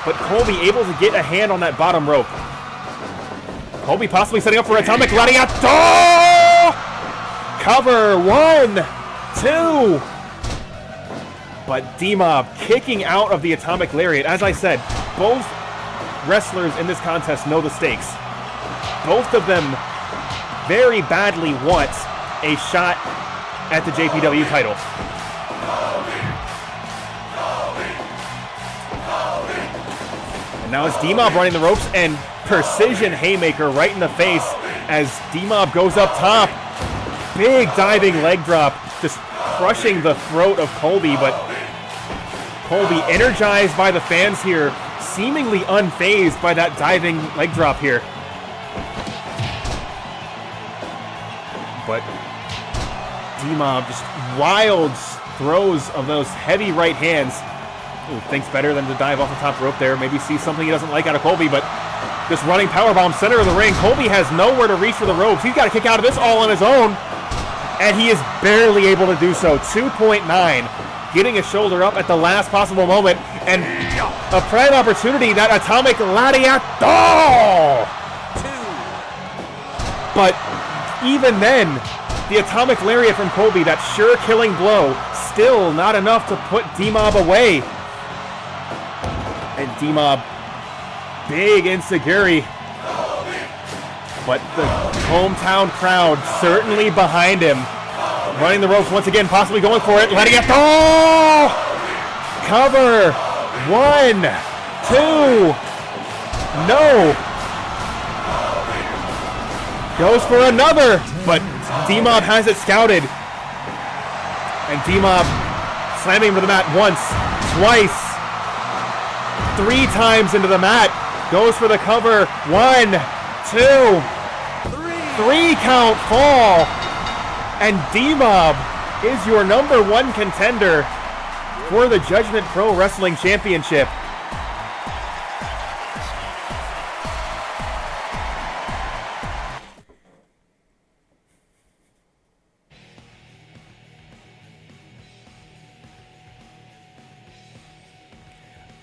but COLBY able to get a hand on that bottom rope. COLBY possibly setting up for Atomic Gladiator! Cover, 1, 2. But D-Mob kicking out of the Atomic Lariat. As I said, both wrestlers in this contest know the stakes. Both of them very badly want a shot at the JPW title. And now it's D-Mob running the ropes, and precision haymaker right in the face as D-Mob goes up top. Big diving leg drop, just crushing the throat of COLBY, but COLBY energized by the fans here, seemingly unfazed by that diving leg drop here. But D-Mob just wild throws of those heavy right hands. Ooh, thinks better than to dive off the top rope there. Maybe see something he doesn't like out of COLBY, but this running powerbomb center of the ring. COLBY has nowhere to reach for the ropes. He's got to kick out of this all on his own, and he is barely able to do so. 2.9, getting his shoulder up at the last possible moment, and a prime opportunity, that Atomic Gladiator! But even then, the Atomic Lariat from COLBY, that sure killing blow, still not enough to put D-Mob away. And D-Mob, big enziguri. But the hometown crowd certainly behind him. Running the ropes once again, possibly going for it. Letting it go! Cover. 1, 2. No. Goes for another, but D-Mob has it scouted. And D-Mob slamming him to the mat once, twice, 3 times into the mat. Goes for the cover. 1, 2, 3 count fall. And D-Mob is your #1 contender for the Judgment Pro Wrestling Championship.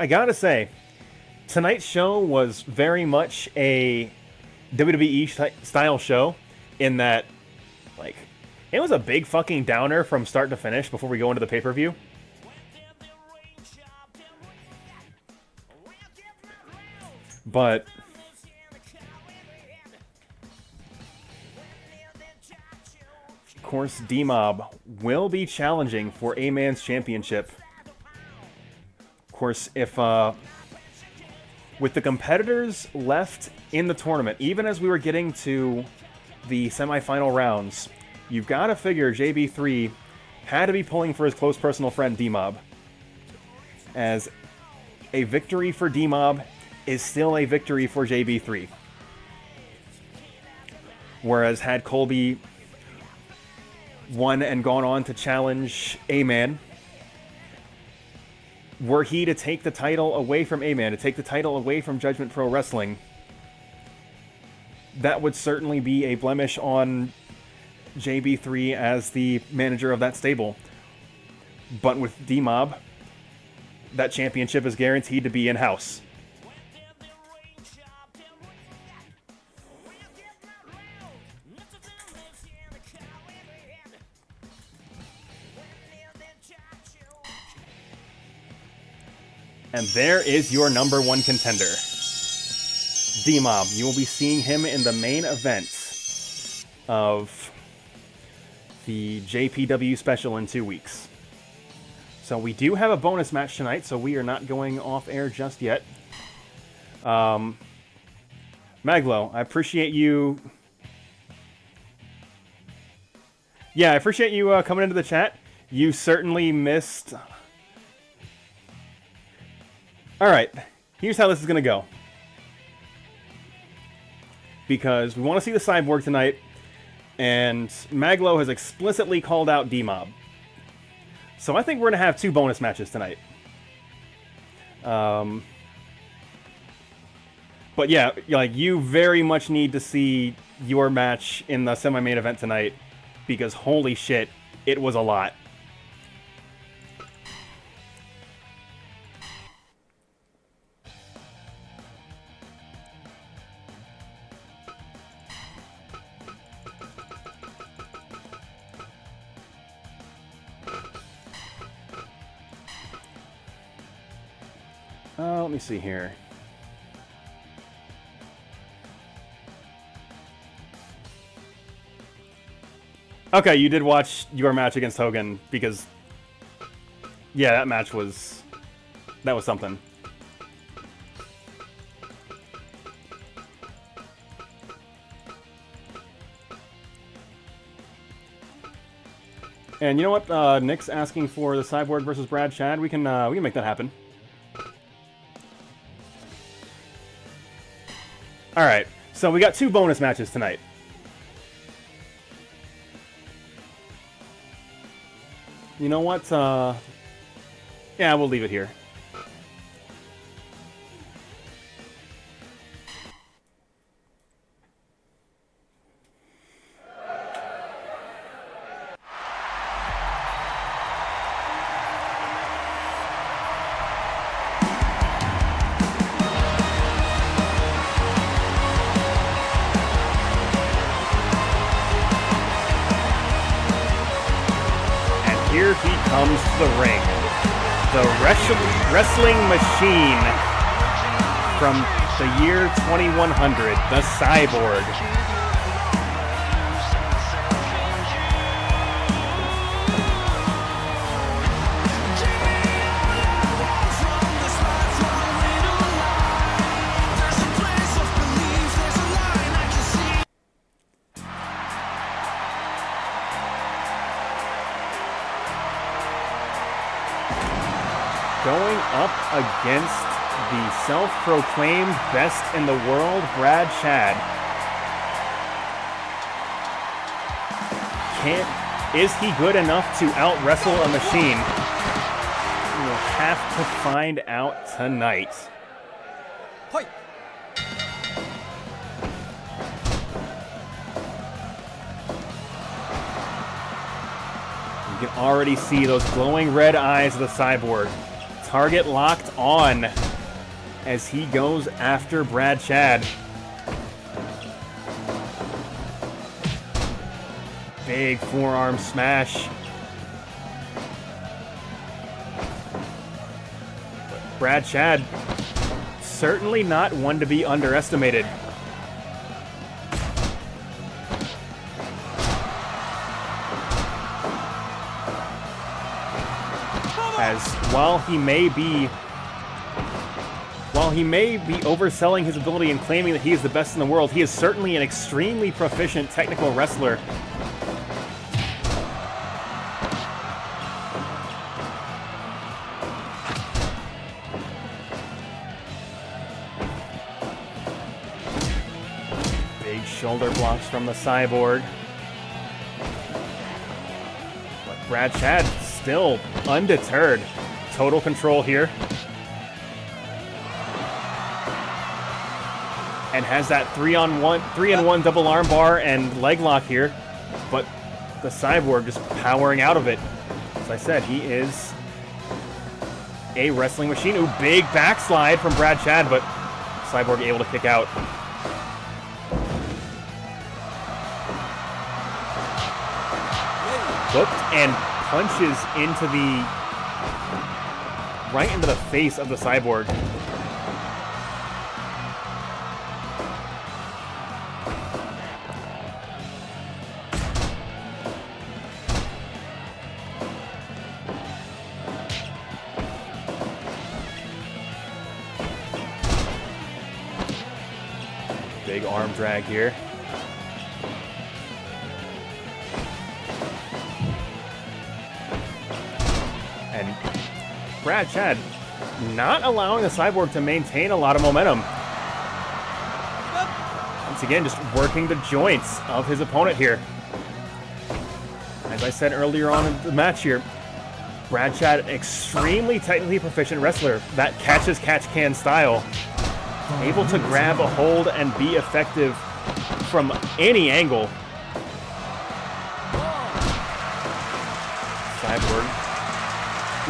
I gotta say, tonight's show was very much a WWE style show in that, like, it was a big fucking downer from start to finish before we go into the pay-per-view. But of course, D-Mob will be challenging for a man's championship. Of course, if with the competitors left in the tournament, even as we were getting to the semifinal rounds, you've got to figure JB3 had to be pulling for his close personal friend D-Mob. As a victory for D-Mob is still a victory for JB3. Whereas had COLBY won and gone on to challenge A-Man, were he to take the title away from A-Man, to take the title away from Judgment Pro Wrestling, that would certainly be a blemish on JB3 as the manager of that stable. But with D-Mob, that championship is guaranteed to be in-house. And there is your number one contender. D-Mob. You will be seeing him in the main event of the JPW special in 2 weeks. So we do have a bonus match tonight, so we are not going off air just yet. Mag.Lo, I appreciate you... Yeah, I appreciate you coming into the chat. You certainly missed... Alright, here's how this is going to go. Because we want to see the Cyborg tonight, and Mag.Lo has explicitly called out D-Mob. So I think we're going to have 2 bonus matches tonight. But yeah, like, you very much need to see your match in the semi-main event tonight, because holy shit, it was a lot. Let me see here. Okay, you did watch your match against Hogan, because... Yeah, that match was... That was something. And you know what? Nick's asking for the Cyborg versus Brad Chad. We can make that happen. Alright, so we got 2 bonus matches tonight. You know what? Yeah, we'll leave it here. Here he comes to the ring. The wrestling machine from the year 2100, the Cyborg. Going up against the self-proclaimed best in the world, Brad Chad. Is he good enough to out-wrestle a machine? We'll have to find out tonight. Hi. You can already see those glowing red eyes of the Cyborg. Target locked on as he goes after Brad Chad. Big forearm smash. But Brad Chad, certainly not one to be underestimated. As while he he may be overselling his ability and claiming that he is the best in the world, he is certainly an extremely proficient technical wrestler. Big shoulder blocks from the Cyborg. But Brad Chad still undeterred. Total control here. And has that 3-on-1 double arm bar and leg lock here. But the Cyborg just powering out of it. As I said, he is a wrestling machine. Ooh, big backslide from Brad Chad, but Cyborg able to kick out. Hooked and punches into right into the face of the Cyborg. Big arm drag here. And Brad Chad not allowing the Cyborg to maintain a lot of momentum. Once again, just working the joints of his opponent here. As I said earlier on in the match here, Brad Chad, extremely technically proficient wrestler. That catch-as-catch-can style. Able to grab a hold and be effective from any angle. Cyborg.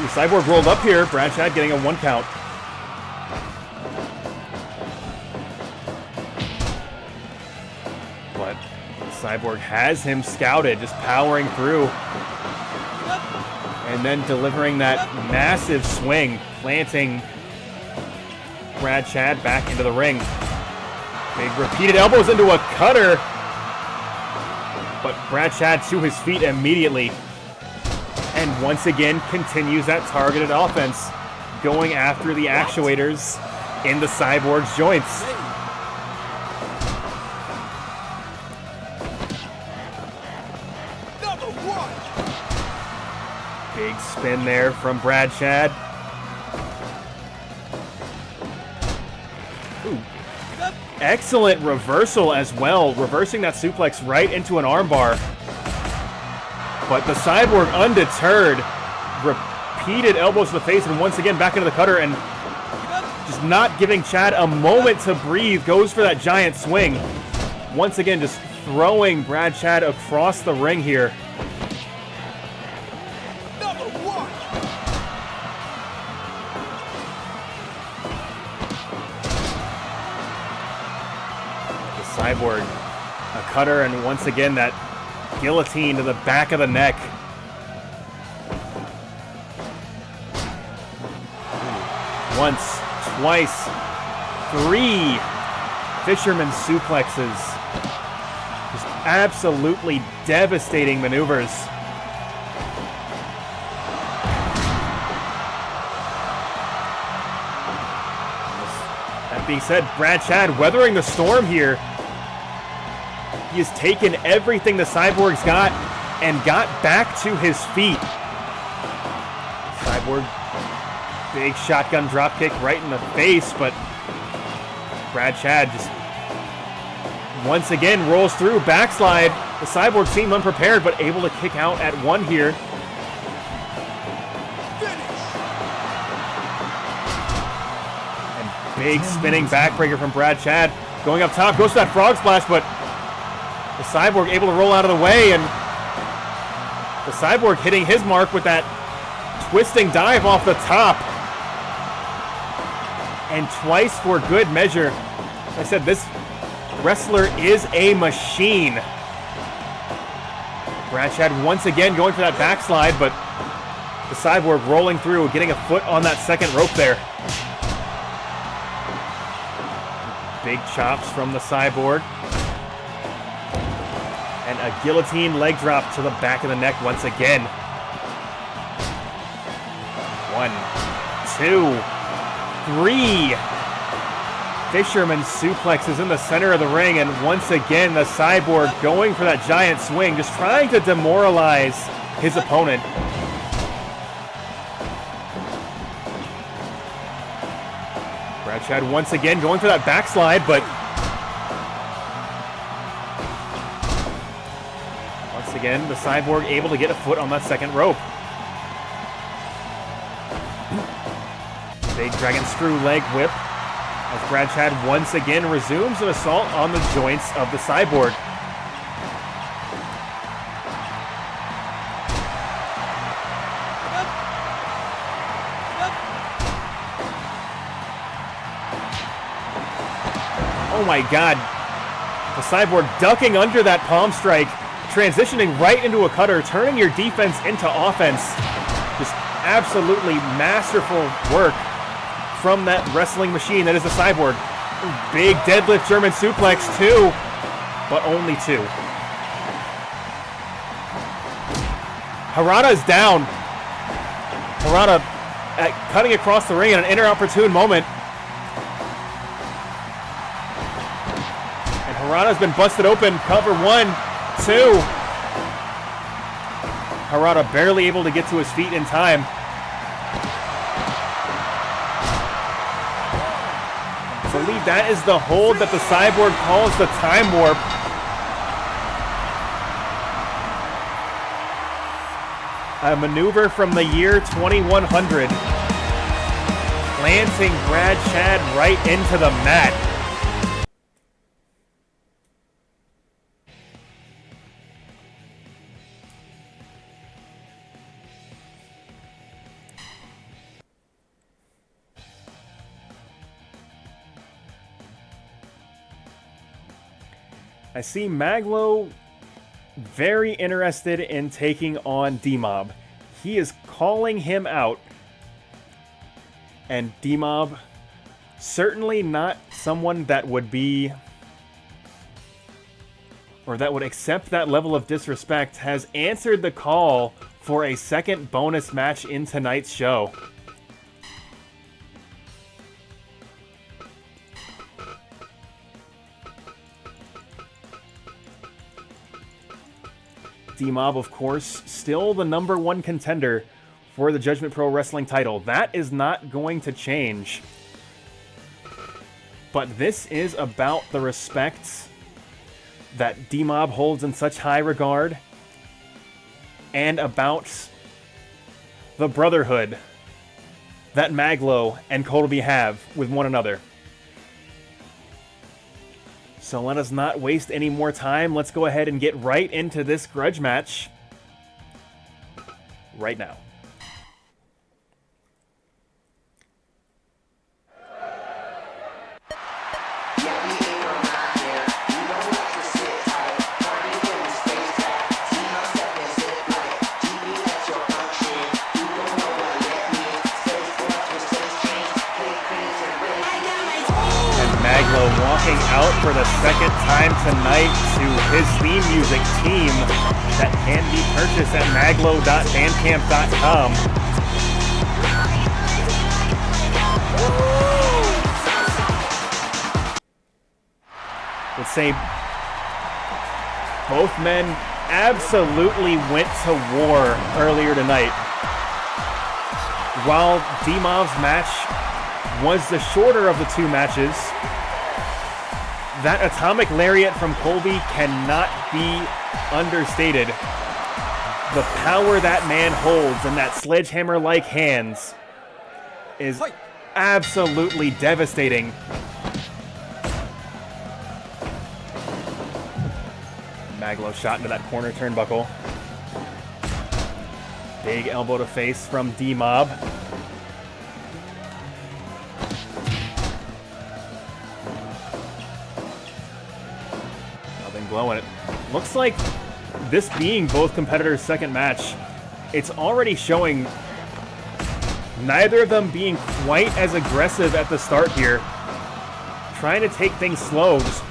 Ooh, Cyborg rolled up here. Brad Chad getting a 1 count. But Cyborg has him scouted, just powering through. And then delivering that massive swing, planting Brad Chad back into the ring. Big repeated elbows into a cutter. But Brad Chad to his feet immediately. And once again continues that targeted offense, going after the actuators in the Cyborg's joints. Big spin there from Brad Chad. Ooh. Excellent reversal as well, reversing that suplex right into an armbar. But the Cyborg undeterred, repeated elbows to the face, and once again back into the cutter, and just not giving Chad a moment to breathe, goes for that giant swing. Once again, just throwing Brad Chad across the ring here. Cyborg, a cutter, and once again that guillotine to the back of the neck. Once, twice, 3 fisherman suplexes. Just absolutely devastating maneuvers. That being said, Brad Chad weathering the storm here. He has taken everything the Cyborg's got and got back to his feet. Cyborg, big shotgun dropkick right in the face, but Brad Chad just once again rolls through, backslide. The Cyborg seemed unprepared, but able to kick out at 1 here. And big spinning backbreaker from Brad Chad. Going up top, goes to that frog splash, but the Cyborg able to roll out of the way, and the Cyborg hitting his mark with that twisting dive off the top. And twice for good measure. Like I said, this wrestler is a machine. Brad Chad once again going for that backslide, but the Cyborg rolling through, getting a foot on that second rope there. Big chops from the Cyborg. And a guillotine leg drop to the back of the neck once again. 1, 2, 3. Fisherman suplexes in the center of the ring, and once again the Cyborg going for that giant swing, just trying to demoralize his opponent. Chad once again going for that backslide, but once again the Cyborg able to get a foot on that second rope. Big dragon screw leg whip as Brad Chad once again resumes an assault on the joints of the Cyborg. Oh my God, the Cyborg ducking under that palm strike, transitioning right into a cutter, turning your defense into offense. Just absolutely masterful work from that wrestling machine that is the Cyborg. Big deadlift German suplex, 2, but only 2. Harada is down. Harada cutting across the ring at an inopportune moment. Harada's been busted open. Cover 1, 2. Harada barely able to get to his feet in time. I believe that is the hold that the Cyborg calls the time warp. A maneuver from the year 2100. Planting Brad Chad right into the mat. I see Mag.Lo very interested in taking on D-Mob. He is calling him out. And D-Mob, certainly not someone that would be, or that would accept that level of disrespect, has answered the call for a second bonus match in tonight's show. D-Mob, of course, still the #1 contender for the Judgment Pro Wrestling title. That is not going to change. But this is about the respect that D-Mob holds in such high regard, and about the brotherhood that Mag.Lo and COLBY have with one another. So let us not waste any more time. Let's go ahead and get right into this grudge match right now. Walking out for the second time tonight to his theme music team that can be purchased at maglo.bandcamp.com. Let's say both men absolutely went to war earlier tonight. While D-Mob's match was the shorter of the two matches, that atomic lariat from COLBY cannot be understated. The power that man holds in that sledgehammer-like hands is absolutely devastating. Mag.Lo shot into that corner turnbuckle. Big elbow to face from D-Mob. Glowing. It looks like this being both competitors' second match, it's already showing neither of them being quite as aggressive at the start here. Trying to take things slow, just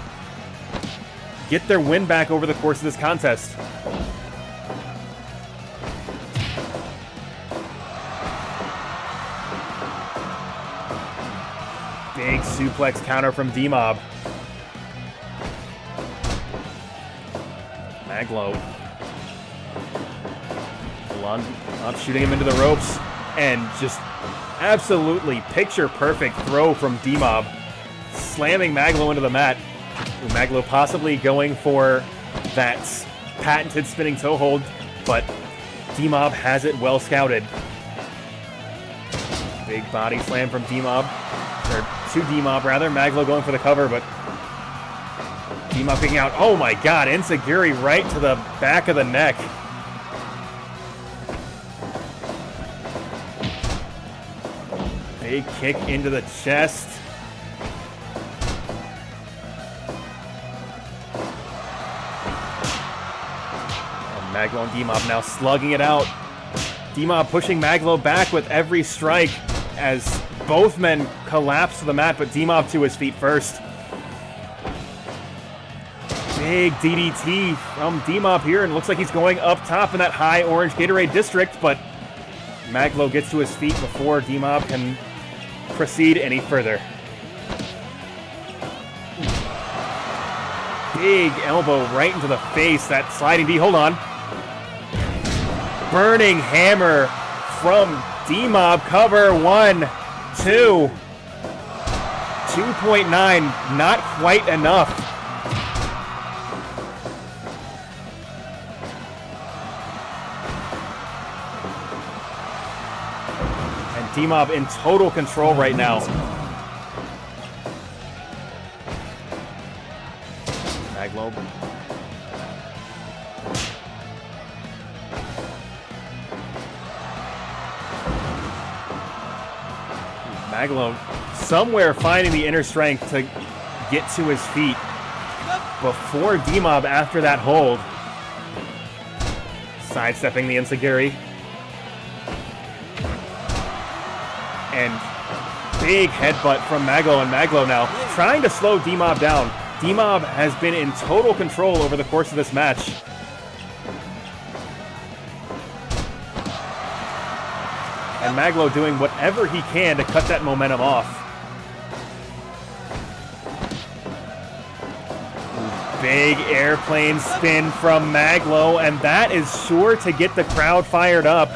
get their win back over the course of this contest. Big suplex counter from D-Mob. Mag.Lo. Up shooting him into the ropes. And just absolutely picture-perfect throw from D-Mob. Slamming Mag.Lo into the mat. Mag.Lo possibly going for that patented spinning toe hold, but D-Mob has it well scouted. Big body slam from D-Mob. Or to D-Mob, rather. Mag.Lo going for the cover, but D-Mob kicking out. Oh my god, Enziguri right to the back of the neck. Big kick into the chest. And Mag.Lo and D-Mob now slugging it out. D-Mob pushing Mag.Lo back with every strike as both men collapse to the mat, but D-Mob to his feet first. Big DDT from D-Mob here, and looks like he's going up top in that high orange Gatorade district, but Mag.Lo gets to his feet before D-Mob can proceed any further. Big elbow right into the face, that sliding D, hold on. Burning hammer from D-Mob, cover, 1, 2. 2.9, not quite enough. And D-Mob in total control right now. Mag.Lo. Mag.Lo somewhere finding the inner strength to get to his feet before D-Mob after that hold. Sidestepping the Enziguri. And big headbutt from Mag.Lo, and Mag.Lo now trying to slow D-Mob down. D-Mob has been in total control over the course of this match. And Mag.Lo doing whatever he can to cut that momentum off. Big airplane spin from Mag.Lo, and that is sure to get the crowd fired up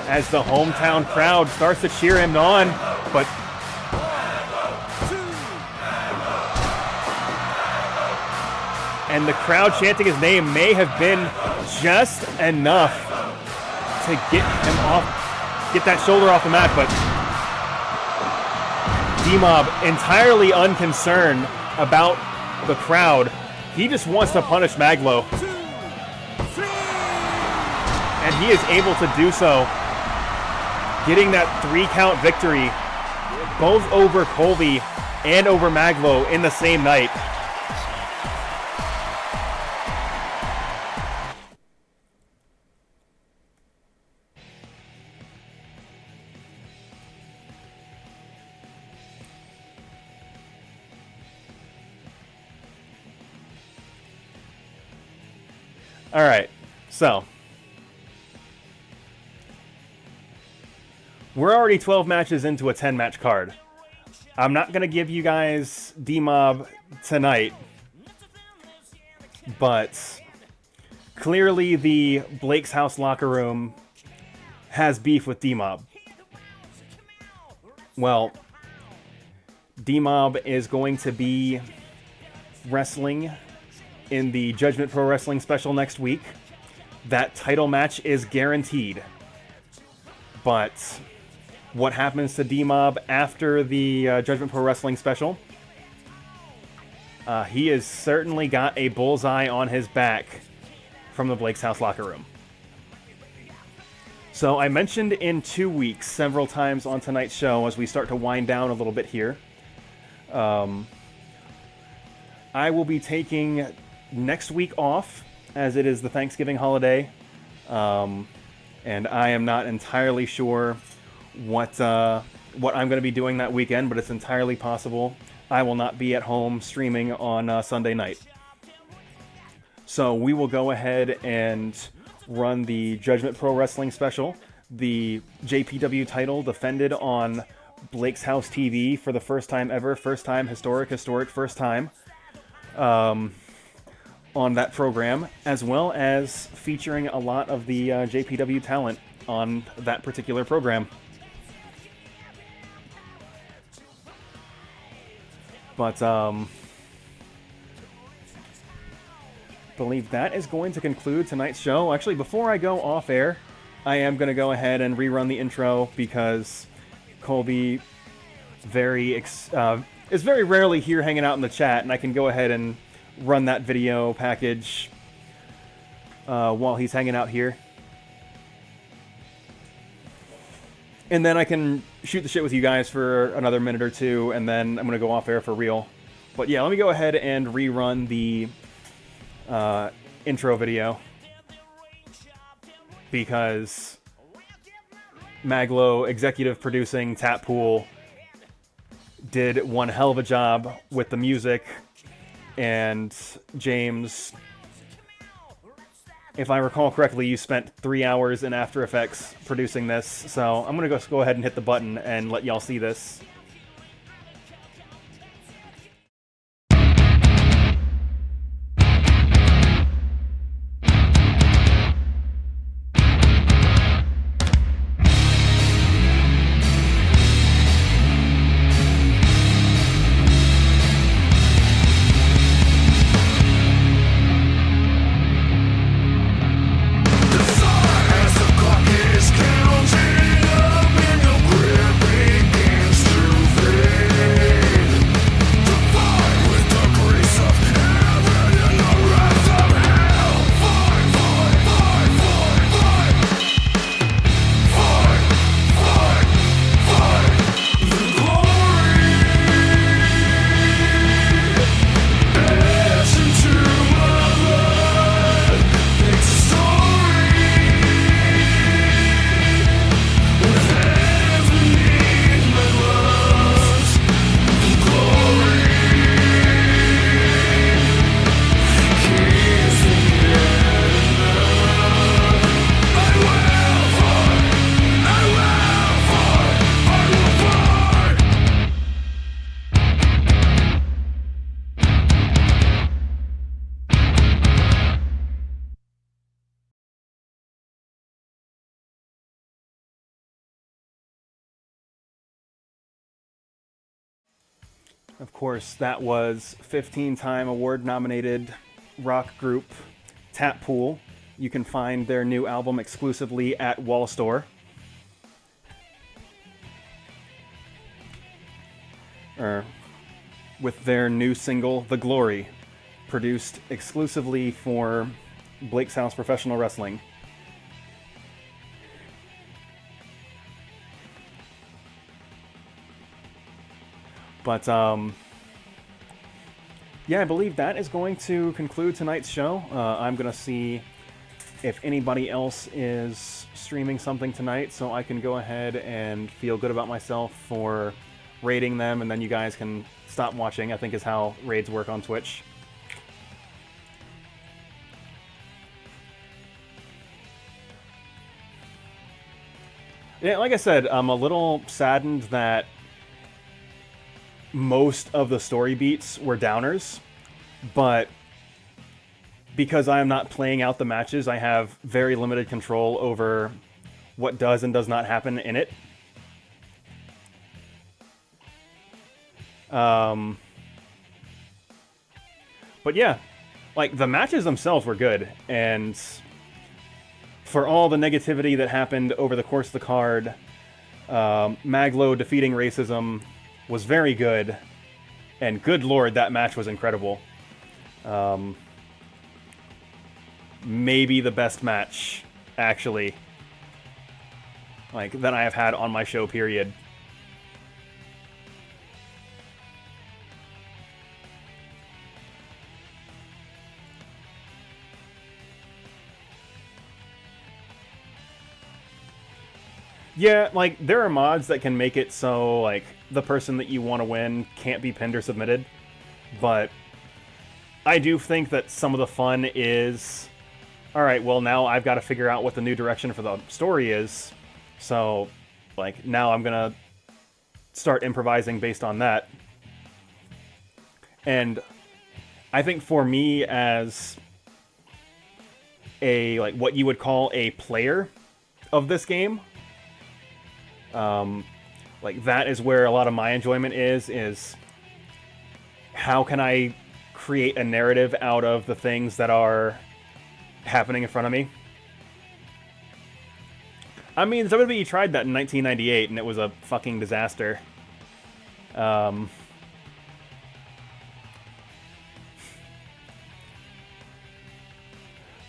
as the hometown crowd starts to cheer him on, but and the crowd chanting his name may have been just enough to get him off, get that shoulder off the mat, but D-Mob entirely unconcerned about the crowd. He just wants to punish Mag.Lo. And he is able to do so, getting that 3-count victory, both over COLBY and over Mag.Lo in the same night. All right, so we're already 12 matches into a 10-match card. I'm not going to give you guys D-Mob tonight, but clearly the Blake's House locker room has beef with D-Mob. Well, D-Mob is going to be wrestling in the Judgment Pro Wrestling special next week. That title match is guaranteed. But what happens to D-Mob after the Judgment Pro Wrestling special? He has certainly got a bullseye on his back from the Blake's House locker room. So I mentioned in 2 weeks several times on tonight's show as we start to wind down a little bit here. I will be taking next week off, as it is the Thanksgiving holiday, and I am not entirely sure what I'm going to be doing that weekend, but it's entirely possible I will not be at home streaming on Sunday night. So we will go ahead and run the Judgment Pro Wrestling special, the JPW title defended on Blake's House TV for the first time ever, first time, historic, first time on that program, as well as featuring a lot of the JPW talent on that particular program. But, believe that is going to conclude tonight's show. Actually, before I go off air, I am going to go ahead and rerun the intro because COLBY is very rarely here hanging out in the chat, and I can go ahead and run that video package while he's hanging out here. And then I can shoot the shit with you guys for another minute or two, and then I'm going to go off air for real. But yeah, let me go ahead and rerun the intro video, because Mag.Lo, executive producing Tap Pool, did one hell of a job with the music, and James, if I recall correctly, you spent 3 hours in After Effects producing this, so I'm gonna go ahead and hit the button and let y'all see this. Of course, that was 15-time award-nominated rock group Tap Pool. You can find their new album exclusively at Wall Store. With their new single, The Glory, produced exclusively for Blake's House Professional Wrestling. But, yeah, I believe that is going to conclude tonight's show. I'm going to see if anybody else is streaming something tonight, so I can go ahead and feel good about myself for raiding them, and then you guys can stop watching, I think is how raids work on Twitch. Yeah, like I said, I'm a little saddened that most of the story beats were downers, but because I am not playing out the matches, I have very limited control over what does and does not happen in it. But yeah, like, the matches themselves were good, and for all the negativity that happened over the course of the card, Mag.Lo defeating racism was very good, and good lord, that match was incredible. Maybe the best match, actually, like, that I have had on my show, period. Yeah, like, there are mods that can make it so, like, the person that you want to win can't be pinned or submitted, but I do think that some of the fun is, alright, well, now I've got to figure out what the new direction for the story is, so, like, now I'm gonna start improvising based on that. And I think for me as a, like, what you would call a player of this game, like, that is where a lot of my enjoyment is how can I create a narrative out of the things that are happening in front of me. I mean, WWE tried that in 1998, and it was a fucking disaster.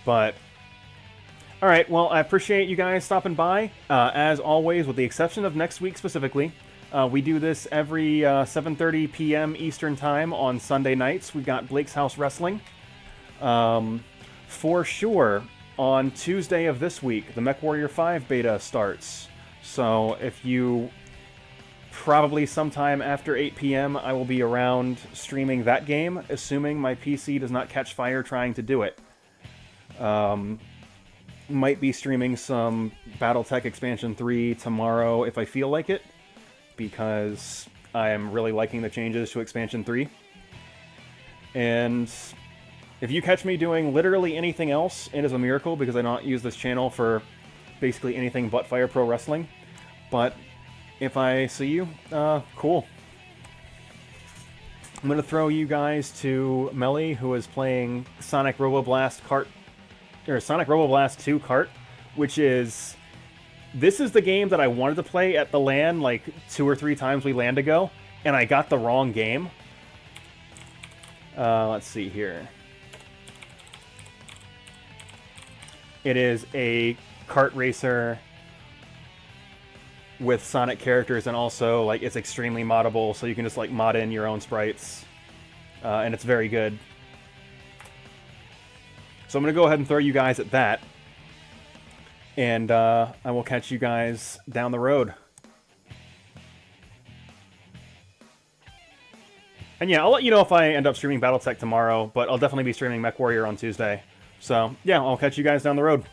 But, alright, well, I appreciate you guys stopping by. As always, with the exception of next week specifically, we do this every 7:30 p.m. Eastern Time on Sunday nights. We've got Blake's House Wrestling. For sure, on Tuesday of this week, the MechWarrior 5 beta starts. So if you... probably sometime after 8 p.m. I will be around streaming that game, assuming my PC does not catch fire trying to do it. Might be streaming some BattleTech Expansion 3 tomorrow if I feel like it, because I am really liking the changes to Expansion 3. And if you catch me doing literally anything else, it is a miracle, because I don't use this channel for basically anything but Fire Pro Wrestling. But if I see you, cool. I'm going to throw you guys to Melly, who is playing Sonic Roboblast Kart, or Sonic Roboblast 2 Kart, which is... This is the game that I wanted to play at the LAN like 2 or 3 times we LAN'd ago, and I got the wrong game. Let's see here. It is a kart racer with Sonic characters, and also like it's extremely moddable, so you can just like mod in your own sprites, and it's very good. So I'm gonna go ahead and throw you guys at that, and I will catch you guys down the road. And yeah, I'll let you know if I end up streaming BattleTech tomorrow, but I'll definitely be streaming MechWarrior on Tuesday. So yeah, I'll catch you guys down the road.